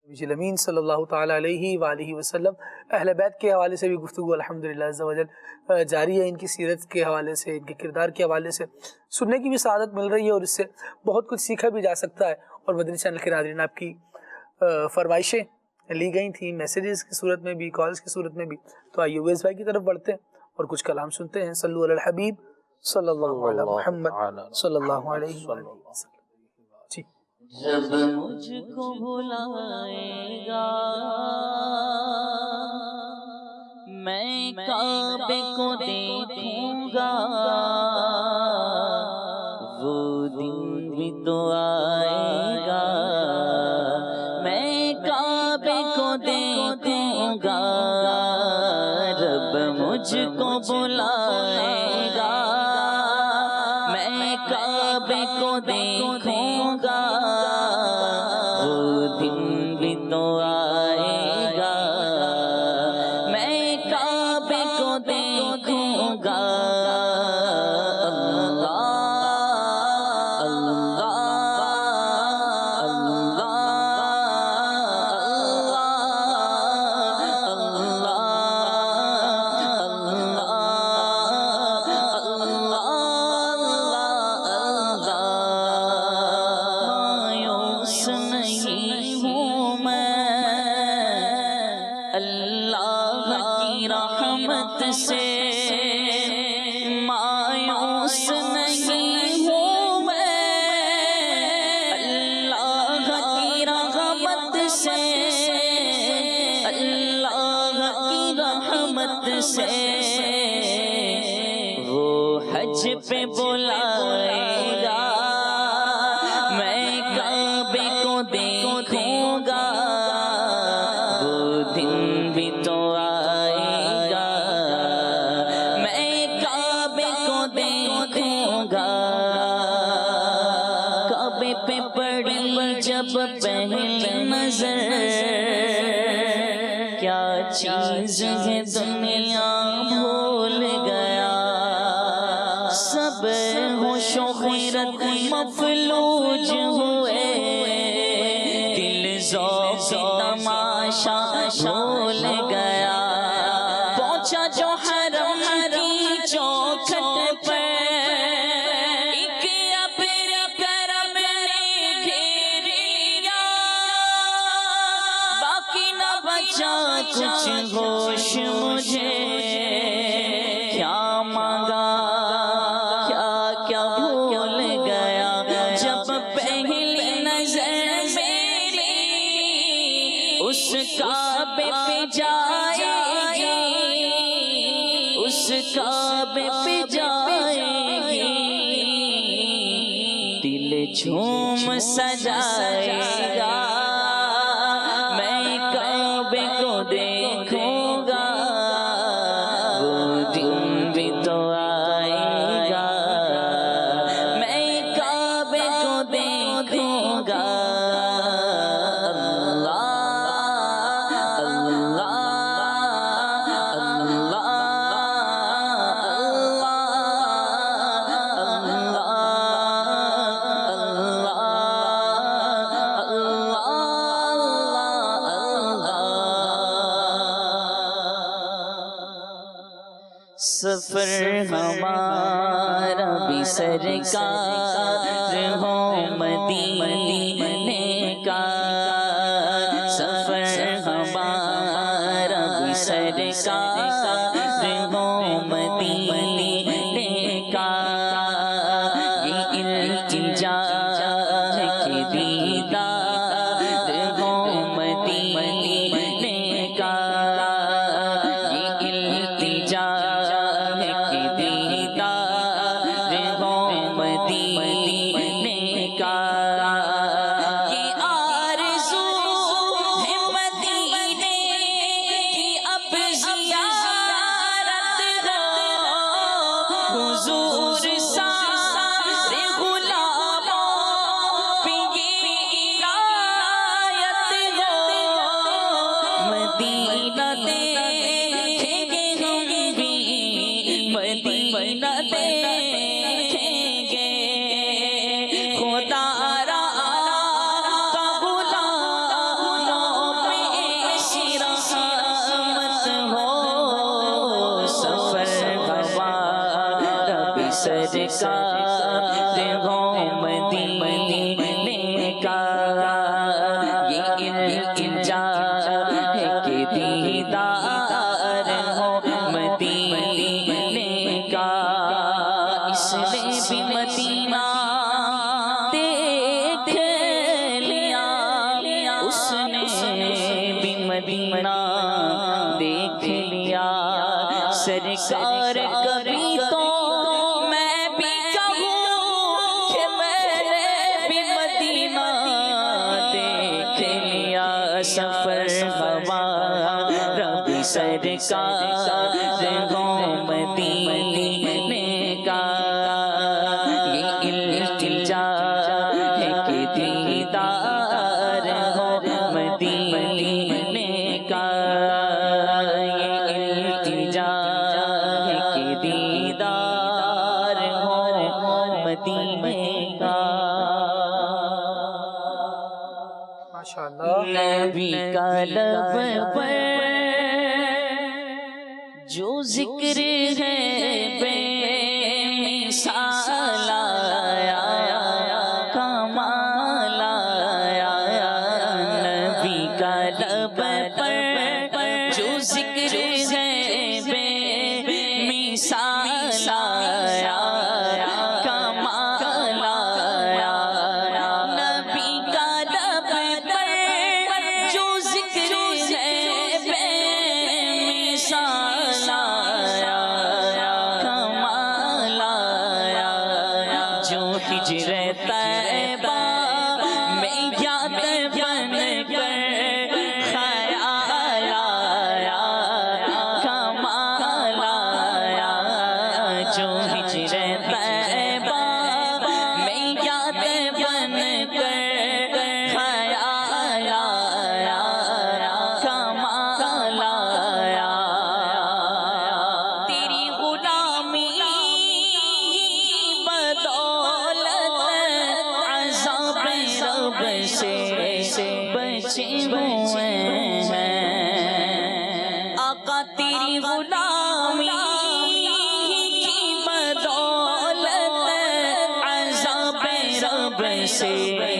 B: امین صلی اللہ تعالیٰ علیہ وآلہ وسلم. اہل بیت کے حوالے سے بھی گفتگو الحمدللہ عز و جل جاری ہے. ان کی سیرت کے حوالے سے، ان کے کردار کے حوالے سے سننے کی بھی سعادت مل رہی ہے، اور اس سے بہت کچھ سیکھا بھی جا سکتا ہے. اور مدنی چینل کے ناظرین، آپ کی فرمائشیں لی گئی تھیں میسیجز کی صورت میں بھی، کالز کی صورت میں بھی. تو آئیے اویس بھائی کی طرف بڑھتے ہیں اور کچھ کلام سنتے ہیں. صلو علی الحبیب صلی اللہ علیہ محمد صلی اللہ علیہ وسلم. جی.
D: جب مجھ کو بلائے گا میں کعبے کو دیکھوں گا، وہ دن بھی تو آئے گا میں کعبے کو دیکھوں گا. رب مجھ کو بلائے گا میں کعبے کو دیکھوں گا، وہ دن بھی تو آئے گا میں کعبے کو دیکھوں گا. پہ بلائے گا میں کعبے کو دیکھوں گا، وہ دن بھی تو آئے گا میں کعبے کو دیکھوں گا. کعبے پہ پڑی جب پہلی نظر، کیا چیز ہے دنیا بھول گیا، سب ہوش و خیرت مفلوج ہوئے، دل ذوق تماشا بھول گیا. پہنچا جو حرم کی چوکھٹ پر، ایک ابر کرم نے گھیر لیا، باقی نہ بچا کچھ ہوش مجھے. کیا مانگا کیا بھول گیا، جب پہلی نظر میری اس کعبے پہ جائے گی، اس کعبے پہ جائے گی، دل جھوم سجائے گا میں کعبے کو دیکھوں گا، وہ دن بھی تو آئے گا میں کعبے کو دیکھوں گا. سفر ہمارا بھی سرکار ہو مدینے کا، سفر ہمارا بھی سرکار ہو مدینے کا. یہ التجا ہے کہ دیدار ہو مدینے کا، یہ التجا مدینے کا. سرکار ہو مدینے کا، یہ التجا ہے کہ دیدار ہو مدینے کا، اس نے بھی مدینہ دیکھ لیا، اس نے بھی مدینہ دیکھ لیا، سرکار کبھی تو میں بھی کہوں کہ میں نے بھی مدینہ دیکھ لیا، سفر ہمارا بھی سرکار ہو مدینے کا، یہ التجا ہے کہ دیدار ہو مدینے کا، یہ التجا ہے کہ دیدار ہو مدینے کا۔
B: ماشاءاللہ،
D: نبی کا لب پر جو ذکر ہے بے مثال آیا، کمال آیا، نبی کا لب پر جو ذکر ہے بے مثال آیا، کمال آیا، نبی کا لب پر جو ذکر ہے بے مثال آیا، کمال آیا، جو ہجر طیبہ میں یاد بن کر خیال آیا، کمال آیا، جو ہجر طیبہ میں یاد بن کر خیال آیا، کمال آیا، تیری غلامی کی بدولت عذاب رب سے بچے ہوئے ہیں، آقا تیری غلامی کی بدولت عذاب رب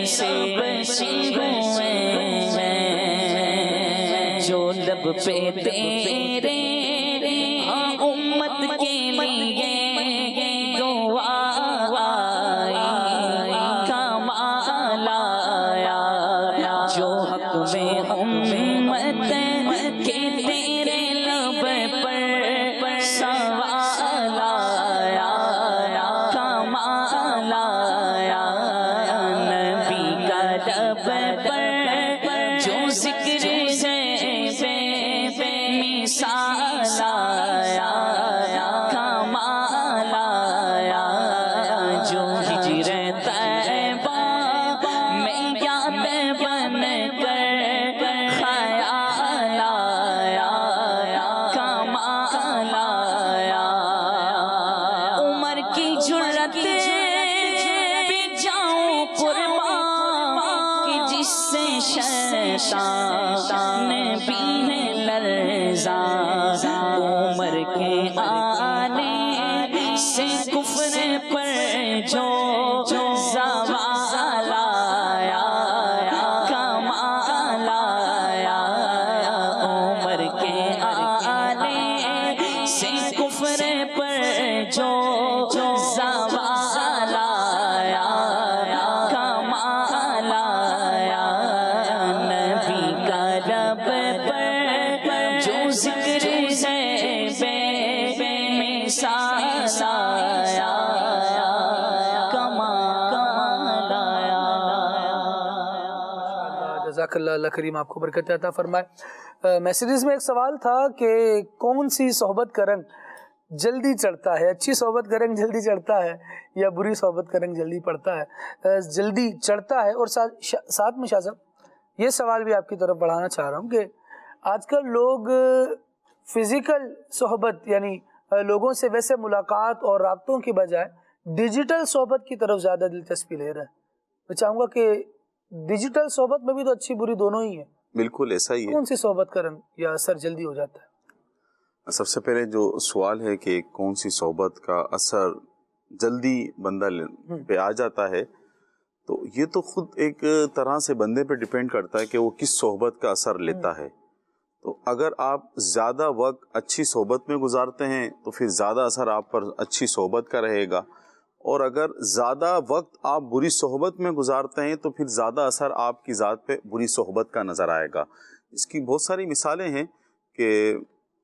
D: سے بچے ہوئے ہیں، جو لب پہ تیرے ہاں امت کے لیے دعا آئی، کمال آیا، جو حق میں امت کے تیرے لب پر سوال آیا، کمال آیا، نبی کا لب پر جو ذکر ہے بے مثال آیا، کمال آیا، جو ہجر طیبہ میں یاد بن کر خیال آیا، کمال آیا، عمر کی جرت بھی جاؤں قربان کہ جس سے شیطان بھی ہے لرزاں، عمر کے آنے سے کفر پر جو زوال آیا، کمال آیا، عمر کے آنے سے کفر پر جو زوال آیا، کمال آیا، نبی کا لب پر جو ذکر ہے بے مثال آیا، کمال آیا۔
B: جزاک اللہ، اللہ کریم آپ کو برکت عطا فرمائے۔ میسیجز میں ایک سوال تھا کہ کون سی صحبت کا رنگ جلدی چڑھتا ہے، اچھی صحبت کا رنگ جلدی چڑھتا ہے یا بری صحبت کا رنگ جلدی پڑتا ہے، جلدی چڑھتا ہے؟ اور ساتھ میں شاہ صاحب یہ سوال بھی آپ کی طرف بڑھانا چاہ رہا ہوں کہ آج کل لوگ فزیکل صحبت یعنی لوگوں سے ویسے ملاقات اور رابطوں کی بجائے ڈیجیٹل صحبت کی طرف زیادہ دلچسپی لے رہا ہے۔ میں چاہوں گا کہ ڈیجیٹل صحبت میں بھی تو اچھی بری دونوں ہی ہیں،
E: بالکل ایسا ہی ہے۔
B: کون سی صحبت کا رنگ یا اثر جلدی ہو جاتا ہے؟
E: سب سے پہلے جو سوال ہے کہ کون سی صحبت کا اثر جلدی بندہ پہ آ جاتا ہے، تو یہ تو خود ایک طرح سے بندے پہ ڈیپینڈ کرتا ہے کہ وہ کس صحبت کا اثر لیتا ہے. تو اگر آپ زیادہ وقت اچھی صحبت میں گزارتے ہیں تو پھر زیادہ اثر آپ پر اچھی صحبت کا رہے گا، اور اگر زیادہ وقت آپ بری صحبت میں گزارتے ہیں تو پھر زیادہ اثر آپ کی ذات پہ بری صحبت کا نظر آئے گا. اس کی بہت ساری مثالیں ہیں کہ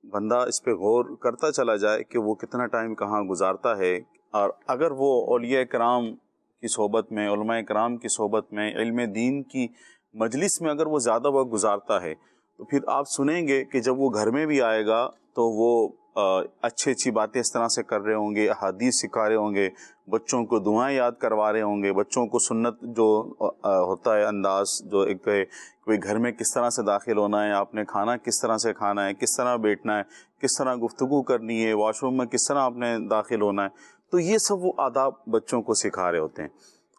E: بندہ اس پہ غور کرتا چلا جائے کہ وہ کتنا ٹائم کہاں گزارتا ہے. اور اگر وہ اولیاء کرام کی صحبت میں، علماء کرام کی صحبت میں، علم دین کی مجلس میں اگر وہ زیادہ وقت گزارتا ہے تو پھر آپ سنیں گے کہ جب وہ گھر میں بھی آئے گا تو وہ اچھی اچھی باتیں اس طرح سے کر رہے ہوں گے، احادیث سکھا رہے ہوں گے، بچوں کو دعائیں یاد کروا رہے ہوں گے، بچوں کو سنت جو ہوتا ہے انداز جو ایک کوئی گھر میں کس طرح سے داخل ہونا ہے، آپ نے کھانا کس طرح سے کھانا ہے، کس طرح بیٹھنا ہے، کس طرح گفتگو کرنی ہے، واش روم میں کس طرح آپ نے داخل ہونا ہے، تو یہ سب وہ آداب بچوں کو سکھا رہے ہوتے ہیں.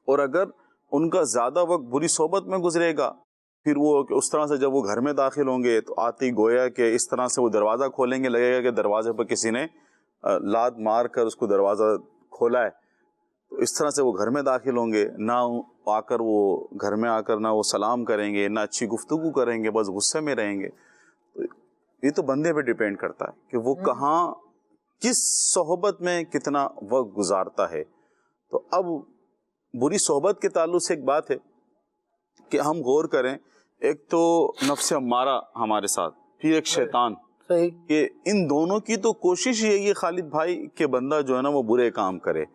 E: اور اگر ان کا زیادہ وقت بری صحبت میں گزرے گا، پھر وہ اس طرح سے جب وہ گھر میں داخل ہوں گے تو آتی گویا کہ اس طرح سے وہ دروازہ کھولیں گے، لگے گا کہ دروازے پر کسی نے لات مار کر اس کو دروازہ کھولا ہے. تو اس طرح سے وہ گھر میں داخل ہوں گے، نہ آ کر وہ گھر میں آ کر نہ وہ سلام کریں گے، نہ اچھی گفتگو کریں گے، بس غصے میں رہیں گے. تو یہ تو بندے پہ ڈیپینڈ کرتا ہے کہ وہ کہاں کس صحبت میں کتنا وقت گزارتا ہے. تو اب بری صحبت کے تعلق سے ایک بات ہے کہ ہم غور کریں، ایک تو نفس امارہ ہمارے ساتھ، پھر ایک شیطان، کہ ان دونوں کی تو کوشش یہی ہے خالد بھائی کہ بندہ جو ہے نا وہ برے کام کرے.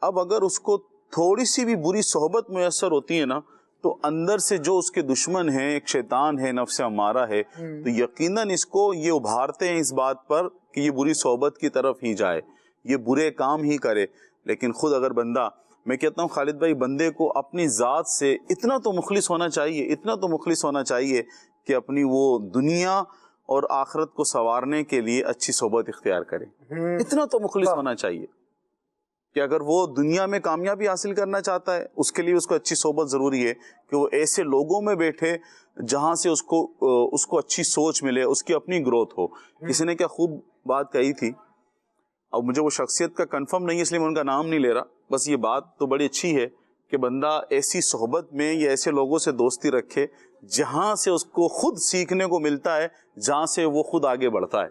E: اب اگر اس کو تھوڑی سی بھی بری صحبت میسر ہوتی ہے نا تو اندر سے جو اس کے دشمن ہیں، ایک شیطان ہے، نفس امارہ ہے، تو یقیناً اس کو یہ ابھارتے ہیں اس بات پر کہ یہ بری صحبت کی طرف ہی جائے، یہ برے کام ہی کرے. لیکن خود اگر بندہ، میں کہتا ہوں خالد بھائی، بندے کو اپنی ذات سے اتنا تو مخلص ہونا چاہیے، اتنا تو مخلص ہونا چاہیے کہ اپنی وہ دنیا اور آخرت کو سنوارنے کے لیے اچھی صحبت اختیار کرے. اتنا تو مخلص ہونا چاہیے کہ اگر وہ دنیا میں کامیابی حاصل کرنا چاہتا ہے اس کے لیے اس کو اچھی صحبت ضروری ہے کہ وہ ایسے لوگوں میں بیٹھے جہاں سے اس کو اچھی سوچ ملے، اس کی اپنی گروتھ ہو. کسی نے کیا خوب بات کہی تھی، اب مجھے وہ شخصیت کا کنفرم نہیں اس لیے میں ان کا نام نہیں لے رہا، بس یہ بات تو بڑی اچھی ہے کہ بندہ ایسی صحبت میں یا ایسے لوگوں سے دوستی رکھے جہاں سے اس کو خود سیکھنے کو ملتا ہے، جہاں سے وہ خود آگے بڑھتا ہے.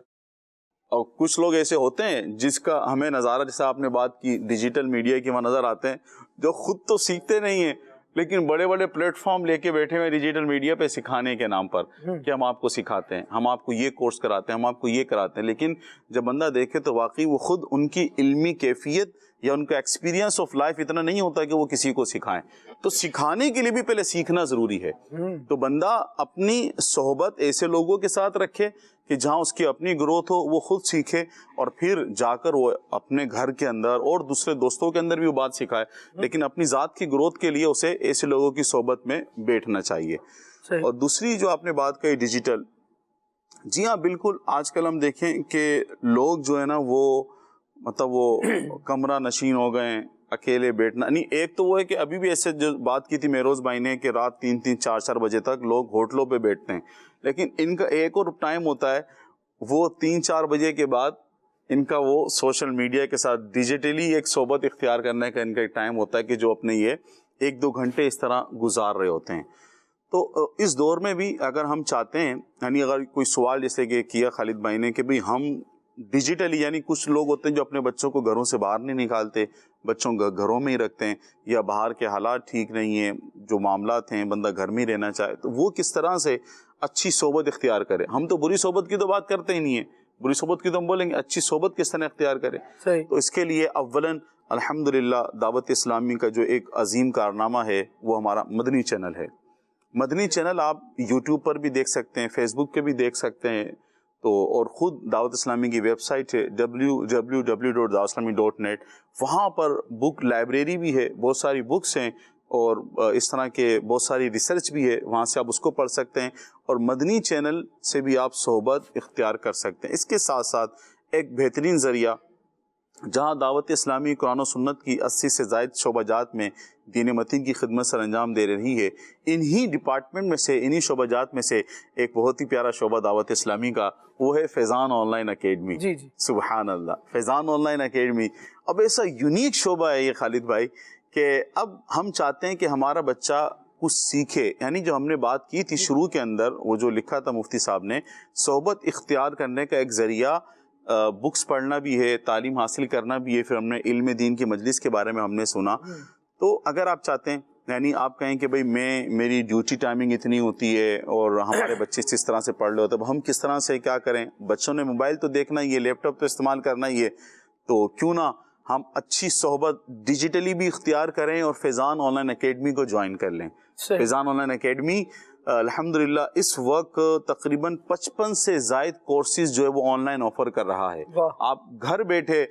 E: اور کچھ لوگ ایسے ہوتے ہیں جس کا ہمیں نظارہ، جیسے آپ نے بات کی ڈیجیٹل میڈیا کی، وہاں نظر آتے ہیں جو خود تو سیکھتے نہیں ہیں لیکن بڑے بڑے پلیٹ فارم لے کے بیٹھے ہوئے ڈیجیٹل میڈیا پہ سکھانے کے نام پر کہ ہم آپ کو سکھاتے ہیں، ہم آپ کو یہ کورس کراتے ہیں، ہم آپ کو یہ کراتے ہیں. لیکن جب بندہ دیکھے تو واقعی وہ خود ان کی علمی کیفیت یا ان کا ایکسپیرینس آف لائف اتنا نہیں ہوتا کہ وہ کسی کو سکھائیں. تو سکھانے کے لیے بھی پہلے سیکھنا ضروری ہے. تو بندہ اپنی صحبت ایسے لوگوں کے ساتھ رکھے کہ جہاں اس کی اپنی گروتھ ہو، وہ خود سیکھے اور پھر جا کر وہ اپنے گھر کے اندر اور دوسرے دوستوں کے اندر بھی وہ بات سکھائے. لیکن اپنی ذات کی گروتھ کے لیے اسے ایسے لوگوں کی صحبت میں بیٹھنا چاہیے. اور دوسری جو آپ نے بات کہی ڈیجیٹل، جی ہاں بالکل، آج کل ہم دیکھیں کہ لوگ جو ہے نا وہ مطلب وہ کمرہ نشین ہو گئے ہیں، اکیلے بیٹھنا نہیں. ایک تو وہ ہے کہ ابھی بھی ایسے جو بات کی تھی میروز بھائی نے کہ رات 3-3 4-4 بجے تک لوگ ہوٹلوں پہ بیٹھتے ہیں، لیکن ان کا ایک اور ٹائم ہوتا ہے، وہ 3-4 بجے کے بعد ان کا وہ سوشل میڈیا کے ساتھ ڈیجیٹلی ایک صحبت اختیار کرنے کا ان کا ایک ٹائم ہوتا ہے کہ جو اپنے یہ 1-2 گھنٹے اس طرح گزار رہے ہوتے ہیں. تو اس دور میں بھی اگر ہم چاہتے ہیں، یعنی اگر کوئی سوال جیسے کہ کیا خالد بھائی نے کہ بھئی ہم ڈیجیٹلی، یعنی کچھ لوگ ہوتے ہیں جو اپنے بچوں کو گھروں سے باہر نہیں نکالتے، بچوں کو گھروں میں ہی رکھتے ہیں، یا باہر کے حالات ٹھیک نہیں ہیں، جو معاملات ہیں بندہ گھر میں ہی رہنا چاہے، تو وہ کس طرح سے اچھی صحبت اختیار کرے. ہم تو بری صحبت کی تو بات کرتے ہی نہیں ہیں، بری صحبت کی تو ہم بولیں گے، اچھی صحبت کس طرح اختیار کرے. تو اس کے لیے اولاً الحمدللہ دعوت اسلامی کا جو ایک عظیم کارنامہ ہے وہ ہمارا مدنی چینل ہے. مدنی چینل آپ یوٹیوب پر بھی دیکھ سکتے ہیں، فیس بک پہ بھی دیکھ سکتے ہیں. تو اور خود دعوت اسلامی کی ویب سائٹ ہے www.dawatislami.net، وہاں پر بک لائبریری بھی ہے، بہت ساری بکس ہیں اور اس طرح کے بہت ساری ریسرچ بھی ہے، وہاں سے آپ اس کو پڑھ سکتے ہیں. اور مدنی چینل سے بھی آپ صحبت اختیار کر سکتے ہیں. اس کے ساتھ ساتھ ایک بہترین ذریعہ جہاں دعوت اسلامی قرآن و سنت کی 80 سے زائد شعبہ جات میں دین متین کی خدمت سر انجام دے رہی ہے، انہی ڈپارٹمنٹ میں سے، انہی شعبہ جات میں سے ایک بہت ہی پیارا شعبہ دعوت اسلامی کا وہ ہے فیضان آن لائن اکیڈمی.
B: جی جی
E: سبحان اللہ، فیضان آن لائن اکیڈمی. اب ایسا یونیک شعبہ ہے یہ خالد بھائی کہ اب ہم چاہتے ہیں کہ ہمارا بچہ کچھ سیکھے. یعنی جو ہم نے بات کی تھی شروع کے اندر، وہ جو لکھا تھا مفتی صاحب نے، صحبت اختیار کرنے کا ایک ذریعہ بکس پڑھنا بھی ہے، تعلیم حاصل کرنا بھی ہے. پھر ہم نے علم دین کی مجلس کے بارے میں ہم نے سنا. تو اگر آپ چاہتے ہیں، یعنی آپ کہیں کہ بھئی میری ڈیوٹی ٹائمنگ اتنی ہوتی ہے اور ہمارے بچے اس طرح سے پڑھ لے ہوتے، اب ہم کس طرح سے کیا کریں؟ بچوں نے موبائل تو دیکھنا ہی ہے، لیپ ٹاپ تو استعمال کرنا ہی ہے، تو کیوں نہ ہم اچھی صحبت ڈیجیٹلی بھی اختیار کریں اور فیضان آن لائن اکیڈمی کو جوائن کر لیں. فیضان آن لائن اکیڈمی الحمدللہ اس وقت تقریباً 55 سے زائد کورسز جو ہے وہ آن لائن آفر کر رہا ہے. آپ گھر بیٹھے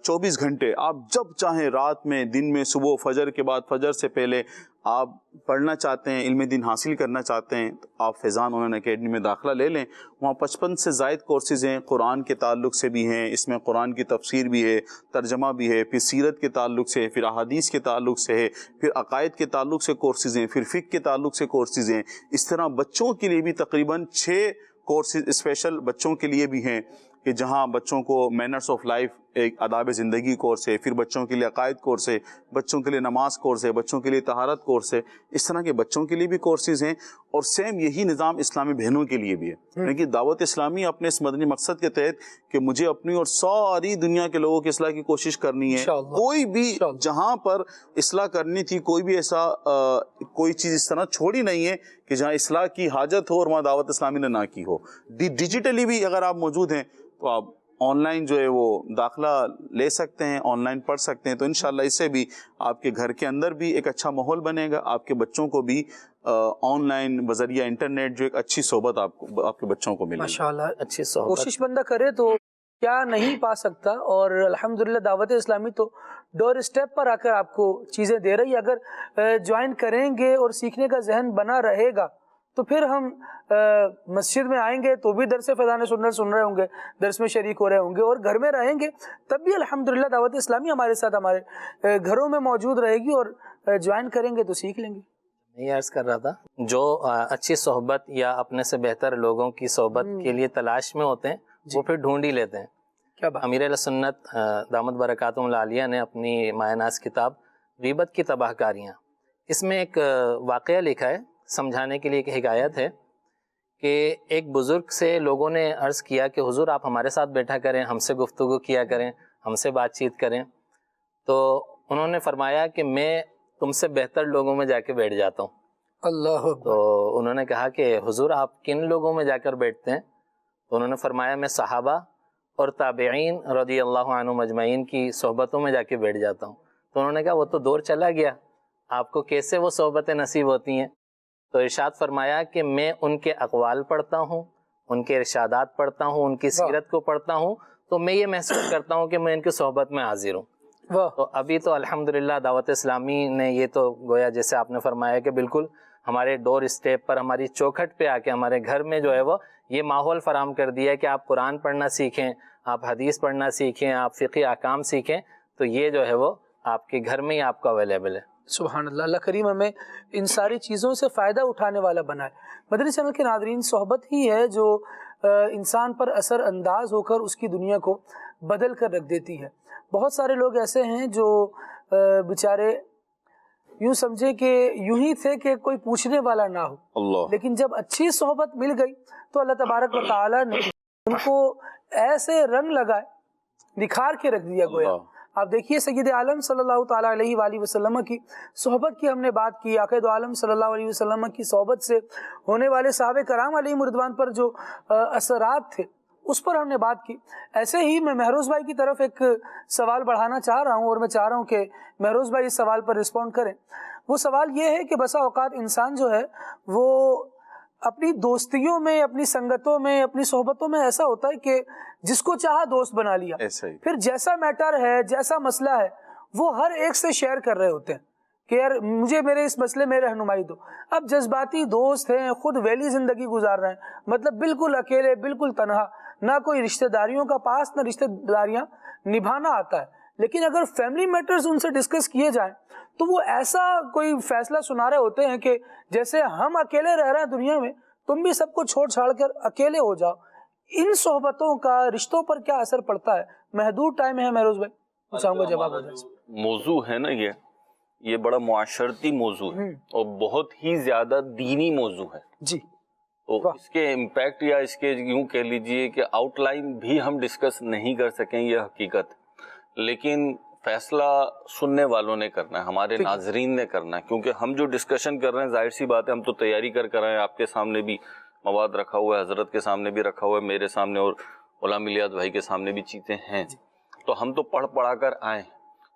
E: 24 گھنٹے آپ جب چاہیں، رات میں، دن میں، صبح، فجر کے بعد، فجر سے پہلے آپ پڑھنا چاہتے ہیں، علم دین حاصل کرنا چاہتے ہیں تو آپ فیضان آن لائن اکیڈمی میں داخلہ لے لیں. وہاں 55 سے زائد کورسز ہیں، قرآن کے تعلق سے بھی ہیں، اس میں قرآن کی تفسیر بھی ہے، ترجمہ بھی ہے، پھر سیرت کے تعلق سے، پھر احادیث کے تعلق سے ہے، پھر عقائد کے تعلق سے کورسز ہیں، پھر فقہ کے تعلق سے کورسز ہیں. اس طرح بچوں کے لیے بھی تقریباً 6 کورسز اسپیشل بچوں کے لیے بھی ہیں کہ جہاں بچوں کو مینرز آف لائف ایک آداب زندگی کورس ہے، پھر بچوں کے لیے عقائد کورس ہے، بچوں کے لیے نماز کورس ہے، بچوں کے لیے طہارت کورس ہے. اس طرح کے بچوں کے لیے بھی کورسز ہیں. اور سیم یہی نظام اسلامی بہنوں کے لیے بھی ہے. لیکن دعوت اسلامی اپنے اس مدنی مقصد کے تحت کہ مجھے اپنی اور ساری دنیا کے لوگوں کی اصلاح کی کوشش کرنی ہے، کوئی بھی جہاں پر اصلاح کرنی تھی، کوئی بھی ایسا کوئی چیز اس طرح چھوڑی نہیں ہے کہ جہاں اصلاح کی حاجت ہو اور وہاں دعوت اسلامی نے نہ کی ہو. ڈیجیٹلی بھی اگر آپ موجود ہیں تو آپ آن لائن جو ہے وہ داخلہ لے سکتے ہیں، آن لائن پڑھ سکتے ہیں. تو انشاءاللہ اس سے بھی آپ کے گھر کے اندر بھی ایک اچھا ماحول بنے گا، آپ کے بچوں کو بھی آن لائن بذریعہ انٹرنیٹ جو ایک اچھی صحبت آپ کے بچوں کو ملے گی.
B: ماشاءاللہ
G: اچھی صحبت
B: کوشش بندہ کرے تو کیا نہیں پا سکتا. اور الحمدللہ دعوت اسلامی تو ڈور اسٹیپ پر آ کر آپ کو چیزیں دے رہی ہے. اگر جوائن کریں گے اور سیکھنے کا ذہن بنا رہے گا تو پھر ہم مسجد میں آئیں گے تو بھی درس فیضان سنت سن رہے ہوں گے، درس میں شریک ہو رہے ہوں گے، اور گھر میں رہیں گے تب بھی الحمدللہ دعوت اسلامی ہمارے ساتھ ہمارے گھروں میں موجود رہے گی، اور جوائن کریں گے تو سیکھ لیں گے.
G: میں عرض کر رہا تھا، جو اچھی صحبت یا اپنے سے بہتر لوگوں کی صحبت کے لیے تلاش میں ہوتے ہیں وہ پھر ڈھونڈ ہی لیتے ہیں. امیر اہل سنت دامت برکاتہم العالیہ نے اپنی مایہ ناز کتاب غیبت کی تباہ کاریاں، اس میں ایک واقعہ لکھا ہے، سمجھانے کے لیے ایک حکایت ہے کہ ایک بزرگ سے لوگوں نے عرض کیا کہ حضور آپ ہمارے ساتھ بیٹھا کریں، ہم سے گفتگو کیا کریں، ہم سے بات چیت کریں. تو انہوں نے فرمایا کہ میں تم سے بہتر لوگوں میں جا کے بیٹھ جاتا ہوں.
B: اللہ.
G: تو انہوں نے کہا کہ حضور آپ کن لوگوں میں جا کر بیٹھتے ہیں؟ تو انہوں نے فرمایا میں صحابہ اور تابعین رضی اللہ عنہم اجمعین کی صحبتوں میں جا کے بیٹھ جاتا ہوں. تو انہوں نے کہا وہ تو دور چلا گیا، آپ کو کیسے وہ صحبتیں نصیب ہوتی ہیں؟ تو ارشاد فرمایا کہ میں ان کے اقوال پڑھتا ہوں، ان کے ارشادات پڑھتا ہوں، ان کی سیرت کو پڑھتا ہوں، تو میں یہ محسوس کرتا ہوں کہ میں ان کی صحبت میں حاضر ہوں. تو ابھی تو الحمدللہ دعوت اسلامی نے یہ تو گویا جیسے آپ نے فرمایا کہ بالکل ہمارے ڈور اسٹیپ پر، ہماری چوکھٹ پہ آ کے ہمارے گھر میں جو ہے وہ یہ ماحول فراہم کر دیا ہے کہ آپ قرآن پڑھنا سیکھیں، آپ حدیث پڑھنا سیکھیں، آپ فقہی احکام سیکھیں، تو یہ جو ہے وہ آپ کے گھر میں ہی آپ کو اویلیبل ہے.
B: سبحان اللہ. اللہ کریم ہمیں ان ساری چیزوں سے فائدہ اٹھانے والا بنائے. مدنی چینل کے ناظرین، صحبت ہی ہے جو انسان پر اثر انداز ہو کر اس کی دنیا کو بدل کر رکھ دیتی ہے. بہت سارے لوگ ایسے ہیں جو بیچارے یوں سمجھے کہ یوں ہی تھے کہ کوئی پوچھنے والا نہ ہو اللہ، لیکن جب اچھی صحبت مل گئی تو اللہ تبارک و تعالی نے ان کو ایسے رنگ لگائے، نکھار کے رکھ دیا گویا. آپ دیکھیے سید عالم صلی اللہ تعالیٰ علیہ وآلہ وسلم کی صحبت کی ہم نے بات کی، عقید عالم صلی اللہ علیہ وسلم کی صحبت سے ہونے والے صحابہ کرام علیہم رضوان پر جو اثرات تھے اس پر ہم نے بات کی. ایسے ہی میں مہروز بھائی کی طرف ایک سوال بڑھانا چاہ رہا ہوں، اور میں چاہ رہا ہوں کہ مہروز بھائی اس سوال پر رسپونڈ کریں. وہ سوال یہ ہے کہ بسا اوقات انسان جو ہے وہ اپنی دوستیوں میں، اپنی سنگتوں میں، اپنی صحبتوں میں ایسا ہوتا ہے کہ جس کو چاہا دوست بنا لیا، پھر جیسا میٹر ہے، جیسا مسئلہ ہے وہ ہر ایک سے شیئر کر رہے ہوتے ہیں کہ یار مجھے میرے اس مسئلے میں رہنمائی دو. اب جذباتی دوست ہیں، خود ویلی زندگی گزار رہے ہیں، مطلب بالکل اکیلے، بالکل تنہا، نہ کوئی رشتہ داریوں کا پاس، نہ رشتہ داریاں نبھانا آتا ہے، لیکن اگر فیملی میٹرز ان سے ڈسکس کیے جائیں تو وہ ایسا کوئی فیصلہ سنا رہے ہوتے ہیں کہ جیسے ہم اکیلے رہ رہے ہیں دنیا میں، تم بھی سب کو چھوڑ چھاڑ کر اکیلے ہو جاؤ۔ ان صحبتوں کا رشتوں پر کیا اثر پڑتا ہے؟ محدود ٹائم ہے مہروز بھائی، چاہوں گا جواب ہو جائے۔
F: موضوع ہے نا یہ بڑا معاشرتی موضوع ہے اور بہت ہی زیادہ دینی موضوع ہے
B: جی،
F: تو اس کے امپیکٹ یا اس کے یوں کہہ لیجئے کہ آؤٹ لائن بھی ہم ڈسکس نہیں کر سکیں، یہ حقیقت، لیکن فیصلہ سننے والوں نے کرنا ہے، ہمارے ناظرین نے کرنا ہے، کیونکہ ہم جو ڈسکشن کر رہے ہیں ظاہر سی بات ہے ہم تو تیاری کر رہے ہیں، آپ کے سامنے بھی مواد رکھا ہوا ہے، حضرت کے سامنے بھی رکھا ہوا ہے، میرے سامنے اور غلام الیاس بھائی کے سامنے بھی چیزیں ہیں، تو ہم تو پڑھا کر آئے،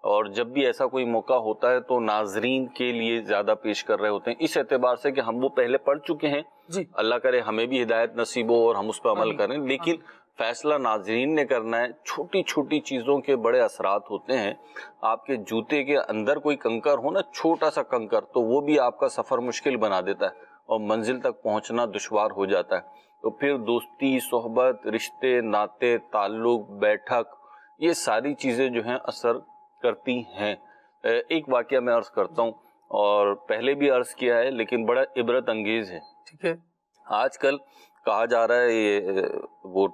F: اور جب بھی ایسا کوئی موقع ہوتا ہے تو ناظرین کے لیے زیادہ پیش کر رہے ہوتے ہیں، اس اعتبار سے کہ ہم وہ پہلے پڑھ چکے ہیں، اللہ کرے ہمیں بھی ہدایت نصیب ہو اور ہم اس پہ عمل کریں، لیکن فیصلہ ناظرین نے کرنا ہے۔ چھوٹی چھوٹی چیزوں کے بڑے اثرات ہوتے ہیں، آپ کے جوتے کے اندر کوئی کنکر ہو نا، چھوٹا سا کنکر، تو وہ بھی آپ کا سفر مشکل بنا دیتا ہے اور منزل تک پہنچنا دشوار ہو جاتا ہے۔ تو پھر دوستی، صحبت، رشتے، ناطے، تعلق، بیٹھک، یہ ساری چیزیں جو ہیں اثر کرتی ہیں۔ ایک واقعہ میں عرض کرتا ہوں، اور پہلے بھی عرض کیا ہے لیکن بڑا عبرت انگیز ہے۔ ٹھیک ہے، آج کل کہا جا رہا ہے، یہ وہ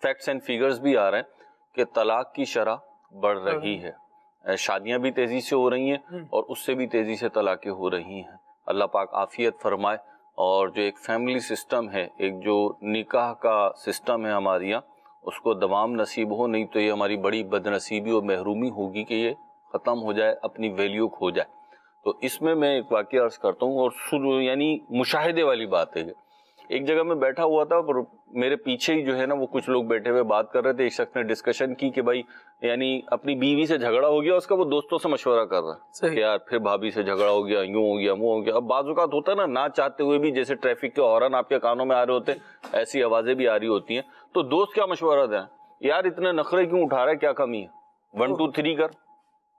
F: فیکٹس اینڈ فیگرز بھی آ رہے ہیں کہ طلاق کی شرح بڑھ رہی ہے، شادیاں بھی تیزی سے ہو رہی ہیں اور اس سے بھی تیزی سے طلاقیں ہو رہی ہیں۔ اللہ پاک عافیت فرمائے، اور جو ایک فیملی سسٹم ہے، ایک جو نکاح کا سسٹم ہے ہمارے یہاں، اس کو دوام نصیب ہو، نہیں تو یہ ہماری بڑی بد نصیبی اور محرومی ہوگی کہ یہ ختم ہو جائے، اپنی ویلیو کھو جائے۔ تو اس میں ایک واقعہ عرض کرتا ہوں، اور یعنی مشاہدے والی بات ہے۔ ایک جگہ میں بیٹھا ہوا تھا اور میرے پیچھے ہی جو ہے نا وہ کچھ لوگ بیٹھے ہوئے بات کر رہے تھے، ایک شخص نے ڈسکشن کی کہ بھائی یعنی اپنی بیوی سے جھگڑا ہو گیا، اس کا وہ دوستوں سے مشورہ کر رہا ہے کہ یار پھر بھابھی سے جھگڑا ہو گیا، یوں ہو گیا، وہ ہو گیا۔ اب بعض اوقات ہوتا ہے نا، نہ چاہتے ہوئے بھی، جیسے ٹریفک کے ہارن آپ کے کانوں میں آ رہے ہوتے ہیں، ایسی آوازیں بھی آ رہی ہوتی ہیں، تو دوست کیا مشورہ دیں، یار اتنے نخرے کیوں اٹھا رہا ہے، کیا کمی ہے، 1 2 3 کر۔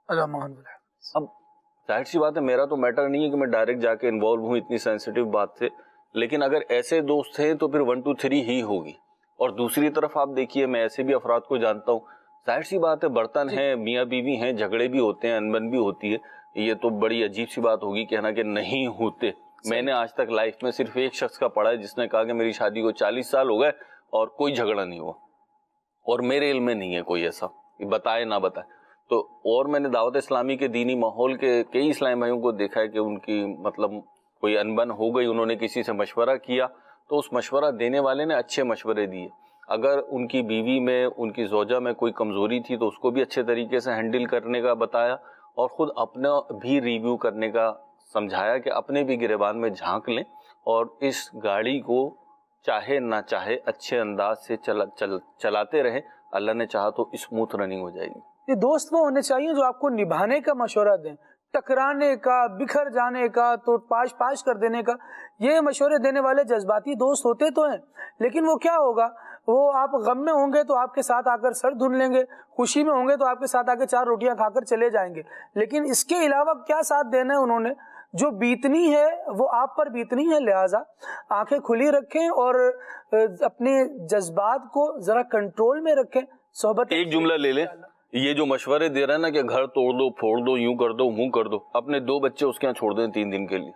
F: اب ظاہر سی بات ہے میرا تو میٹر نہیں ہے کہ میں ڈائریکٹ جا کے انوالو ہوں اتنی سینسیٹیو بات سے، لیکن اگر ایسے دوست ہیں تو پھر 1 2 3 ہی ہوگی۔ اور دوسری طرف آپ دیکھیے، میں ایسے بھی افراد کو جانتا ہوں، ظاہر سی بات ہے برتن ہیں، میاں بیوی ہیں، جھگڑے بھی ہوتے ہیں، انبن بھی ہوتی ہے، یہ تو بڑی عجیب سی بات ہوگی کہنا کہ نہیں ہوتے۔ میں نے آج تک لائف میں صرف ایک شخص کا پڑھا ہے جس نے کہا کہ میری شادی کو 40 سال ہو گئے اور کوئی جھگڑا نہیں ہوا، اور میرے علم میں نہیں ہے کوئی ایسا، بتائے نہ بتائے۔ تو اور میں نے دعوت اسلامی کے دینی ماحول کے کئی اسلامی بھائیوں کو دیکھا ہے کہ ان کی مطلب کوئی انبن ہو گئی، انہوں نے کسی سے مشورہ کیا تو اس مشورہ دینے والے نے اچھے مشورے دیے، اگر ان کی بیوی میں، ان کی زوجہ میں کوئی کمزوری تھی تو اس کو بھی اچھے طریقے سے ہینڈل کرنے کا بتایا، اور خود اپنا بھی ریویو کرنے کا سمجھایا کہ اپنے بھی گریبان میں جھانک لیں اور اس گاڑی کو چاہے نہ چاہے اچھے انداز سے چلاتے رہیں، اللہ نے چاہا تو اسموتھ رننگ ہو جائے گی۔
B: یہ دوست وہ ہونے چاہیے جو آپ کو نبھانے کا مشورہ دیں، ٹکرانے کا، بکھر جانے کا، تو پاش کر دینے کا، یہ مشورے دینے والے جذباتی دوست ہوتے تو ہیں، لیکن وہ کیا ہوگا، وہ آپ غم میں ہوں گے تو آپ کے ساتھ آ کر سر دھن لیں گے، خوشی میں ہوں گے تو آپ کے ساتھ آ کے 4 روٹیاں کھا کر چلے جائیں گے، لیکن اس کے علاوہ کیا ساتھ دینا ہے انہوں نے، جو بیتنی ہے وہ آپ پر بیتنی ہے، لہٰذا آنکھیں کھلی رکھیں اور اپنے جذبات کو ذرا کنٹرول میں رکھیں۔ صحبت
F: ایک جملہ لے لیں، یہ جو مشورے دے رہا ہے نا کہ گھر توڑ دو، پھوڑ دو، یوں کر دو، منہ کر دو، اپنے 2 بچے اس کے یہاں چھوڑ دیں 3 دن کے لیے،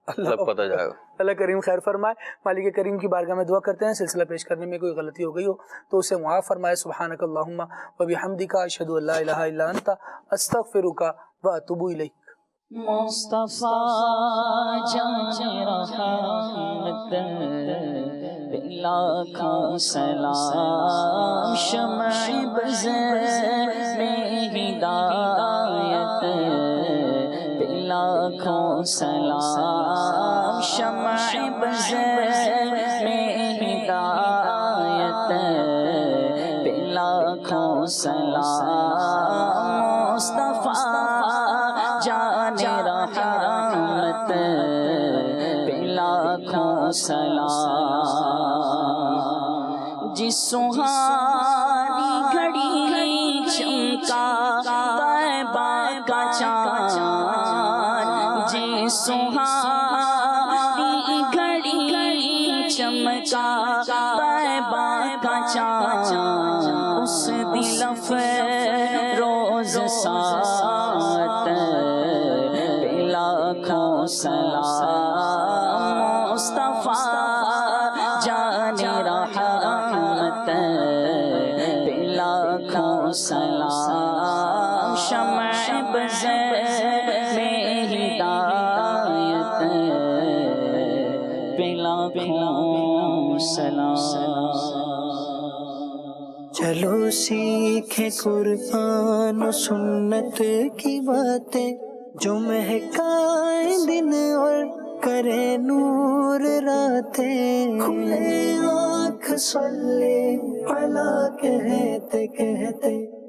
F: اللہ پتہ جائے گا۔
B: اللہ کریم خیر فرمائے۔ مالک کریم کی بارگاہ میں دعا کرتے ہیں سلسلہ پیش کرنے میں کوئی غلطی ہو گئی ہو تو اسے معاف فرمائے۔ سبحانک اللہم و بحمدک، اشہد ان لا الہ الا انت، استغفرک و اتوب الیک۔
D: مصطفیٰ جان رحمت لاکھوں سلام، شمع بزر میں ہدایت لاکھوں سلام، شمع بزر میں ہدایت لاکھوں سلام، مصطفیٰ جان رحمت لاکھوں سلام۔ جس سہانی گھڑی چمکا طیبہ کا چاند، جس سہانی گھڑی چمکا طیبہ کا چاند، اس دل جان رحمت پہ لاکھوں سلام، شمع بزر میں ہدایت پہ لاکھوں سلام۔
L: چلو سیکھیں قرآن و سنت کی باتیں جو مہکائیں دن اور کرے نور راتیں، کھلے آنکھ صلی علی کہتے کہتے